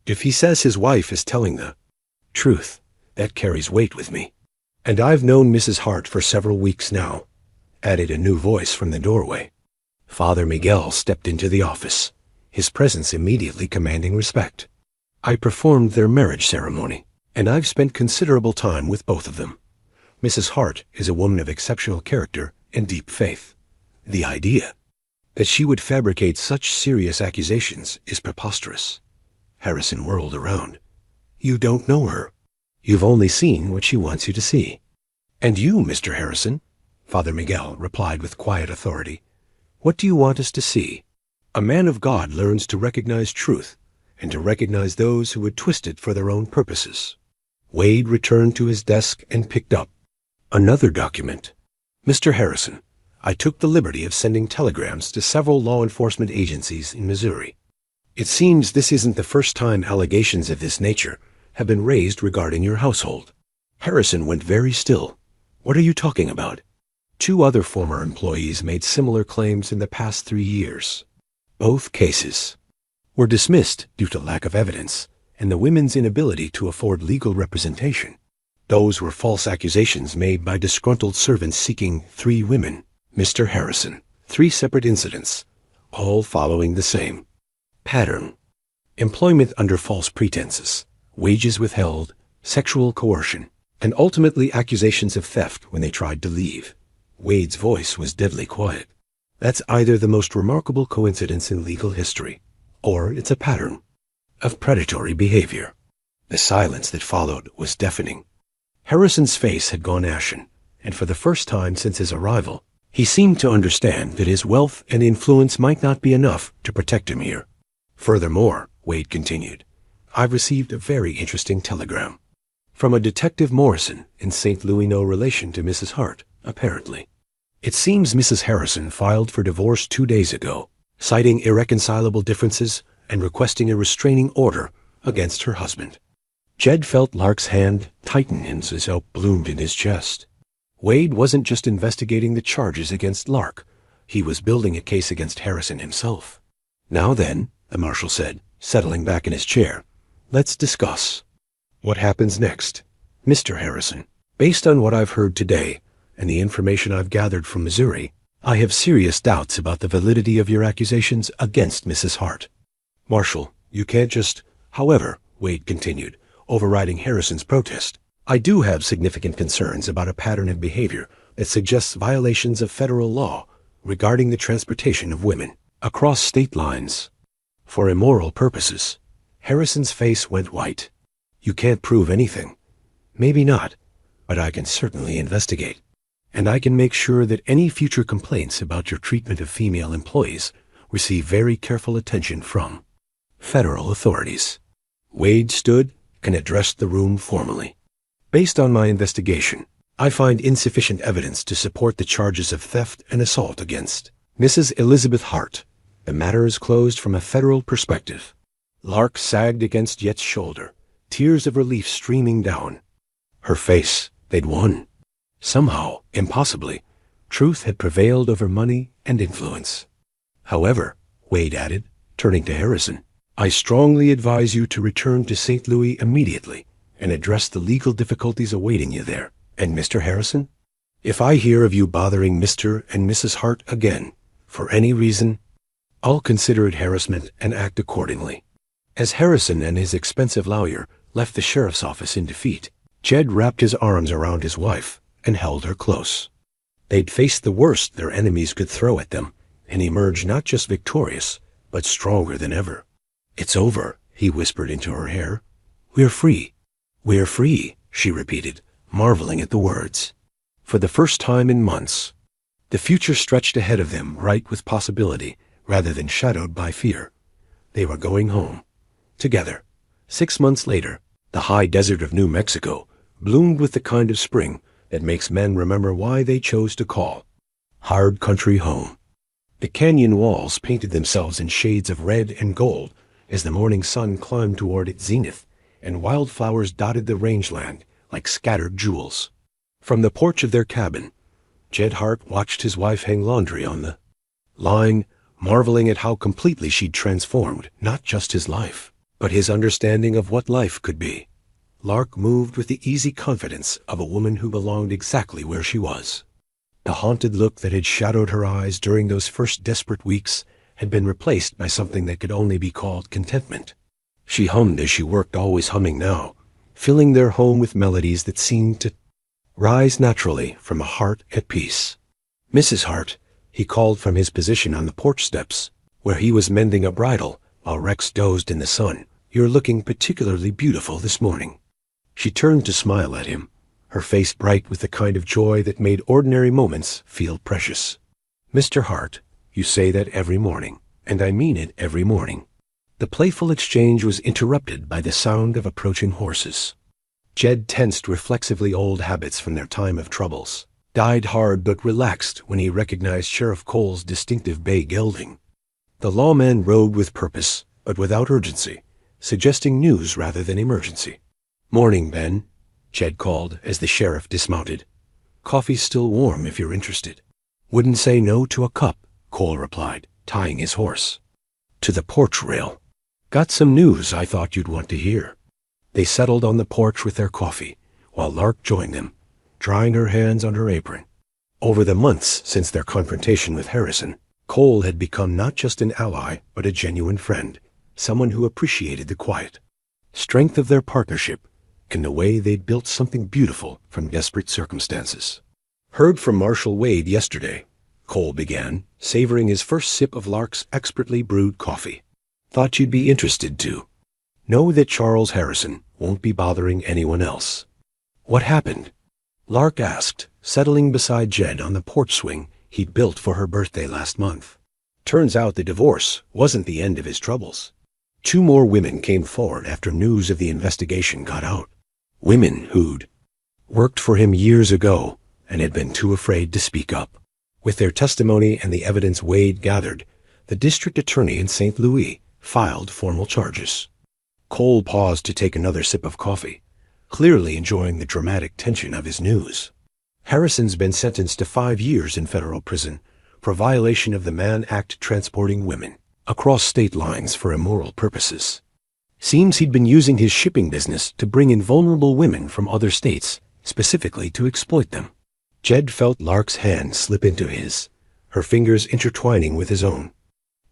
If he says his wife is telling the truth, that carries weight with me. And I've known Mrs. Hart for several weeks now, added a new voice from the doorway. Father Miguel stepped into the office, his presence immediately commanding respect. I performed their marriage ceremony, and I've spent considerable time with both of them. Mrs. Hart is a woman of exceptional character and deep faith. The idea that she would fabricate such serious accusations is preposterous. Harrison whirled around. You don't know her. You've only seen what she wants you to see. And you, Mr. Harrison, Father Miguel replied with quiet authority, what do you want us to see? A man of God learns to recognize truth and to recognize those who would twist it for their own purposes. Wade returned to his desk and picked up another document. Mr. Harrison, I took the liberty of sending telegrams to several law enforcement agencies in Missouri. It seems this isn't the first time allegations of this nature have been raised regarding your household. Harrison went very still. What are you talking about? 2 other former employees made similar claims in the past 3 years. Both cases were dismissed due to lack of evidence and the women's inability to afford legal representation. Those were false accusations made by disgruntled servants seeking 3 women. Mr. Harrison, 3 separate incidents, all following the same pattern. Employment under false pretenses, wages withheld, sexual coercion, and ultimately accusations of theft when they tried to leave. Wade's voice was deadly quiet. That's either the most remarkable coincidence in legal history, or it's a pattern of predatory behavior. The silence that followed was deafening. Harrison's face had gone ashen, and for the first time since his arrival, he seemed to understand that his wealth and influence might not be enough to protect him here. Furthermore, Wade continued, I've received a very interesting telegram from a Detective Morrison in St. Louis, no relation to Mrs. Hart, apparently. It seems Mrs. Harrison filed for divorce 2 days ago, citing irreconcilable differences and requesting a restraining order against her husband. Jed felt Lark's hand tighten as hope bloomed in his chest. Wade wasn't just investigating the charges against Lark. He was building a case against Harrison himself. Now then, the marshal said, settling back in his chair, let's discuss. What happens next? Mr. Harrison, based on what I've heard today and the information I've gathered from Missouri, I have serious doubts about the validity of your accusations against Mrs. Hart. Marshal, you can't just... However, Wade continued, overriding Harrison's protest, I do have significant concerns about a pattern of behavior that suggests violations of federal law regarding the transportation of women across state lines for immoral purposes. Harrison's face went white. You can't prove anything. Maybe not, but I can certainly investigate. and I can make sure that any future complaints about your treatment of female employees receive very careful attention from federal authorities." Wade stood and addressed the room formally. "Based on my investigation, I find insufficient evidence to support the charges of theft and assault against Mrs. Elizabeth Hart. The matter is closed from a federal perspective." Lark sagged against Jet's shoulder, tears of relief streaming down her face. They'd won. Somehow, impossibly, truth had prevailed over money and influence. "However," Wade added, turning to Harrison, "I strongly advise you to return to St. Louis immediately and address the legal difficulties awaiting you there. And Mr. Harrison, if I hear of you bothering Mr. and Mrs. Hart again, for any reason, I'll consider it harassment and act accordingly." As Harrison and his expensive lawyer left the sheriff's office in defeat, Jed wrapped his arms around his wife and held her close. They'd faced the worst their enemies could throw at them and emerged not just victorious, but stronger than ever. "It's over," he whispered into her hair. "We're free." "We're free," she repeated, marveling at the words. For the first time in months, the future stretched ahead of them bright with possibility rather than shadowed by fear. They were going home. Together. 6 months later, the high desert of New Mexico bloomed with the kind of spring that makes men remember why they chose to call hard country home. The canyon walls painted themselves in shades of red and gold as the morning sun climbed toward its zenith, and wildflowers dotted the rangeland like scattered jewels. From the porch of their cabin, Jed Hart watched his wife hang laundry on the line, marveling at how completely she'd transformed not just his life, but his understanding of what life could be. Lark moved with the easy confidence of a woman who belonged exactly where she was. The haunted look that had shadowed her eyes during those first desperate weeks had been replaced by something that could only be called contentment. She hummed as she worked, always humming now, filling their home with melodies that seemed to rise naturally from a heart at peace. "Mrs. Hart," he called from his position on the porch steps, where he was mending a bridle while Rex dozed in the sun. "You're looking particularly beautiful this morning." She turned to smile at him, her face bright with the kind of joy that made ordinary moments feel precious. "Mr. Hart, you say that every morning, and I mean it every morning." The playful exchange was interrupted by the sound of approaching horses. Jed tensed reflexively, old habits from their time of troubles, died hard but relaxed when he recognized Sheriff Cole's distinctive bay gelding. The lawman rode with purpose, but without urgency, suggesting news rather than emergency. "Morning, Ben," Jed called as the sheriff dismounted. "Coffee's still warm if you're interested." "Wouldn't say no to a cup," Cole replied, tying his horse to the porch rail. "Got some news I thought you'd want to hear." They settled on the porch with their coffee, while Lark joined them, drying her hands on her apron. Over the months since their confrontation with Harrison, Cole had become not just an ally, but a genuine friend, someone who appreciated the quiet strength of their partnership and the way they'd built something beautiful from desperate circumstances. "Heard from Marshal Wade yesterday," Cole began, savoring his first sip of Lark's expertly brewed coffee. "Thought you'd be interested too. Know that Charles Harrison won't be bothering anyone else." "What happened?" Lark asked, settling beside Jed on the porch swing he'd built for her birthday last month. Turns out the divorce wasn't the end of his troubles. 2 more women came forward after news of the investigation got out. Women who'd worked for him years ago and had been too afraid to speak up. With their testimony and the evidence Wade gathered, the district attorney in St. Louis filed formal charges. Cole paused to take another sip of coffee, clearly enjoying the dramatic tension of his news. Harrison's been sentenced to 5 years in federal prison for violation of the Mann Act transporting women across state lines for immoral purposes. Seems he'd been using his shipping business to bring in vulnerable women from other states, specifically to exploit them. Jed felt Lark's hand slip into his, her fingers intertwining with his own.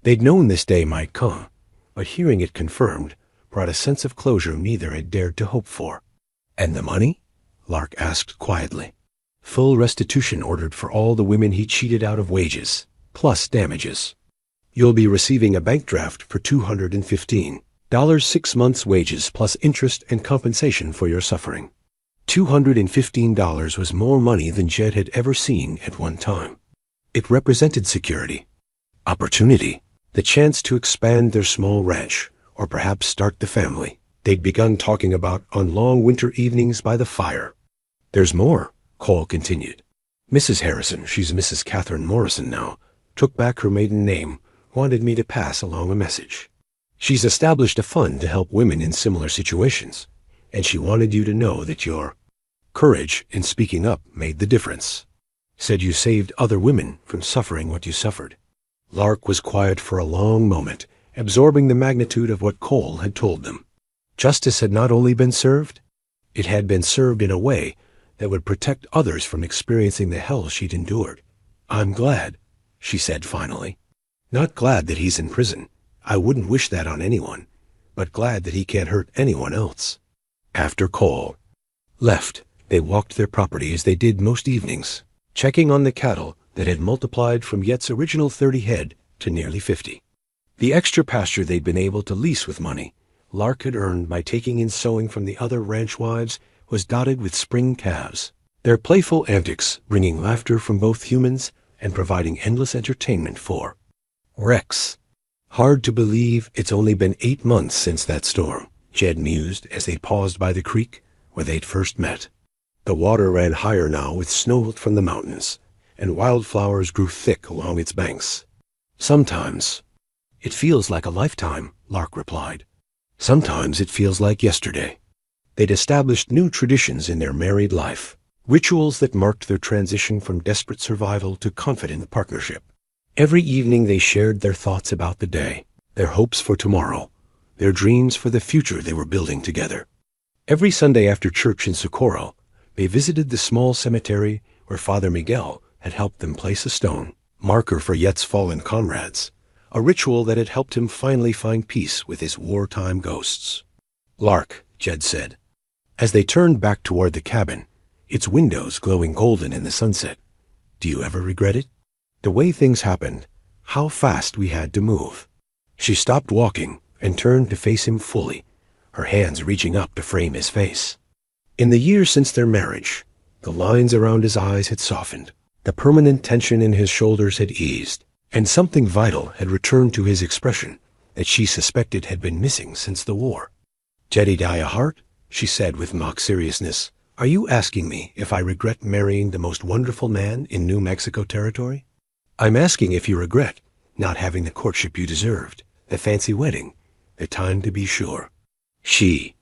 They'd known this day might come, but hearing it confirmed brought a sense of closure neither had dared to hope for. "And the money?" Lark asked quietly. "Full restitution ordered for all the women he cheated out of wages, plus damages. You'll be receiving a bank draft for $215, 6 months' wages plus interest and compensation for your suffering." $215 was more money than Jed had ever seen at one time. It represented security, opportunity, the chance to expand their small ranch, or perhaps start the family they'd begun talking about on long winter evenings by the fire. "There's more," Cole continued. "Mrs. Harrison, she's Mrs. Catherine Morrison now, took back her maiden name, wanted me to pass along a message. She's established a fund to help women in similar situations, and she wanted you to know that your courage in speaking up made the difference. Said you saved other women from suffering what you suffered." Lark was quiet for a long moment, absorbing the magnitude of what Cole had told them. Justice had not only been served, it had been served in a way that would protect others from experiencing the hell she'd endured. "I'm glad," she said finally. "Not glad that he's in prison. I wouldn't wish that on anyone, but glad that he can't hurt anyone else." After Cole left, they walked their property as they did most evenings, checking on the cattle that had multiplied from Yet's original 30 head to nearly 50. The extra pasture they'd been able to lease with money Lark had earned by taking in sewing from the other ranch wives was dotted with spring calves, their playful antics bringing laughter from both humans and providing endless entertainment for Rex. "Hard to believe it's only been 8 months since that storm," Jed mused as they paused by the creek where they'd first met. The water ran higher now with snow from the mountains, and wildflowers grew thick along its banks. "Sometimes it feels like a lifetime," Lark replied. "Sometimes it feels like yesterday." They'd established new traditions in their married life, rituals that marked their transition from desperate survival to confident partnership. Every evening they shared their thoughts about the day, their hopes for tomorrow, their dreams for the future they were building together. Every Sunday after church in Socorro, they visited the small cemetery where Father Miguel had helped them place a stone, marker for Yet's fallen comrades, a ritual that had helped him finally find peace with his wartime ghosts. "Lark," Jed said, as they turned back toward the cabin, its windows glowing golden in the sunset, "do you ever regret it? The way things happened, how fast we had to move." She stopped walking and turned to face him fully, her hands reaching up to frame his face. In the years since their marriage, the lines around his eyes had softened, the permanent tension in his shoulders had eased, and something vital had returned to his expression that she suspected had been missing since the war. "Jedediah Hart," she said with mock seriousness, "are you asking me if I regret marrying the most wonderful man in New Mexico territory? I'm asking if you regret not having the courtship you deserved, the fancy wedding, the time to be sure." She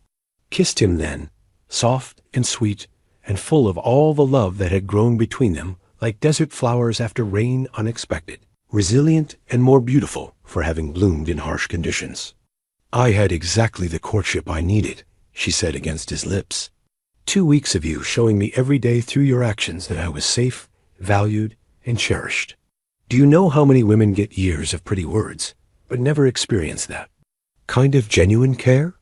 kissed him then, soft and sweet and full of all the love that had grown between them like desert flowers after rain unexpected, resilient and more beautiful for having bloomed in harsh conditions. "I had exactly the courtship I needed," she said against his lips. 2 weeks of you showing me every day through your actions that I was safe, valued, and cherished. Do you know how many women get years of pretty words, but never experience that kind of genuine care?"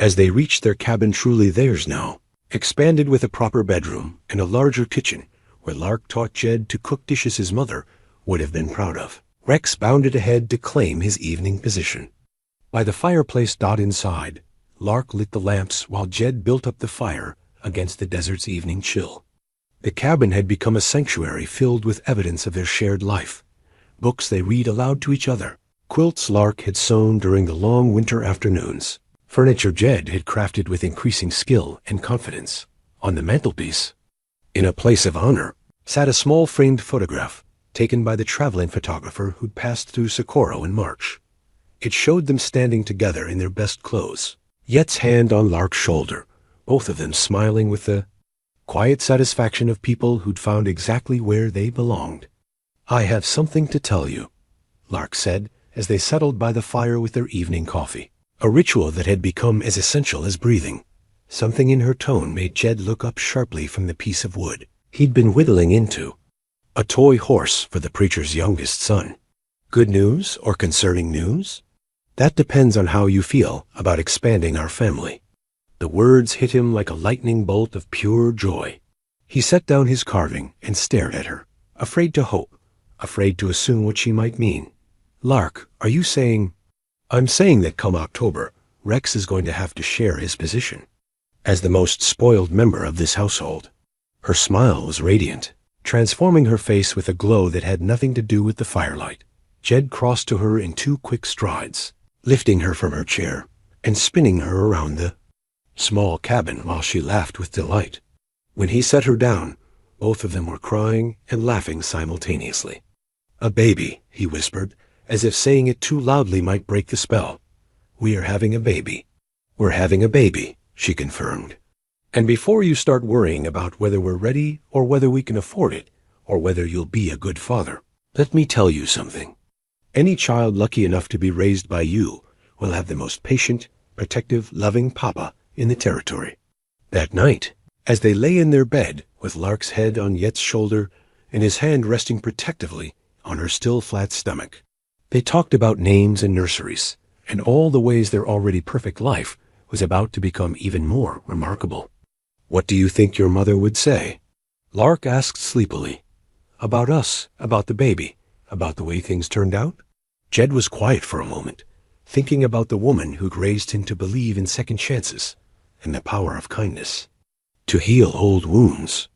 As they reached their cabin truly theirs now, expanded with a proper bedroom and a larger kitchen where Lark taught Jed to cook dishes his mother would have been proud of, Rex bounded ahead to claim his evening position. By the fireplace dot inside, Lark lit the lamps while Jed built up the fire against the desert's evening chill. The cabin had become a sanctuary filled with evidence of their shared life, books they read aloud to each other, quilts Lark had sewn during the long winter afternoons, furniture Jed had crafted with increasing skill and confidence. On the mantelpiece, in a place of honor, sat a small framed photograph taken by the traveling photographer who'd passed through Socorro in March. It showed them standing together in their best clothes, Yet's hand on Lark's shoulder, both of them smiling with the quiet satisfaction of people who'd found exactly where they belonged. "I have something to tell you," Lark said as they settled by the fire with their evening coffee, a ritual that had become as essential as breathing. Something in her tone made Jed look up sharply from the piece of wood he'd been whittling into. A toy horse for the preacher's youngest son. "Good news or concerning news? That depends on how you feel about expanding our family." The words hit him like a lightning bolt of pure joy. He set down his carving and stared at her, afraid to hope, afraid to assume what she might mean. "Lark, are you saying—" "I'm saying that come October, Rex is going to have to share his position." as the most spoiled member of this household. Her smile was radiant, transforming her face with a glow that had nothing to do with the firelight. Jed crossed to her in 2 quick strides, lifting her from her chair and spinning her around the small cabin while she laughed with delight. When he set her down, both of them were crying and laughing simultaneously. "A baby," he whispered, as if saying it too loudly might break the spell. "We are having a baby." "We're having a baby," she confirmed. "And before you start worrying about whether we're ready or whether we can afford it or whether you'll be a good father, let me tell you something. Any child lucky enough to be raised by you will have the most patient, protective, loving papa in the territory." That night, as they lay in their bed with Lark's head on Yet's shoulder and his hand resting protectively on her still flat stomach, they talked about names and nurseries and all the ways their already perfect life was about to become even more remarkable. "What do you think your mother would say?" Lark asked sleepily. "About us, about the baby, about the way things turned out?" Jed was quiet for a moment, thinking about the woman who'd raised him to believe in second chances and the power of kindness, to heal old wounds.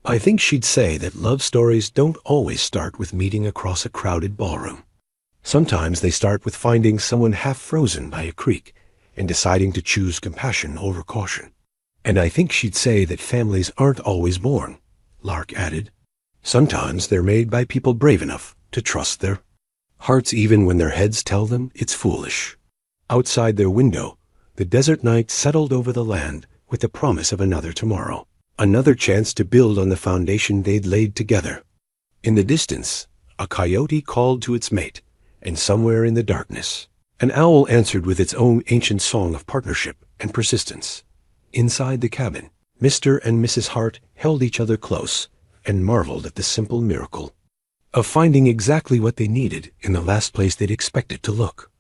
"I think she'd say that love stories don't always start with meeting across a crowded ballroom. Sometimes they start with finding someone half frozen by a creek and deciding to choose compassion over caution. And I think she'd say that families aren't always born," Lark added. "Sometimes they're made by people brave enough to trust their hearts even when their heads tell them it's foolish." Outside their window, the desert night settled over the land with the promise of another tomorrow, another chance to build on the foundation they'd laid together. In the distance, a coyote called to its mate, and somewhere in the darkness, an owl answered with its own ancient song of partnership and persistence. Inside the cabin, Mr. and Mrs. Hart held each other close and marveled at the simple miracle of finding exactly what they needed in the last place they'd expected to look.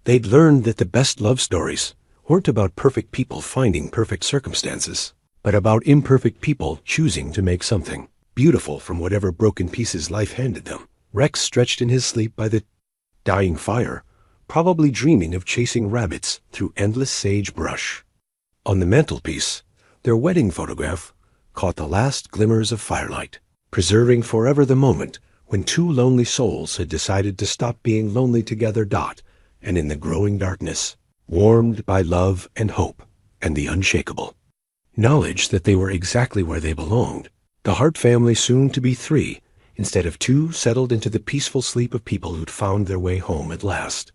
They'd learned that the best love stories weren't about perfect people finding perfect circumstances, but about imperfect people choosing to make something beautiful from whatever broken pieces life handed them. Rex stretched in his sleep by the dying fire, probably dreaming of chasing rabbits through endless sagebrush. On the mantelpiece, their wedding photograph caught the last glimmers of firelight, preserving forever the moment when 2 lonely souls had decided to stop being lonely together. And in the growing darkness, warmed by love and hope and the unshakable knowledge that they were exactly where they belonged, the Hart family, soon to be 3 instead of 2, settled into the peaceful sleep of people who'd found their way home at last.